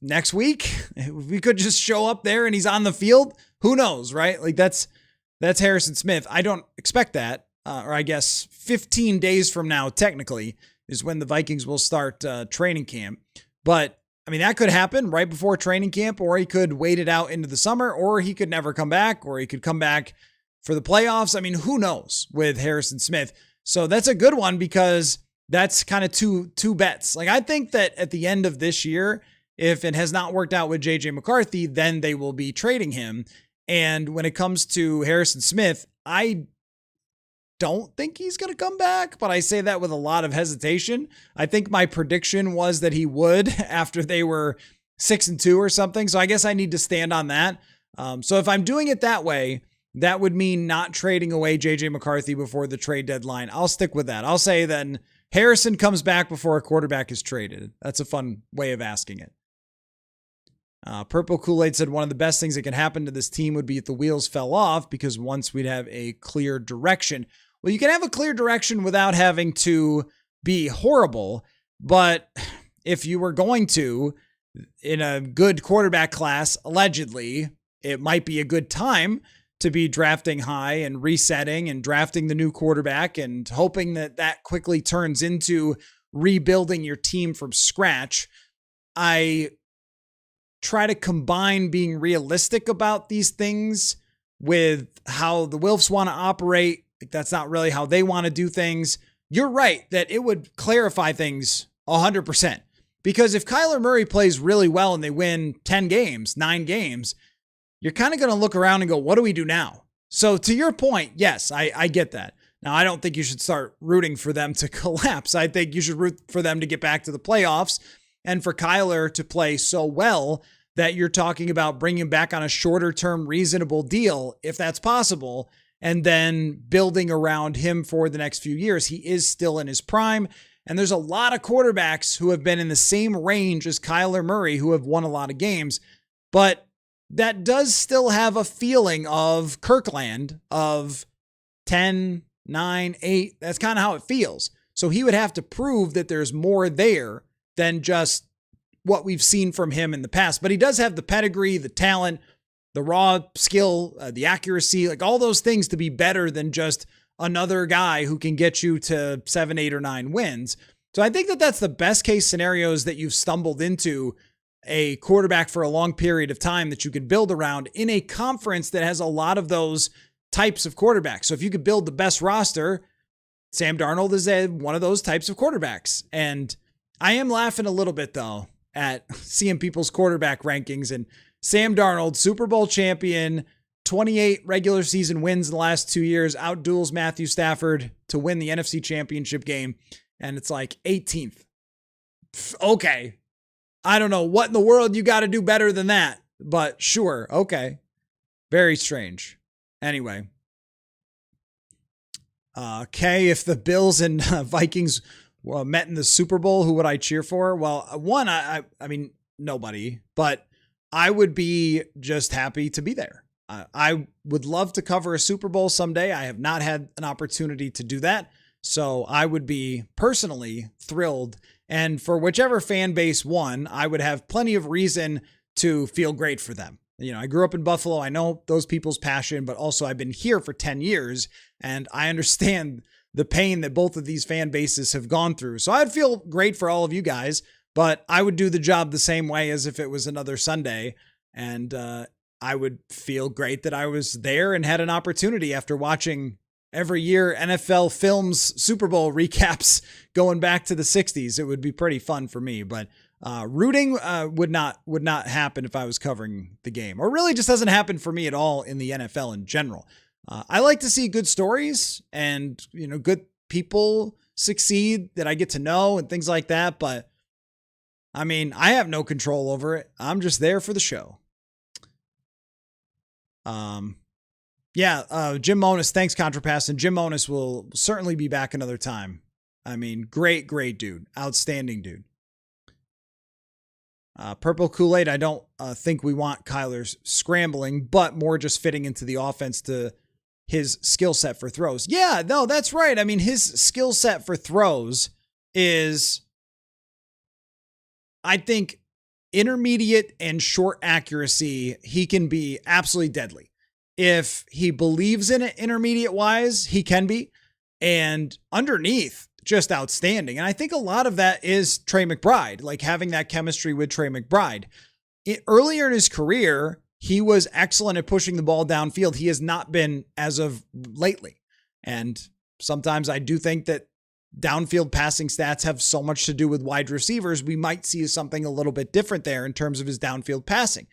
next week. We could just show up there and he's on the field. Who knows, right? Like that's Harrison Smith. I don't expect that. Or I guess 15 days from now, technically, is when the Vikings will start training camp. But I mean, that could happen right before training camp, or he could wait it out into the summer, or he could never come back, or he could come back for the playoffs. I mean, who knows with Harrison Smith? So that's a good one because that's kind of two bets. Like, I think that at the end of this year, if it has not worked out with JJ McCarthy, then they will be trading him. And when it comes to Harrison Smith, I don't think he's going to come back, but I say that with a lot of hesitation. I think my prediction was that he would after they were 6-2 or something. So I guess I need to stand on that. So if I'm doing it that way, that would mean not trading away JJ McCarthy before the trade deadline. I'll stick with that. I'll say then Harrison comes back before a quarterback is traded. That's a fun way of asking it. Purple Kool-Aid said one of the best things that could happen to this team would be if the wheels fell off, because once we'd have a clear direction. Well, you can have a clear direction without having to be horrible, but if you were going to, in a good quarterback class, allegedly, it might be a good time to be drafting high and resetting and drafting the new quarterback and hoping that that quickly turns into rebuilding your team from scratch. I try to combine being realistic about these things with how the Wilfs want to operate. That's not really how they want to do things. You're right that it would clarify things 100%, because if Kyler Murray plays really well and they win 10 games, 9 games, you're kind of going to look around and go, what do we do now? So to your point, yes, I get that. Now, I don't think you should start rooting for them to collapse. I think you should root for them to get back to the playoffs and for Kyler to play so well that you're talking about bringing him back on a shorter term, reasonable deal, if that's possible, and then building around him for the next few years. He is still in his prime. And there's a lot of quarterbacks who have been in the same range as Kyler Murray who have won a lot of games, but that does still have a feeling of Kirkland of 10, 9, 8. That's kind of how it feels. So he would have to prove that there's more there than just what we've seen from him in the past. But he does have the pedigree, the talent, the raw skill, the accuracy, like all those things to be better than just another guy who can get you to 7, 8, or 9 wins. So I think that that's the best case scenarios that you've stumbled into a quarterback for a long period of time that you could build around in a conference that has a lot of those types of quarterbacks. So if you could build the best roster, Sam Darnold is one of those types of quarterbacks. And I am laughing a little bit though at seeing people's quarterback rankings, and Sam Darnold, Super Bowl champion, 28 regular season wins in the last 2 years, outduels Matthew Stafford to win the NFC Championship game. And it's like 18th. Okay. I don't know what in the world you got to do better than that, but sure. Okay. Very strange. Anyway. Okay. If the Bills and Vikings met in the Super Bowl, who would I cheer for? Well, one, I mean, nobody, but I would be just happy to be there. I would love to cover a Super Bowl someday. I have not had an opportunity to do that. So I would be personally thrilled. And for whichever fan base won, I would have plenty of reason to feel great for them. You know, I grew up in Buffalo. I know those people's passion, but also I've been here for 10 years and I understand the pain that both of these fan bases have gone through. So I'd feel great for all of you guys, but I would do the job the same way as if it was another Sunday. And I would feel great that I was there and had an opportunity after watching every year NFL films Super Bowl recaps going back to the 60s. It would be pretty fun for me, but rooting would not happen if I was covering the game, or really just doesn't happen for me at all in the NFL in general. I like to see good stories and, good people succeed that I get to know and things like that. But I mean, I have no control over it. I'm just there for the show. Jim Monis, thanks, Contrapass. And Jim Monis will certainly be back another time. I mean, great dude. Outstanding dude. Purple Kool-Aid, I don't think we want Kyler's scrambling, but more just fitting into the offense to his skill set for throws. Yeah, no, that's right. I mean, his skill set for throws is, I think, intermediate and short accuracy. He can be absolutely deadly. If he believes in it intermediate wise, he can be. And underneath, just outstanding. And I think a lot of that is Trey McBride, like having that chemistry with Trey McBride. Earlier in his career, he was excellent at pushing the ball downfield. He has not been as of lately. And sometimes I do think that downfield passing stats have so much to do with wide receivers. We might see something a little bit different there in terms of his downfield passing.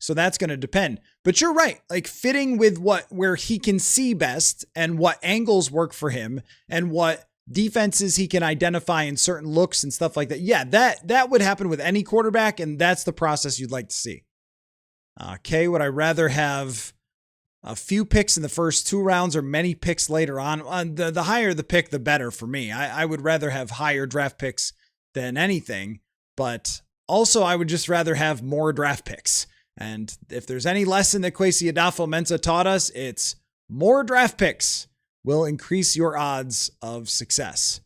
So that's going to depend. But you're right, like fitting with where he can see best and what angles work for him and what defenses he can identify in certain looks and stuff like that. Yeah, that would happen with any quarterback, and that's the process you'd like to see. Kay, would I rather have a few picks in the first 2 rounds or many picks later on? The higher the pick, the better for me. I would rather have higher draft picks than anything, but also I would just rather have more draft picks. And if there's any lesson that Kwesi Adafo-Mensah taught us, it's more draft picks will increase your odds of success.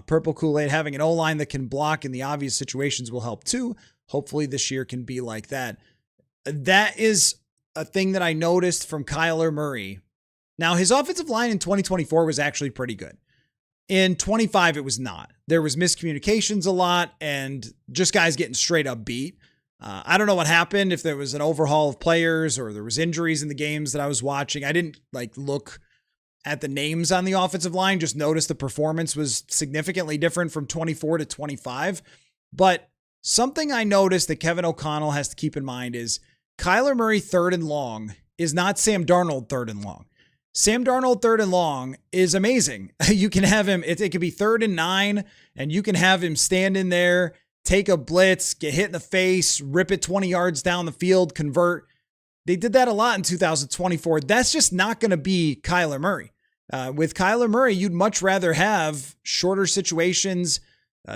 Purple Kool-Aid, having an O-line that can block in the obvious situations will help too. Hopefully this year can be like that. That is a thing that I noticed from Kyler Murray. Now, his offensive line in 2024 was actually pretty good. In 25, it was not. There was miscommunications a lot and just guys getting straight up beat. I don't know what happened, if there was an overhaul of players or there was injuries in the games that I was watching. I didn't look at the names on the offensive line, just noticed the performance was significantly different from 24 to 25. But something I noticed that Kevin O'Connell has to keep in mind is Kyler Murray 3rd and long is not Sam Darnold 3rd and long. Sam Darnold 3rd and long is amazing. You can have him, it could be 3rd and 9, and you can have him stand in there, take a blitz, get hit in the face, rip it 20 yards down the field, convert. They did that a lot in 2024. That's just not going to be Kyler Murray. With Kyler Murray, you'd much rather have shorter situations,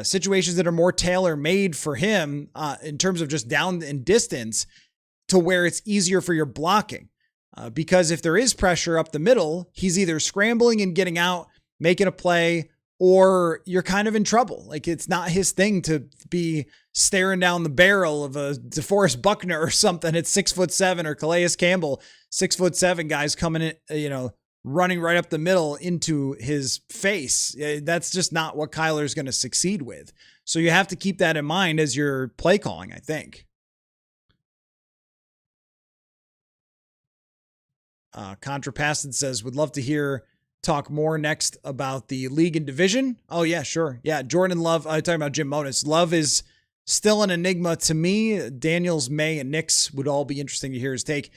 situations that are more tailor-made for him in terms of just down and distance, to where it's easier for your blocking. Because if there is pressure up the middle, he's either scrambling and getting out, making a play, or you're kind of in trouble. Like, it's not his thing to be staring down the barrel of a DeForest Buckner or something at 6'7", or Calais Campbell, 6'7" guys coming in, running right up the middle into his face. That's just not what Kyler's going to succeed with. So you have to keep that in mind as you're play calling, I think. Contrapassed says, would love to hear talk more next about the league and division. Oh yeah, sure. Yeah. Jordan Love, I'm talking about Jim Monis. Love is still an enigma to me. Daniels, May, and Nix would all be interesting to hear his take.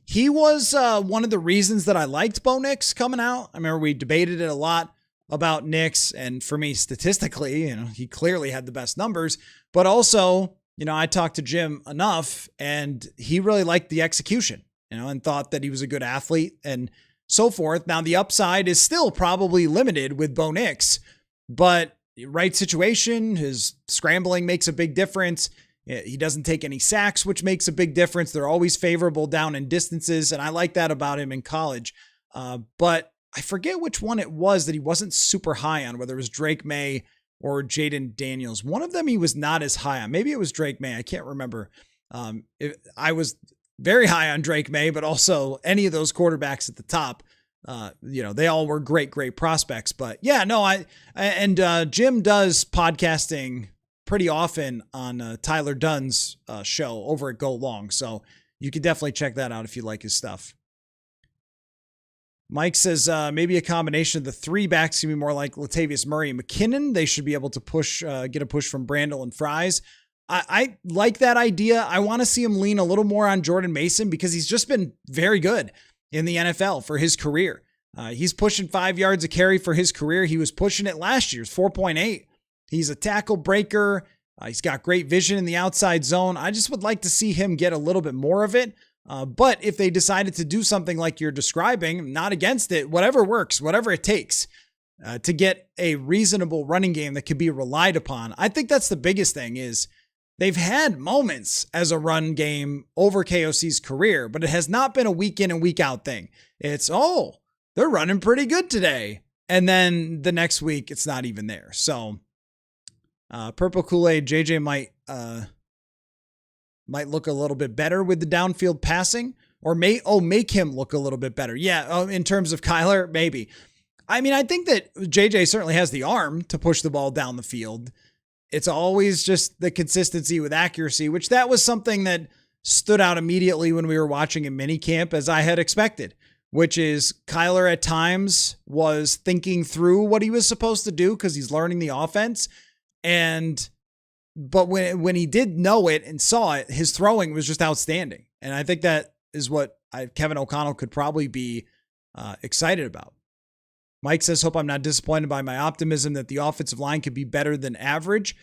He was one of the reasons that I liked Bo Nix coming out. I remember we debated it a lot about Nix, and for me, statistically, he clearly had the best numbers, but also, I talked to Jim enough and he really liked the execution, and thought that he was a good athlete and so forth. Now, the upside is still probably limited with Bo Nix, but right situation, his scrambling makes a big difference. He doesn't take any sacks, which makes a big difference. They're always favorable down in distances, and I like that about him in college. But I forget which one it was that he wasn't super high on, whether it was Drake May or Jaden Daniels. One of them he was not as high on. Maybe it was Drake May. I can't remember. I was very high on Drake May, but also any of those quarterbacks at the top, they all were great prospects. But yeah, no, Jim does podcasting pretty often on Tyler Dunn's show over at Go Long. So you can definitely check that out if you like his stuff. Mike says maybe a combination of the three backs can be more like Latavius Murray and McKinnon. They should be able to push, get a push from Brandel and Fries. I like that idea. I want to see him lean a little more on Jordan Mason because he's just been very good in the NFL for his career. He's pushing 5 yards a carry for his career. He was pushing it last year's 4.8. He's a tackle breaker. He's got great vision in the outside zone. I just would like to see him get a little bit more of it. But if they decided to do something like you're describing, I'm not against it, whatever works, whatever it takes to get a reasonable running game that can be relied upon. I think that's the biggest thing is they've had moments as a run game over KOC's career, but it has not been a week in and week out thing. It's, they're running pretty good today. And then the next week, it's not even there. So Purple Kool-Aid, JJ might look a little bit better with the downfield passing or make him look a little bit better. Yeah. In terms of Kyler, maybe. I mean, I think that JJ certainly has the arm to push the ball down the field. It's always just the consistency with accuracy, which that was something that stood out immediately when we were watching in minicamp, as I had expected, which is Kyler at times was thinking through what he was supposed to do because he's learning the offense. But when he did know it and saw it, his throwing was just outstanding. And I think that is what Kevin O'Connell could probably be excited about. Mike says, hope I'm not disappointed by my optimism that the offensive line could be better than average.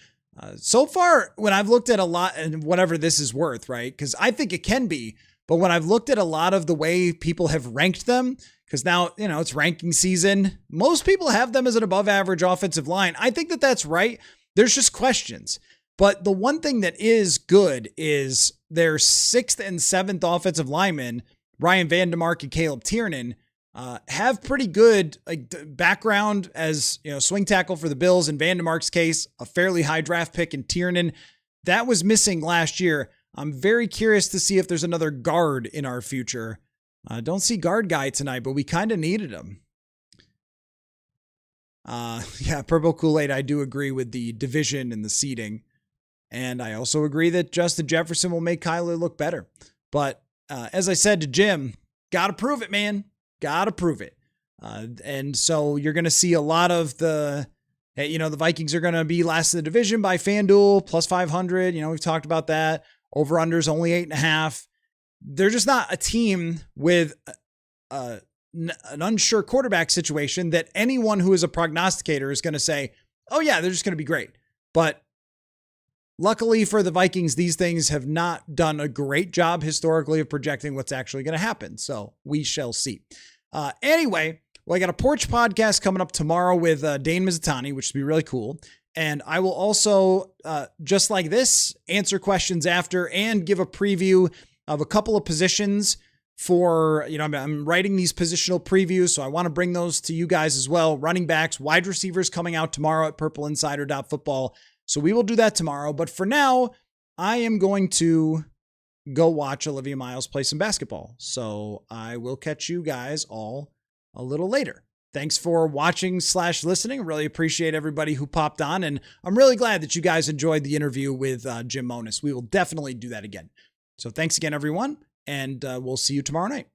So far, when I've looked at a lot, and whatever this is worth, right? Because I think it can be. But when I've looked at a lot of the way people have ranked them, because now, it's ranking season, most people have them as an above average offensive line. I think that that's right. There's just questions. But the one thing that is good is their 6th and 7th offensive linemen, Ryan Vandemark and Caleb Tiernan, have pretty good background as swing tackle for the Bills. In Vandemark's case, a fairly high draft pick in Tiernan. That was missing last year. I'm very curious to see if there's another guard in our future. Don't see guard guy tonight, but we kind of needed him. Yeah, Purple Kool-Aid, I do agree with the division and the seeding. And I also agree that Justin Jefferson will make Kyler look better. But as I said to Jim, got to prove it, man. Got to prove it. And so you're going to see a lot of the Vikings are going to be last in the division by FanDuel, plus 500. We've talked about that. Over-under's only 8.5. They're just not a team with an unsure quarterback situation that anyone who is a prognosticator is going to say, oh yeah, they're just going to be great. But luckily for the Vikings, these things have not done a great job historically of projecting what's actually going to happen. So we shall see. Anyway, I got a Porch podcast coming up tomorrow with Dane Mizutani, which will be really cool. And I will also, just like this, answer questions after and give a preview of a couple of positions for, I'm writing these positional previews, so I want to bring those to you guys as well. Running backs, wide receivers coming out tomorrow at purpleinsider.football. So we will do that tomorrow. But for now, I am going to go watch Olivia Miles play some basketball. So I will catch you guys all a little later. Thanks for watching/listening. Really appreciate everybody who popped on. And I'm really glad that you guys enjoyed the interview with Jim Monos. We will definitely do that again. So thanks again, everyone. And we'll see you tomorrow night.